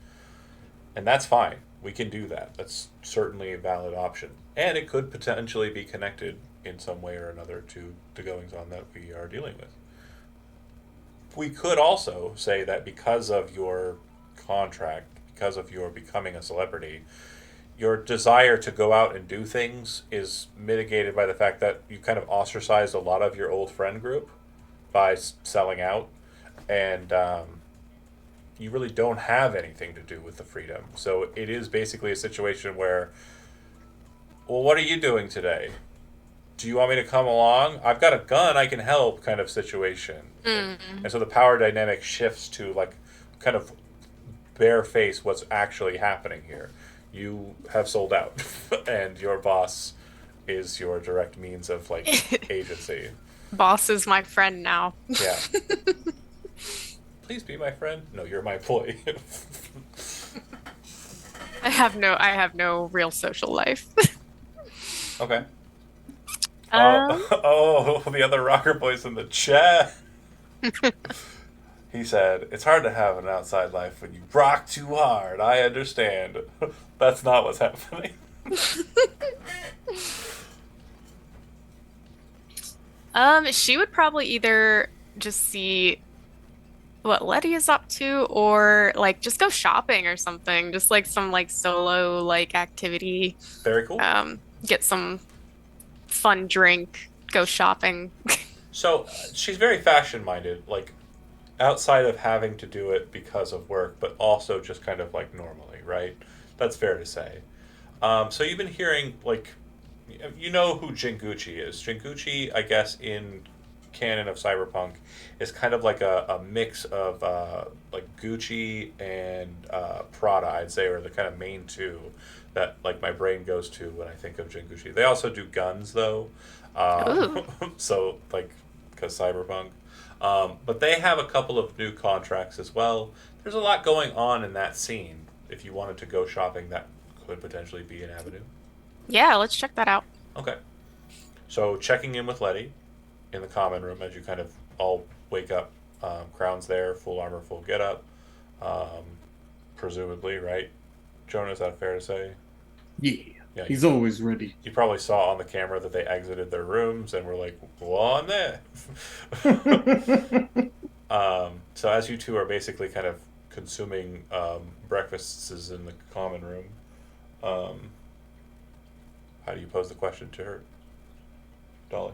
and that's fine. We can do that. That's certainly a valid option, and it could potentially be connected in some way or another to the goings on that we are dealing with. We could also say that because of your contract, because of your becoming a celebrity, your desire to go out and do things is mitigated by the fact that you kind of ostracized a lot of your old friend group by selling out, and you really don't have anything to do with the freedom. So it is basically a situation where, well, what are you doing today? Do you want me to come along? I've got a gun, I can help kind of situation. And so the power dynamic shifts to like kind of bareface what's actually happening here. You have sold out, and your boss is your direct means of like agency. Boss is my friend now. Yeah. Please be my friend. No, you're my employee. I have no real social life. Okay. Um, Oh, the other rocker boy's in the chat. He said, "It's hard to have an outside life when you rock too hard. I understand." That's not what's happening. she would probably either just see what Letty is up to, or like just go shopping or something. Just like some like solo like activity. Very cool. Get some fun drink, go shopping. So she's very fashion minded, like outside of having to do it because of work, but also just kind of like normally, right? That's fair to say. So you've been hearing like, you know who Jinguchi is. Jinguchi, I guess, in canon of Cyberpunk, is kind of like a mix of like Gucci and Prada. I'd say are the kind of main two that like my brain goes to when I think of Jinguchi. They also do guns though, Ooh. so like because Cyberpunk. But they have a couple of new contracts as well. There's a lot going on in that scene. If you wanted to go shopping, that could potentially be an avenue. Yeah, let's check that out. Okay. So checking in with Letty in the common room as you kind of all wake up. Crown's there, full armor, full getup. Presumably, right? Jonah, is that fair to say? Yeah. Yeah. He's always ready. You probably saw on the camera that they exited their rooms and were like, "Go on there." So as you two are basically kind of consuming breakfasts in the common room, how do you pose the question to her, Dolly?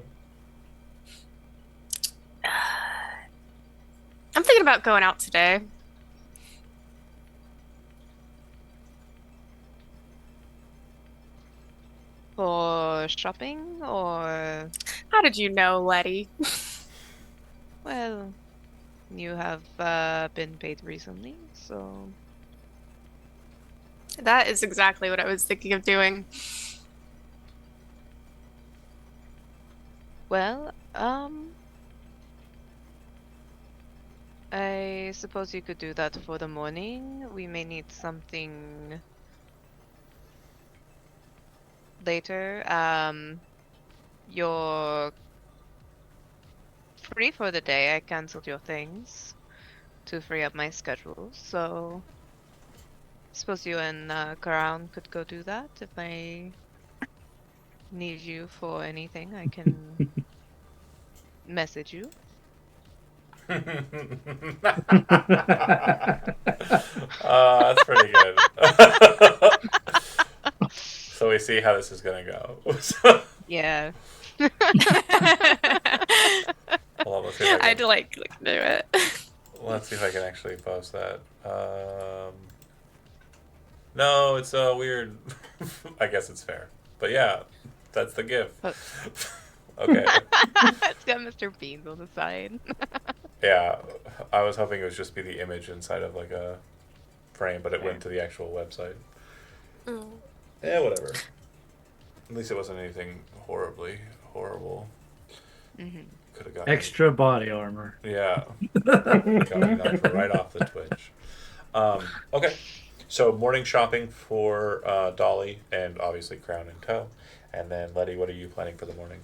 I'm thinking about going out today. For shopping or, How did you know, Letty? well, you have been paid recently, so That is exactly what I was thinking of doing. well, I suppose you could do that for the morning. We may need something later. You're free for the day. I canceled your things to free up my schedule, so suppose you and Crown could go do that. If I need you for anything, I can message you. That's pretty good. So we see how this is gonna go. Yeah. Hold on, let's see if I I had can, to like click do it. let's see if I can actually post that. No, it's weird. I guess it's fair, but yeah, that's the gift. Oh. Okay. It's got Mr. Beans on the side. Yeah, I was hoping it would just be the image inside of like a frame, but it Fair. went to the actual website. Mm. Yeah, whatever. At least it wasn't anything horribly horrible. Mhm. Could have gotten Extra body armor. Yeah, got me knocked right off the Twitch. Okay, so morning shopping for Dolly and obviously Crown in tow, and then Letty, what are you planning for the morning?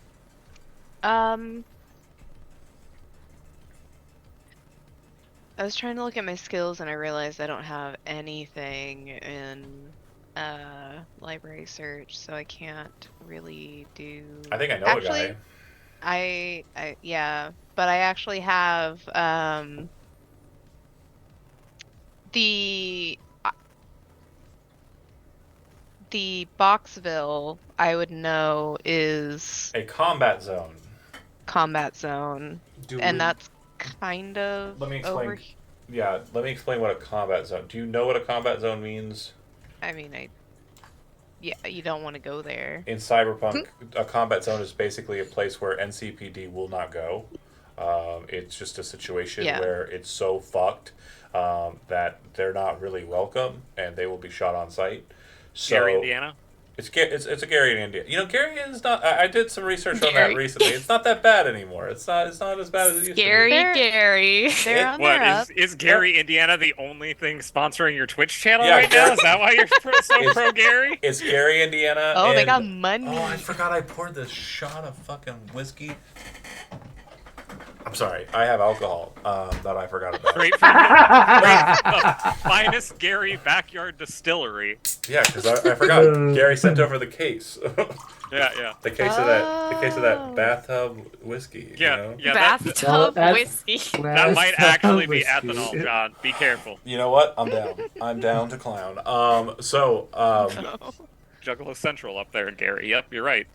I was trying to look at my skills and I realized I don't have anything in library search, so I can't really do. I think I know Actually, a guy. yeah, but I actually have the the Boxville I would know is A combat zone. combat zone, and we- that's kind of Let me over. explain. Yeah, let me explain what a combat zone. Do you know what a combat zone means? I mean, yeah, you don't want to go there. In Cyberpunk, a combat zone is basically a place where NCPD will not go. It's just a situation Yeah. where it's so fucked that they're not really welcome and they will be shot on sight. So, Gary, Indiana. It's a Gary, Indiana. You know, Gary is not. I did some research on that Gary. recently. It's not that bad anymore. It's not as bad as it used to be. Scary They're- Gary. They're It- on What their up. is Gary, Indiana, the only thing sponsoring your Twitch channel Yeah, right Gary- now? Is that why you're so It's- pro Gary? It's Gary, Indiana. Oh, they and- got money. Oh, I forgot I poured this shot of fucking whiskey. I'm sorry. I have alcohol that I forgot about. Great from the finest Gary backyard distillery. Yeah, because I forgot. Gary sent over the case. Yeah. The case of that Oh. bathtub whiskey. Yeah, You know? yeah. Bathtub that- whiskey. That might actually be Whiskey. ethanol, John. Be careful. You know what? I'm down. I'm down to clown. Juggalo Central up there in Gary. Yep, you're right.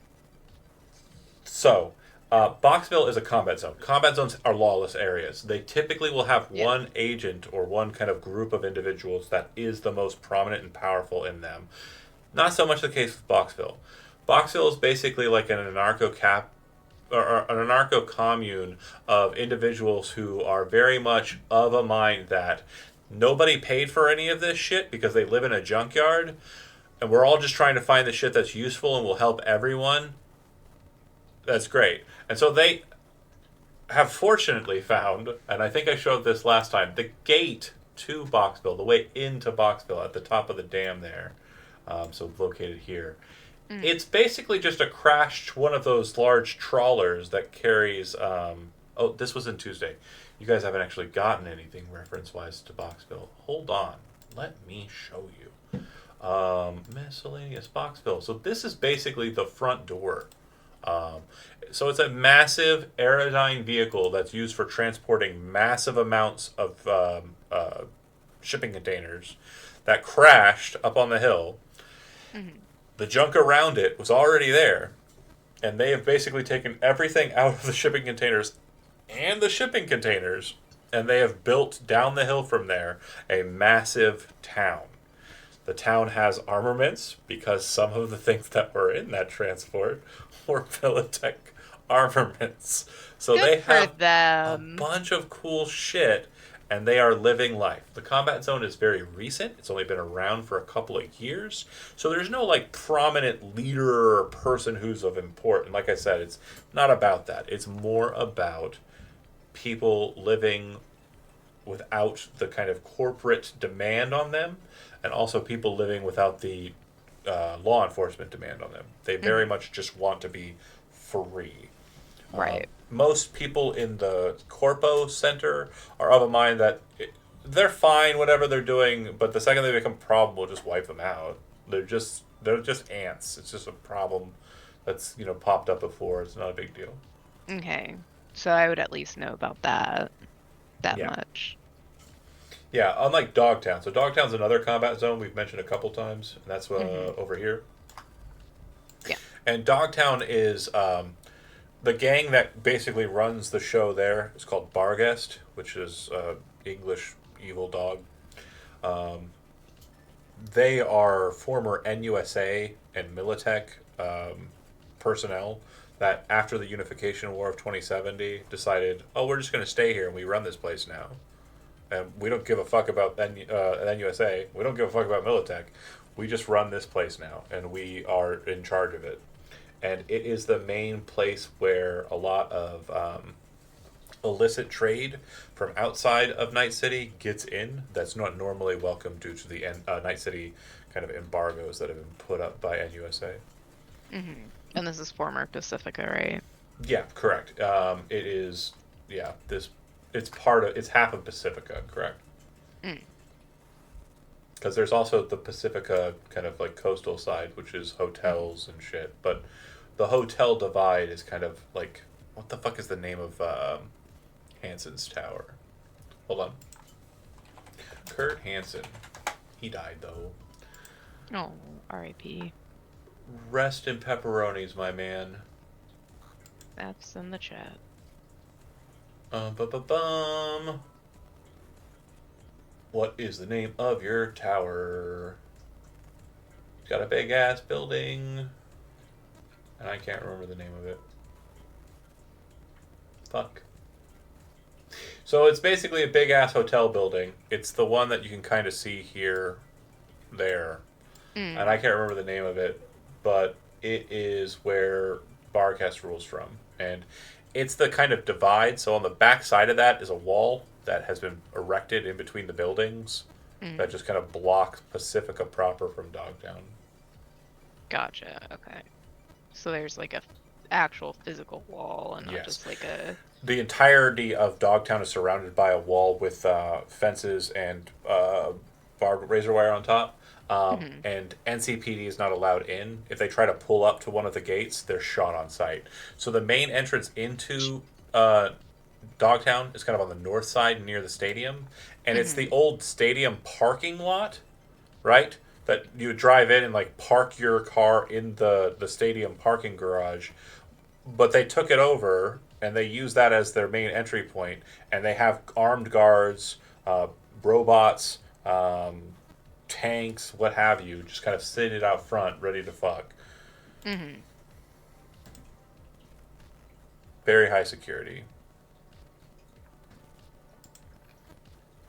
Boxville is a combat zone. Combat zones are lawless areas. They typically will have one agent or one kind of group of individuals that is the most prominent and powerful in them. Not so much the case with Boxville. Boxville is basically like an anarcho commune of individuals who are very much of a mind that nobody paid for any of this shit because they live in a junkyard, and we're all just trying to find the shit that's useful and will help everyone. That's great. And so they have fortunately found, and I think I showed this last time, the gate to Boxville, the way into Boxville at the top of the dam there, so located here. It's basically just a crashed one of those large trawlers that carries. Oh, this was in Tuesday. You guys haven't actually gotten anything reference-wise to Boxville. Hold on. Let me show you. Miscellaneous Boxville. So this is basically the front door. So it's a massive aerodyne vehicle that's used for transporting massive amounts of shipping containers that crashed up on the hill. Mm-hmm. The junk around it was already there, and they have basically taken everything out of the shipping containers and the shipping containers, and they have built down the hill from there a massive town. The town has armaments because some of the things that were in that transport were Militech armaments. So Good they for have them. a bunch of cool shit, and they are living life. The combat zone is very recent. It's only been around for a couple of years. So there's no like prominent leader or person who's of import. And like I said, it's not about that. It's more about people living without the kind of corporate demand on them, and also people living without the law enforcement demand on them. They very much just want to be free. Right. Most people in the Corpo Center are of a mind that they're fine, whatever they're doing, but the second they become a problem, we'll just wipe them out. They're just ants. It's just a problem that's popped up before. It's not a big deal. Okay. So I would at least know about that Yeah. much. Yeah, unlike Dogtown. So Dogtown's another combat zone we've mentioned a couple times, and that's over here. Yeah. And Dogtown is the gang that basically runs the show there is called Barghest, which is English evil dog. They are former NUSA and Militech personnel that after the Unification War of 2070 decided, oh, we're just going to stay here and we run this place now. And we don't give a fuck about NUSA. We don't give a fuck about Militech. We just run this place now, and we are in charge of it. And it is the main place where a lot of illicit trade from outside of Night City gets in. That's not normally welcome due to the Night City kind of embargoes that have been put up by NUSA. Mm-hmm. And this is former Pacifica, right? Yeah, correct. It is. Yeah, this. It's half of Pacifica, correct? Because there's also the Pacifica kind of like coastal side, which is hotels and shit. But the hotel divide is kind of like, what the fuck is the name of Hansen's tower? Hold on. Kurt Hansen. He died though. Oh, R.I.P. Rest in pepperonis, my man. That's in the chat. Bum. What is the name of your tower? It's got a big ass building. And I can't remember the name of it. Fuck. So it's basically a big ass hotel building. It's the one that you can kind of see here, there. And I can't remember the name of it. but it is where Barcast rules from, and it's the kind of divide. So on the back side of that is a wall that has been erected in between the buildings that just kind of blocks Pacifica proper from Dogtown. Gotcha. Okay. So there's like a actual physical wall and not Yes. just like a. The entirety of Dogtown is surrounded by a wall with fences and barbed razor wire on top. And NCPD is not allowed in. If they try to pull up to one of the gates, they're shot on sight. So the main entrance into Dogtown is kind of on the north side near the stadium. And it's the old stadium parking lot, right? That you would drive in and like park your car in the stadium parking garage. But they took it over and they use that as their main entry point. And they have armed guards, robots, tanks, what have you, just kind of sitting out front, ready to fuck. Very high security.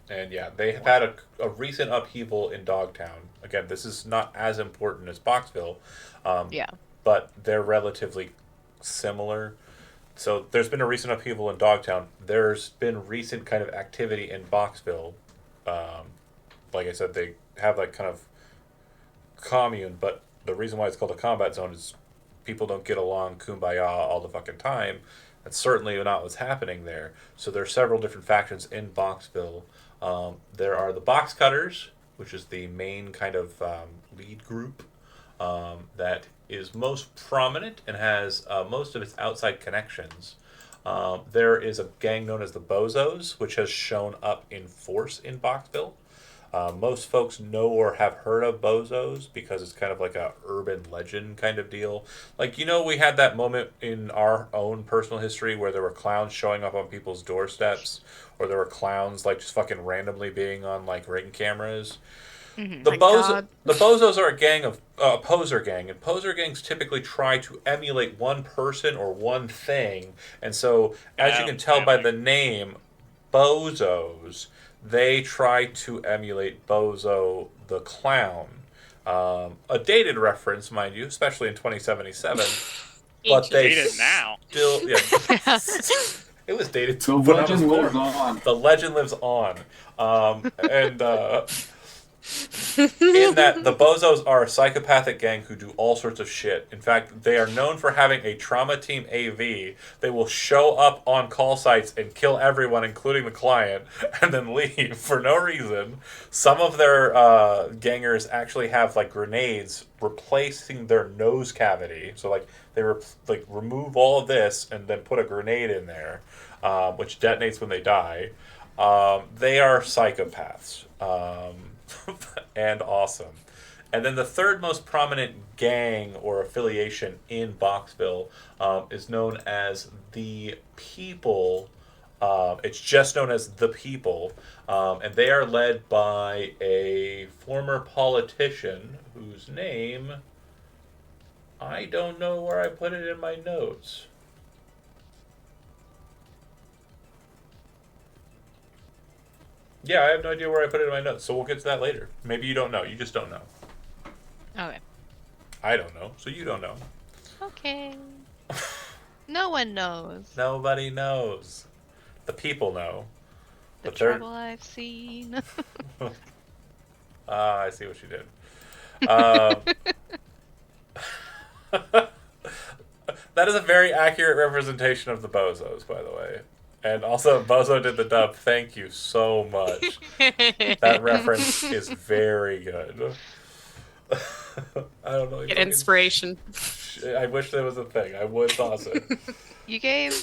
And yeah, they have had a recent upheaval in Dogtown. Again, this is not as important as Boxville, Yeah. but they're relatively similar. So there's been a recent upheaval in Dogtown. There's been recent kind of activity in Boxville. Like I said, they have like kind of commune, but the reason why it's called a combat zone is people don't get along kumbaya all the fucking time. That's certainly not what's happening there. So there are several different factions in Boxville. There are the Box Cutters, which is the main kind of lead group that is most prominent and has most of its outside connections. There is a gang known as the Bozos, which has shown up in force in Boxville. Most folks know or have heard of Bozos because it's kind of like a urban legend kind of deal. Like, you know, we had that moment in our own personal history where there were clowns showing up on people's doorsteps, or there were clowns like just fucking randomly being on like ring cameras. The Bozos are a gang of poser gang, and poser gangs typically try to emulate one person or one thing. And so, as you can tell by the name, Bozos, they try to emulate Bozo the Clown. A dated reference, mind you, especially in 2077. But they dated now. Still, yeah. It was dated The when I was legend lives born. on. The legend lives on. And in that, the Bozos are a psychopathic gang who do all sorts of shit. In fact, they are known for having a trauma team AV. They will show up on call sites and kill everyone, including the client, and then leave for no reason. Some of their gangers actually have like grenades replacing their nose cavity. So like they remove all of this and then put a grenade in there, which detonates when they die. They are psychopaths. And awesome. And then the third most prominent gang or affiliation in Boxville is known as the People. It's just known as the People. And they are led by a former politician whose name I don't know where I put it in my notes. Yeah, I have no idea where I put it in my notes, so we'll get to that later. Maybe you don't know. You just don't know. Okay. I don't know, so you don't know. Okay. No one knows. Nobody knows. The people know. The But they're... trouble I've seen. I see what you did. That is a very accurate representation of the Bozos, by the way. And also, Bozo did the dub. Thank you so much. That reference is very good. I don't know. Get inspiration. I wish there was a thing. I would toss it. You gave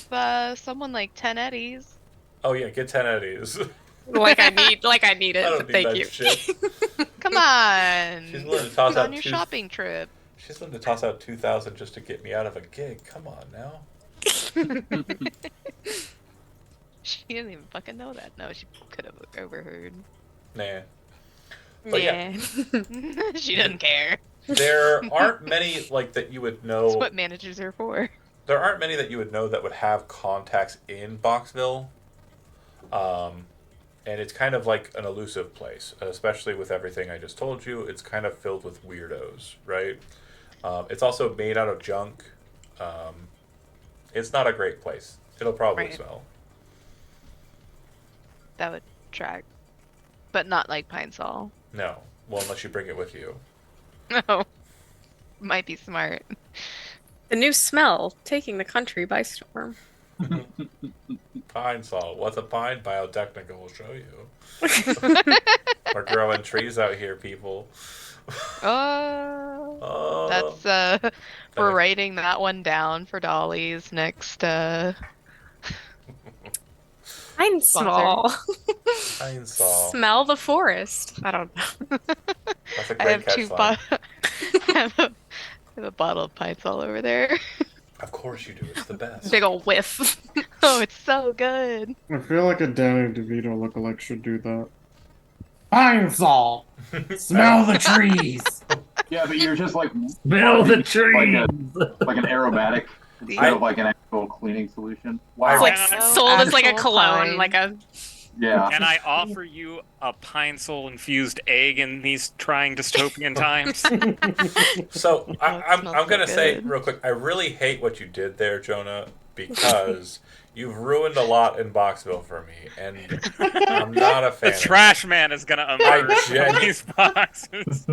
someone like 10 eddies. Oh yeah, get 10 eddies. Like I need it. I don't But need thank that you. shit. Come on. She's willing to toss Go out on your shopping trip. She's willing to toss out 2,000 just to get me out of a gig. Come on now. She didn't even fucking know that. No, she could have overheard. Nah. But yeah. She doesn't care. There aren't many like that you would know. That's what managers are for. There aren't many that you would know that would have contacts in Boxville. And it's kind of like an elusive place, especially with everything I just told you. It's kind of filled with weirdos, right? It's also made out of junk. It's not a great place. It'll probably Right. smell. That would track, but not like Pine Sol. No. Well, unless you bring it with you. No, might be smart. The new smell taking the country by storm. Pine salt. What's a pine? Biotechnica will show you. We're growing trees out here, people. Oh, Oh, that's we're Thanks. writing that one down for Dolly's next Pine Sponsor. small. Pine salt. Smell the forest. I don't know. That's a I great have two catchline. I have a bottle of Pine Sol over there. Of course you do. It's the best. Big ol' whiff. Oh, it's so good. I feel like a Danny DeVito lookalike should do that. Pine Sol. Smell the trees. Yeah, but you're just like Smell the like trees. like an aromatic instead of like an actual cleaning solution. Wow. It's like Oh, sold as like a actual cologne, pine. like a yeah. Can I offer you a pine sol infused egg in these trying dystopian times? So Oh, it I'm smells gonna so say good. real quick. I really hate what you did there, Jonah, because you've ruined a lot in Boxville for me, and I'm not a The fan. of it. trash man is gonna emerge genu- from these boxes.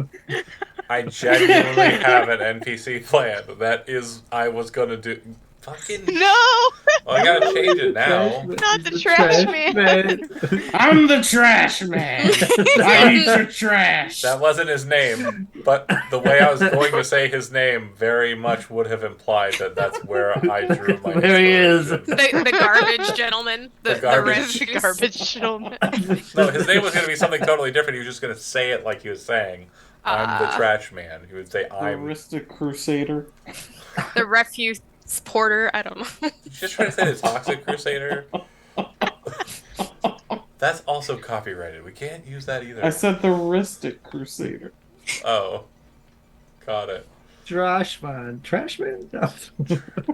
I genuinely have an NPC plan that is I was gonna do. Fucking. No, Well, I gotta change it now. not the trash man. I'm the trash man. I need your trash. That wasn't his name, but the way I was going to say his name very much would have implied that that's where I drew my There he is. inspiration. the garbage gentleman. The The garbage- refuse. Garbage gentleman. No, his name was going to be something totally different. He was just going to say it like he was saying, I'm the trash man. He would say, The I'm. Arista Crusader. The refuse porter. I don't know. He's just trying to say the Toxic Crusader. That's also copyrighted. We can't use that either. I said the Ristic Crusader. Oh. Got it. Trash man. Trash man? No.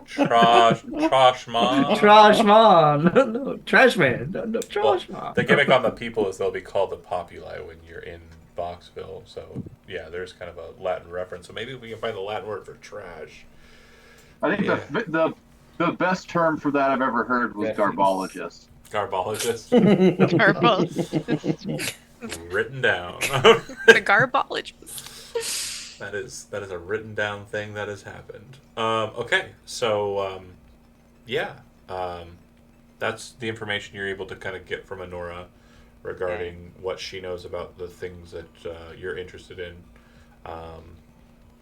Trash man. Trash man. No, trash man. No, trash man. The gimmick on the people is they'll be called the populi when you're in Boxville. So, yeah, there's kind of a Latin reference. So maybe we can find the Latin word for trash. I think the best term for that I've ever heard was Refuge. garbologist. Garbologist. Garbage. Written down. The garbologist. That is a written down thing that has happened. Okay, so that's the information you're able to kind of get from Honora regarding what she knows about the things that you're interested in.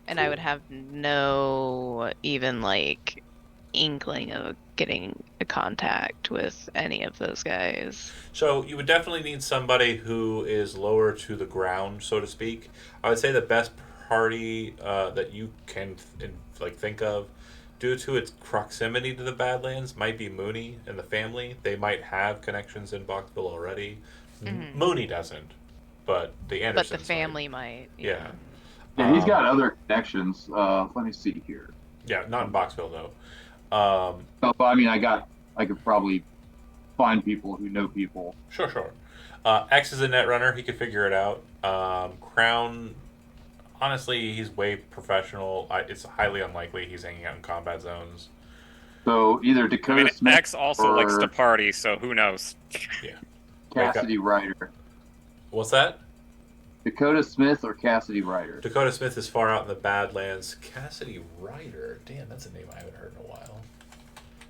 And I would have no even like inkling of getting a contact with any of those guys. So you would definitely need somebody who is lower to the ground, so to speak. I would say the best party that you can think of, due to its proximity to the Badlands, might be Mooney and the family. They might have connections in Boxville already. Mhm. Mooney doesn't, but the Andersons. But the family might. Yeah. Yeah, he's got other connections. Let me see here. Yeah, not in Boxville though. No, but I mean, I could probably find people who know people. Sure. X is a net runner. He could figure it out. Crown, honestly, he's way professional. It's highly unlikely he's hanging out in combat zones. So either I Dakota mean, Smith X also or likes to party, so who knows? Cassidy Ryder. What's that? Dakota Smith or Cassidy Ryder. Dakota Smith is far out in the Badlands. Cassidy Ryder. Damn, that's a name I haven't heard in a while.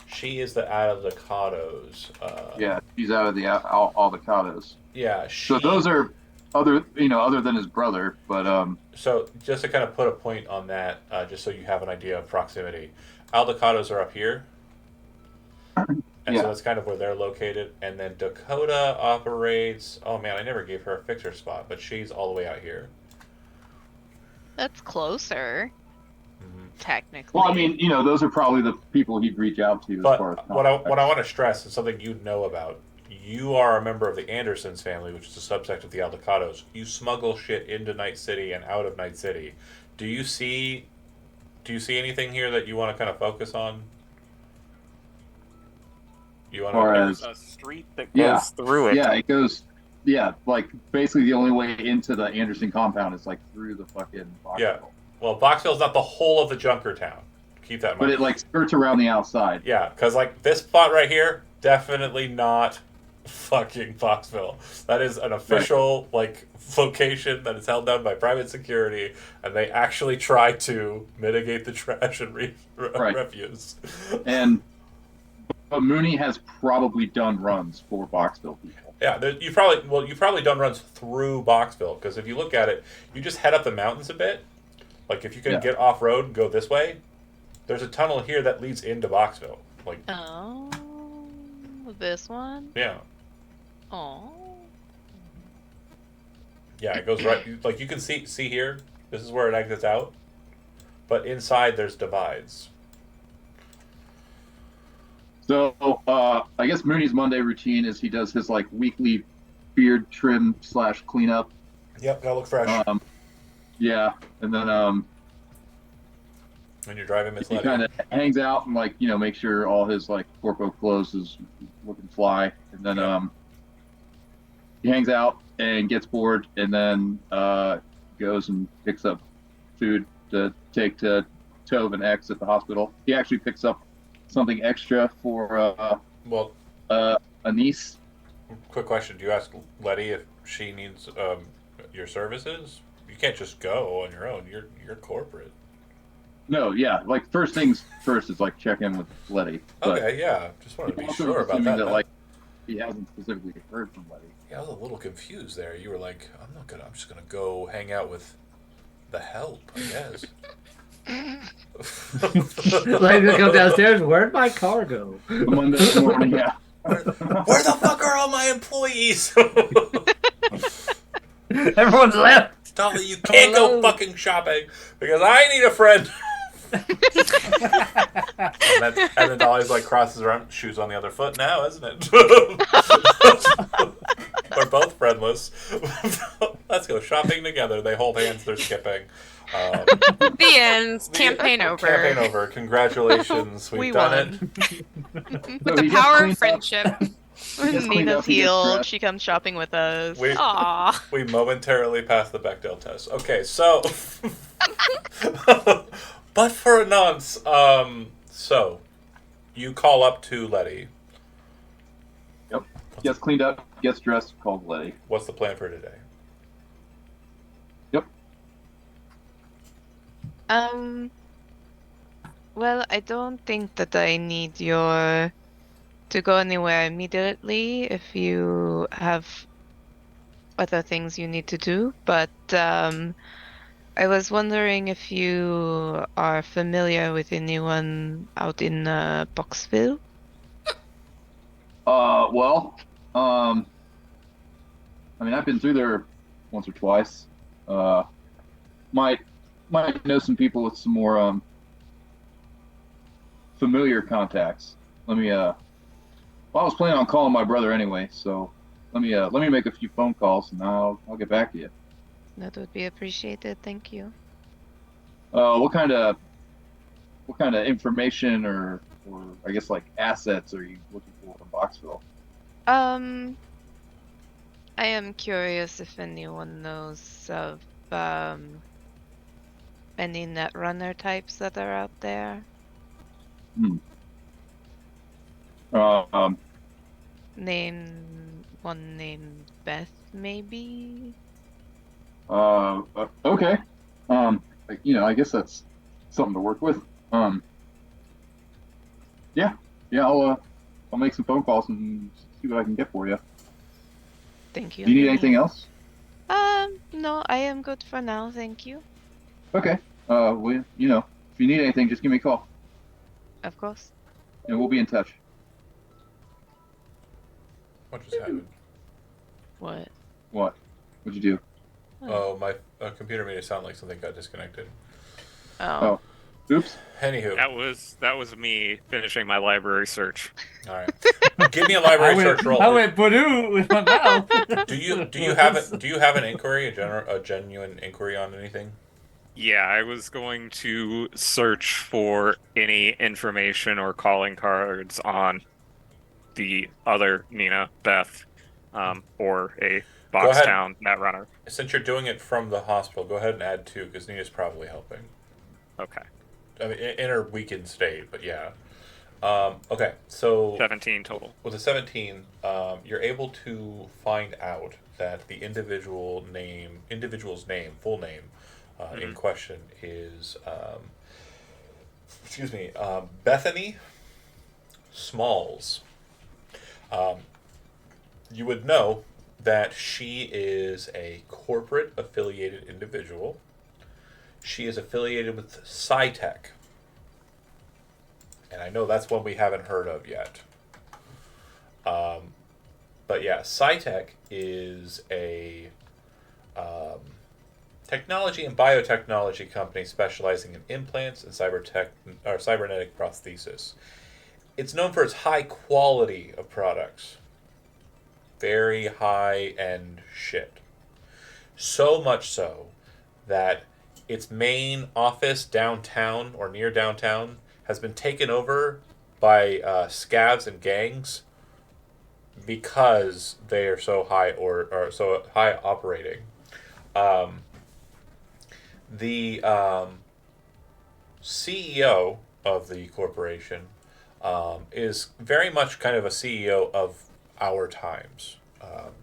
She is the Avocados. Yeah, she's out of the avocados. Yeah, So those are other than his brother, but So just to kind of put a point on that, just so you have an idea of proximity, Aldecados are up here, and Yeah. so that's kind of where they're located. And then Dakota operates. Oh man, I never gave her a fixer spot, but she's all the way out here. That's closer, Mhm. technically. well, I mean, those are probably the people he'd reach out to as far as But what I want to stress is something you know about. You are a member of the Andersons family, which is a subsect of the Aldecados. You smuggle shit into Night City and out of Night City. Do you see anything here that you want to kind of focus on? You want Or to? as- There's a street that Yeah. goes through it. Yeah, it goes. Yeah, like basically the only way into the Anderson compound is like through the fucking box. Yeah. Well, Boxville's not the whole of the Junker Town. Keep that in but mind. it like skirts around the outside. Yeah, because like this spot right here, definitely not fucking Foxville. That is an official like location that is held down by private security, and they actually try to mitigate the trash and Right. refuse. But Mooney has probably done runs for Boxville people. Yeah, you've probably done runs through Boxville, because if you look at it, you just head up the mountains a bit. Like if you can get off road and go this way, there's a tunnel here that leads into Boxville. Like Oh, this one? yeah. Oh. Yeah, it goes right. Like you can see here. This is where it exits out, but inside there's divides. So I guess Mooney's Monday routine is he does his like weekly beard trim / cleanup. Yep, gotta look fresh. Yeah, and then when you're driving Miss he Letty. kind of hangs out and like make sure all his like corpo clothes is looking fly, and then he hangs out and gets bored, and then goes and picks up food to take to Tove and X at the hospital. He actually picks up something extra for a niece. Quick question: do you ask Letty if she needs your services? You can't just go on your own. You're corporate. No, yeah, like first things first is like check in with Letty. Okay, yeah, just wanted to be sure about that. Like he hasn't specifically heard from Letty. Yeah, I was a little confused there. You were like, I'm just gonna go hang out with the help, I guess. Like to come downstairs. Where'd my car go? Monday morning, yeah. Where the fuck are all my employees? Everyone's left. Dolly, you can't go fucking shopping because I need a friend. and then Dolly's like crosses around, shoes on the other foot now, isn't it? We're both friendless. Let's go shopping together. They hold hands, they're skipping. The end. Campaign over. Campaign over. Congratulations. We've done it. With the power of friendship. When Nina's healed, she comes shopping with us. Aww. We momentarily passed the Bechdel test. Okay, so... but for a nonce, so you call up to Letty. Yep. Gets cleaned up, gets dressed, calls Letty. What's the plan for today? Yep. Well, I don't think that I need to go anywhere immediately if you have other things you need to do, but I was wondering if you are familiar with anyone out in Boxville? Well, I mean, I've been through there once or twice. Might know some people with some more familiar contacts. Let me well, I was planning on calling my brother anyway, so let me make a few phone calls and I'll get back to you. That would be appreciated. Thank you. What kind of information or I guess like assets are you looking for in Boxville? I am curious if anyone knows of any netrunner types that are out there. One named Beth, maybe. Okay. I guess that's something to work with. Yeah, I'll make some phone calls and see what I can get for you. Thank you. Do you need anything else? No, I am good for now. Thank you. Okay. Well, if you need anything, just give me a call. Of course. And we'll be in touch. What just happened? What? What? What'd you do? Oh, my computer made it sound like something got disconnected. Oh. Oops. Anywho. That was me finishing my library search. All right. Give me a library search roll. I went Badoo with my mouth. Do you have an inquiry, a genuine inquiry on anything? Yeah, I was going to search for any information or calling cards on the other Nina, Beth, or a ahead. Boxtown Netrunner. Since you're doing it from the hospital, go ahead and add 2 because Nina's probably helping. Okay. I mean, in her weakened state, but yeah. Okay, so 17 total. with a 17, you're able to find out that the individual's name, full name, in question is, Bethany Smalls. You would know that she is a corporate affiliated individual. She is affiliated with Cytech. And I know that's one we haven't heard of yet. But yeah, Cytech is a technology and biotechnology company specializing in implants and cybernetic prosthesis. It's known for its high quality of products. Very high end shit. So much so that its main office downtown or near downtown has been taken over by scavs and gangs because they are so high or so high operating. The CEO of the corporation is very much kind of a CEO of our times.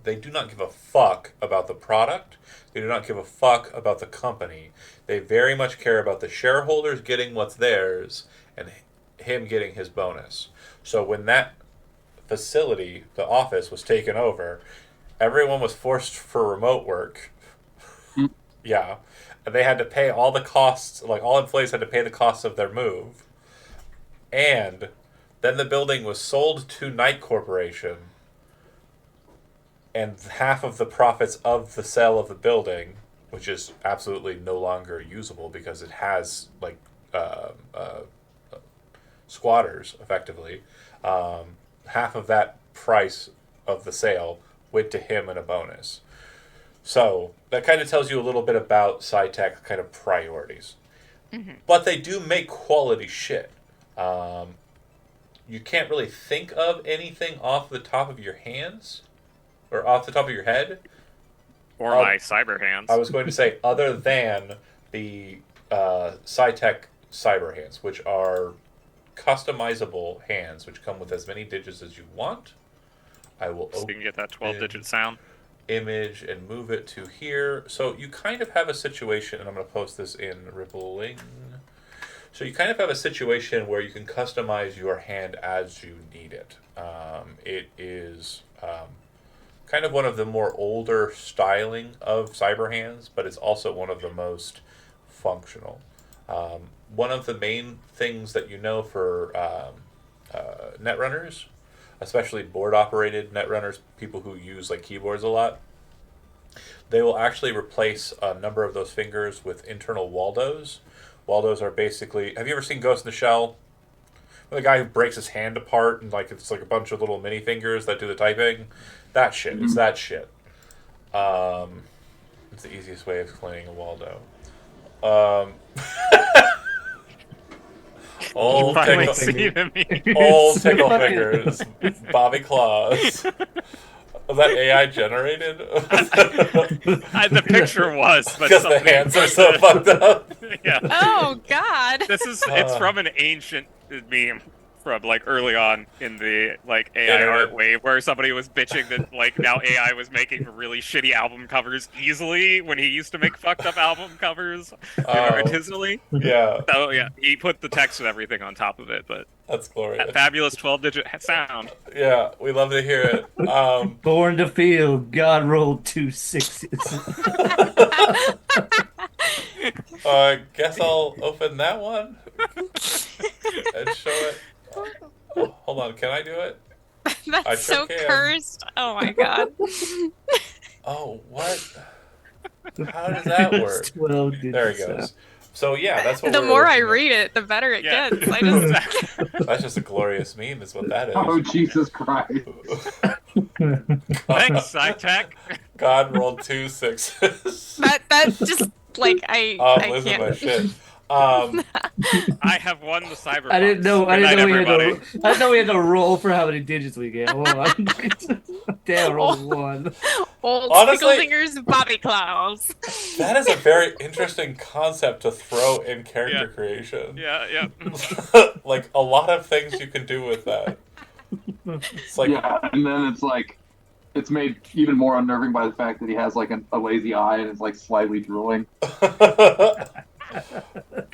They do not give a fuck about the product. They do not give a fuck about the company. They very much care about the shareholders getting what's theirs and him getting his bonus. So when that facility, the office, was taken over, everyone was forced for remote work. Yeah. And they had to pay all the costs, like all employees had to pay the costs of their move. And then the building was sold to Knight Corporation, and half of the profits of the sale of the building, which is absolutely no longer usable because it has like squatters effectively, half of that price of the sale went to him in a bonus. So that kind of tells you a little bit about Cytech kind of priorities. But they do make quality shit. You can't really think of anything off the top of your hands or off the top of your head. Or my cyber hands. I was going to say other than the Cytech cyber hands, which are customizable hands, which come with as many digits as you want. I will So you can get that 12-digit sound. Image and move it to here. So you kind of have a situation, and I'm going to post this in Rippling. So you kind of have a situation where you can customize your hand as you need it. It is kind of one of the more older styling of cyber hands, but it's also one of the most functional. One of the main things that you know for netrunners, especially board-operated netrunners, people who use like keyboards a lot, they will actually replace a number of those fingers with internal Waldos. Waldos are basically... Have you ever seen Ghost in the Shell? The guy who breaks his hand apart and like it's like a bunch of little mini fingers that do the typing? That shit. It's that shit. It's the easiest way of explaining a Waldo. Old Finally tickle, see the meme. old tickle fingers, Bobby Claus. Was that AI generated? The picture was, but Because the somebody hands are so fucked up. Yeah. Oh God. It's from an ancient meme from like early on in the like AI art wave where somebody was bitching that like now AI was making really shitty album covers easily when he used to make fucked up album covers artisanally. Yeah. So yeah, he put the text and everything on top of it, but That's glorious. that fabulous 12-digit sound. Yeah, we love to hear it. Born to feel, God rolled 2 6s. I guess I'll open that one and show it. Oh, hold on, can I do it? That's I sure so can. cursed. Oh my God. Oh, what? How does that work? 12 digits. There he goes. So yeah, that's what The we're more I looking at. read it, the better it Yeah. gets. I just That's just a glorious meme, is what that is. Oh, Jesus Christ. Thanks, Cytech. God rolled 2 6s. that just like I I'm losing can't. my shit. I have won the Cyberpunk. I didn't know. Good I didn't night, know we everybody. had to. I didn't know we had to roll for how many digits we get. Hold on. Damn, I rolled one. Old Honestly- Ticklefinger's Bobby Claws. That is a very interesting concept to throw in character creation. Yeah. Like a lot of things you can do with that. It's like Yeah, and then it's like it's made even more unnerving by the fact that he has like a lazy eye and is like slightly drooling.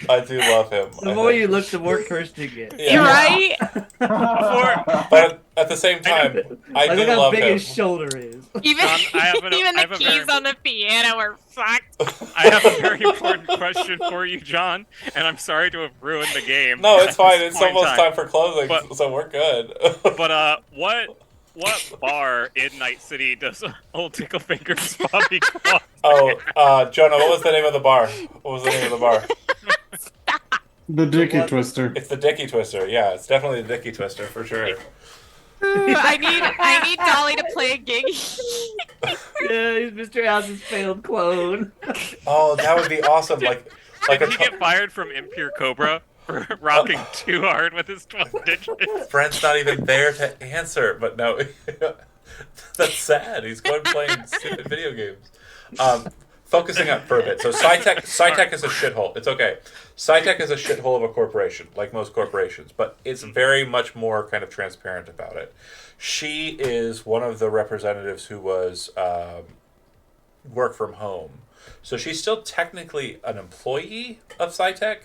I do love him. The more you look, the more cursed you get. Yeah. You're right. But at the same time, I Like, do look how love big him. his shoulder is. Even, John, I have even I the have a keys very- on the piano are fucked. I have a very important question for you, John, and I'm sorry to have ruined the game. No, it's at fine. this It's point in almost time for closing, But- so we're good. But what bar in Night City does old Ticklefinger's Bobby Claw? Jonah, what was the name of the bar? What was the name of the bar? The Dicky what? Twister. It's the Dicky Twister. Yeah, it's definitely the Dicky Twister for sure. I need Dolly to play a gig. Yeah, he's Mr. House's failed clone. Oh, that would be awesome. Like a Did he get fired from Impure Cobra for rocking too hard with his 12 digits? Brent's not even there to answer, but no, that's sad. He's going playing stupid video games. Focusing up for a bit. So SciTech is a shithole. It's okay. SciTech is a shithole of a corporation, like most corporations, but it's very much more kind of transparent about it. She is one of the representatives who was work from home. So she's still technically an employee of SciTech,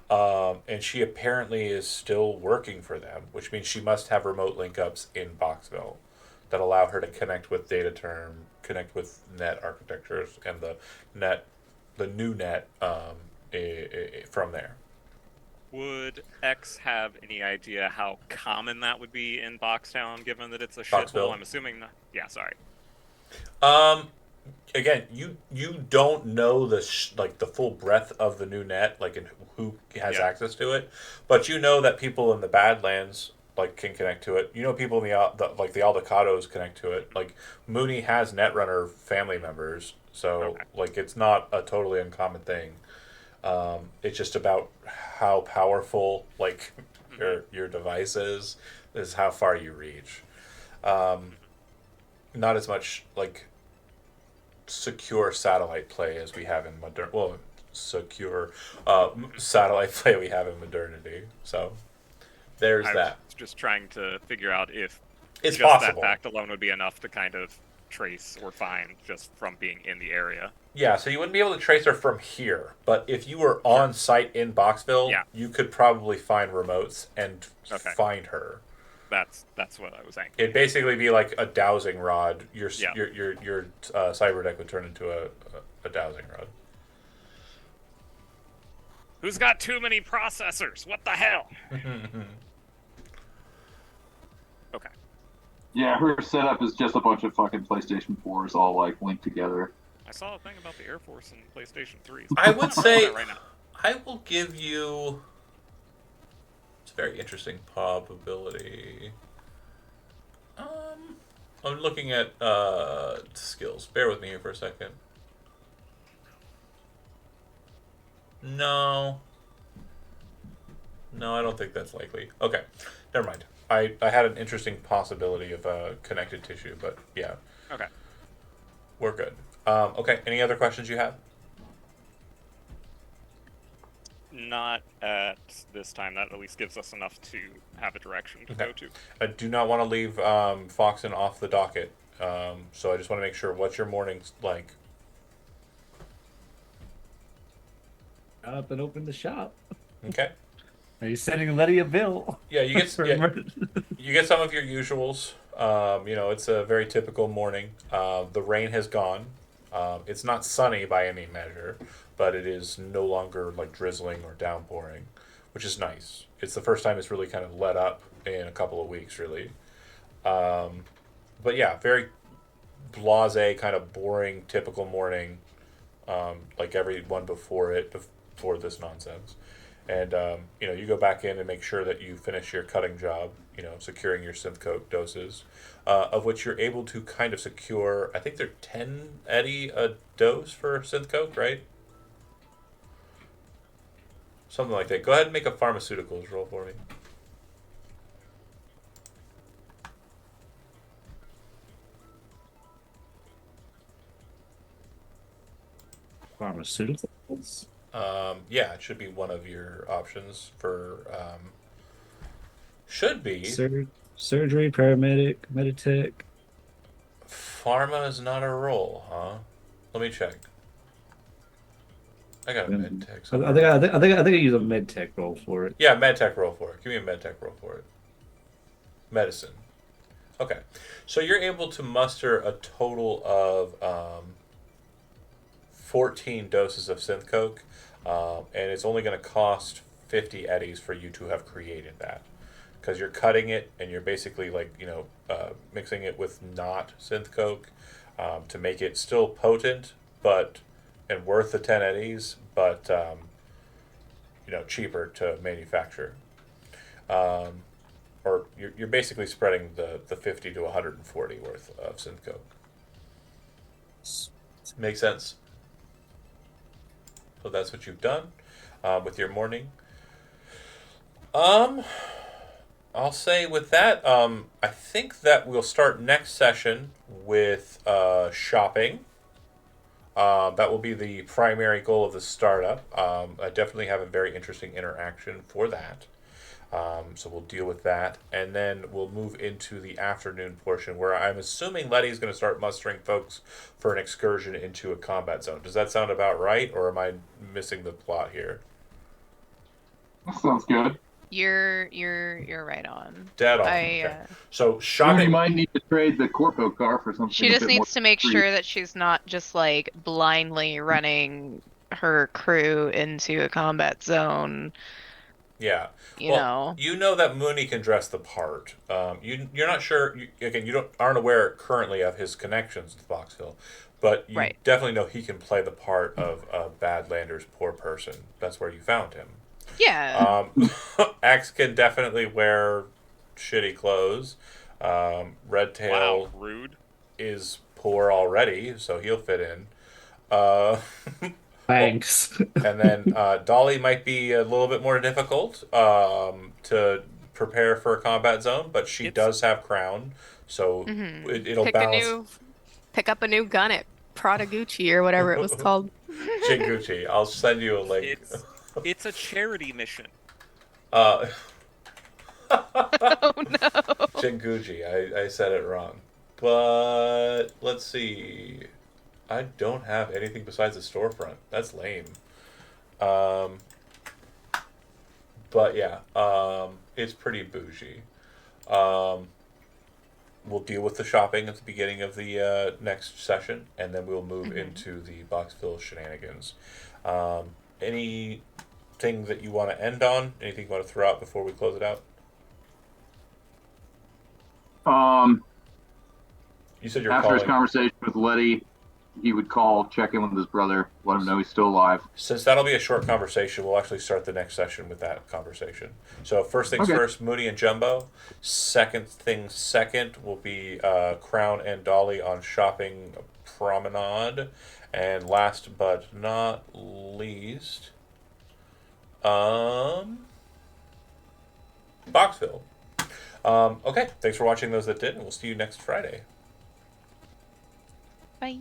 and she apparently is still working for them, which means she must have remote link-ups in Boxville that allow her to connect with DataTerm, connect with net architectures, and the new net from there. Would X have any idea how common that would be in Boxtown, given that it's a shithole? Boxville? I'm assuming not. Yeah, sorry. Again, you don't know the the full breadth of the new net, like and who has access to it, but you know that people in the Badlands can connect to it. You know, people in the Aldecados connect to it. Like Mooney has Netrunner family members, so it's not a totally uncommon thing. It's just about how powerful your device is how far you reach. Not as much secure satellite play as we have in secure satellite play we have in modernity. So there's that. Was just trying to figure out if It's just possible. that fact alone would be enough to kind of trace or find just from being in the area. Yeah, so you wouldn't be able to trace her from here, but if you were on site in Boxville, you could probably find remotes and find her. That's what I was saying. It'd basically be like a dowsing rod. Your cyber deck would turn into a dowsing rod. Who's got too many processors? What the hell? Okay. Yeah, her setup is just a bunch of fucking PlayStation 4s all linked together. I saw a thing about the Air Force and PlayStation 3. I would say right now. I will give you. It's a very interesting probability. I'm looking at skills. Bear with me here for a second. No, I don't think that's likely. Okay, never mind. I had an interesting possibility of connected tissue, but yeah. Okay. We're good. Okay, any other questions you have? Not at this time. That at least gives us enough to have a direction to go to. I do not want to leave Foxen off the docket, so I just want to make sure. What's your mornings like? Up and open the shop. Okay. Are you sending Letty a bill? Yeah, you get you get some of your usuals. It's a very typical morning. The rain has gone. It's not sunny by any measure, but it is no longer drizzling or downpouring, which is nice. It's the first time it's really kind of let up in a couple of weeks, really. But yeah, very blasé, kind of boring, typical morning, like every one before this nonsense. And you go back in and make sure that you finish your cutting job, securing your synth coat doses, of which you're able to kind of secure, I think they're 10 eddy a dose for synth coat, right? Something like that. Go ahead and make a pharmaceuticals roll for me. Pharmaceuticals. Yeah, it should be one of your options for. Should be. Surgery, paramedic, meditech. Pharma is not a roll, huh? Let me check. I got a med tech I somewhere. think I use a med tech roll for it. Yeah, med tech roll for it. Give me a med tech roll for it. Medicine. Okay, so you're able to muster a total of 14 doses of synth coke, and it's only going to cost 50 eddies for you to have created that, because you're cutting it and you're basically mixing it with not synth coke to make it still potent, but and worth the 10 eddies, but cheaper to manufacture. Or you're basically spreading the 50 to 140 worth of synth coke. Make sense? So that's what you've done with your morning. I'll say with that, I think that we'll start next session with shopping. That will be the primary goal of the startup. I definitely have a very interesting interaction for that. So we'll deal with that, and then we'll move into the afternoon portion where I'm assuming Letty's going to start mustering folks for an excursion into a combat zone. Does that sound about right, or am I missing the plot here? That sounds good. You're right on. Dead on. Okay. So Somebody shopping. might need to trade the Corpo car for something She a just bit more needs to make discreet. sure that she's not just like blindly running her crew into a combat zone. Yeah. You know. You know that Mooney can dress the part. You're not sure. You aren't aware currently of his connections with Foxville, but you Right. definitely know he can play the part of a Badlander's poor person. That's where you found him. Yeah. Axe can definitely wear shitty clothes. Redtail Wow, rude. is poor already, so he'll fit in. Thanks. And then Dolly might be a little bit more difficult to prepare for a combat zone, but she does have crown, so it'll balance. Pick up a new gun at Pradagucci or whatever it was called. Jinguchi. I'll send you a link. It's a charity mission. Oh no. Jinguchi. I said it wrong. But let's see. I don't have anything besides a storefront. That's lame. But yeah, it's pretty bougie. We'll deal with the shopping at the beginning of the next session, and then we'll move into the Boxville shenanigans. Anything that you want to end on? Anything you want to throw out before we close it out? You said you're After his calling. conversation with Letty, he would call, check in with his brother, let him know he's still alive. Since that'll be a short conversation, we'll actually start the next session with that conversation. So first things first, Moody and Jumbo. Second things second will be Crown and Dolly on shopping promenade. And last but not least, Boxville. Okay, thanks for watching those that did, and we'll see you next Friday. Bye.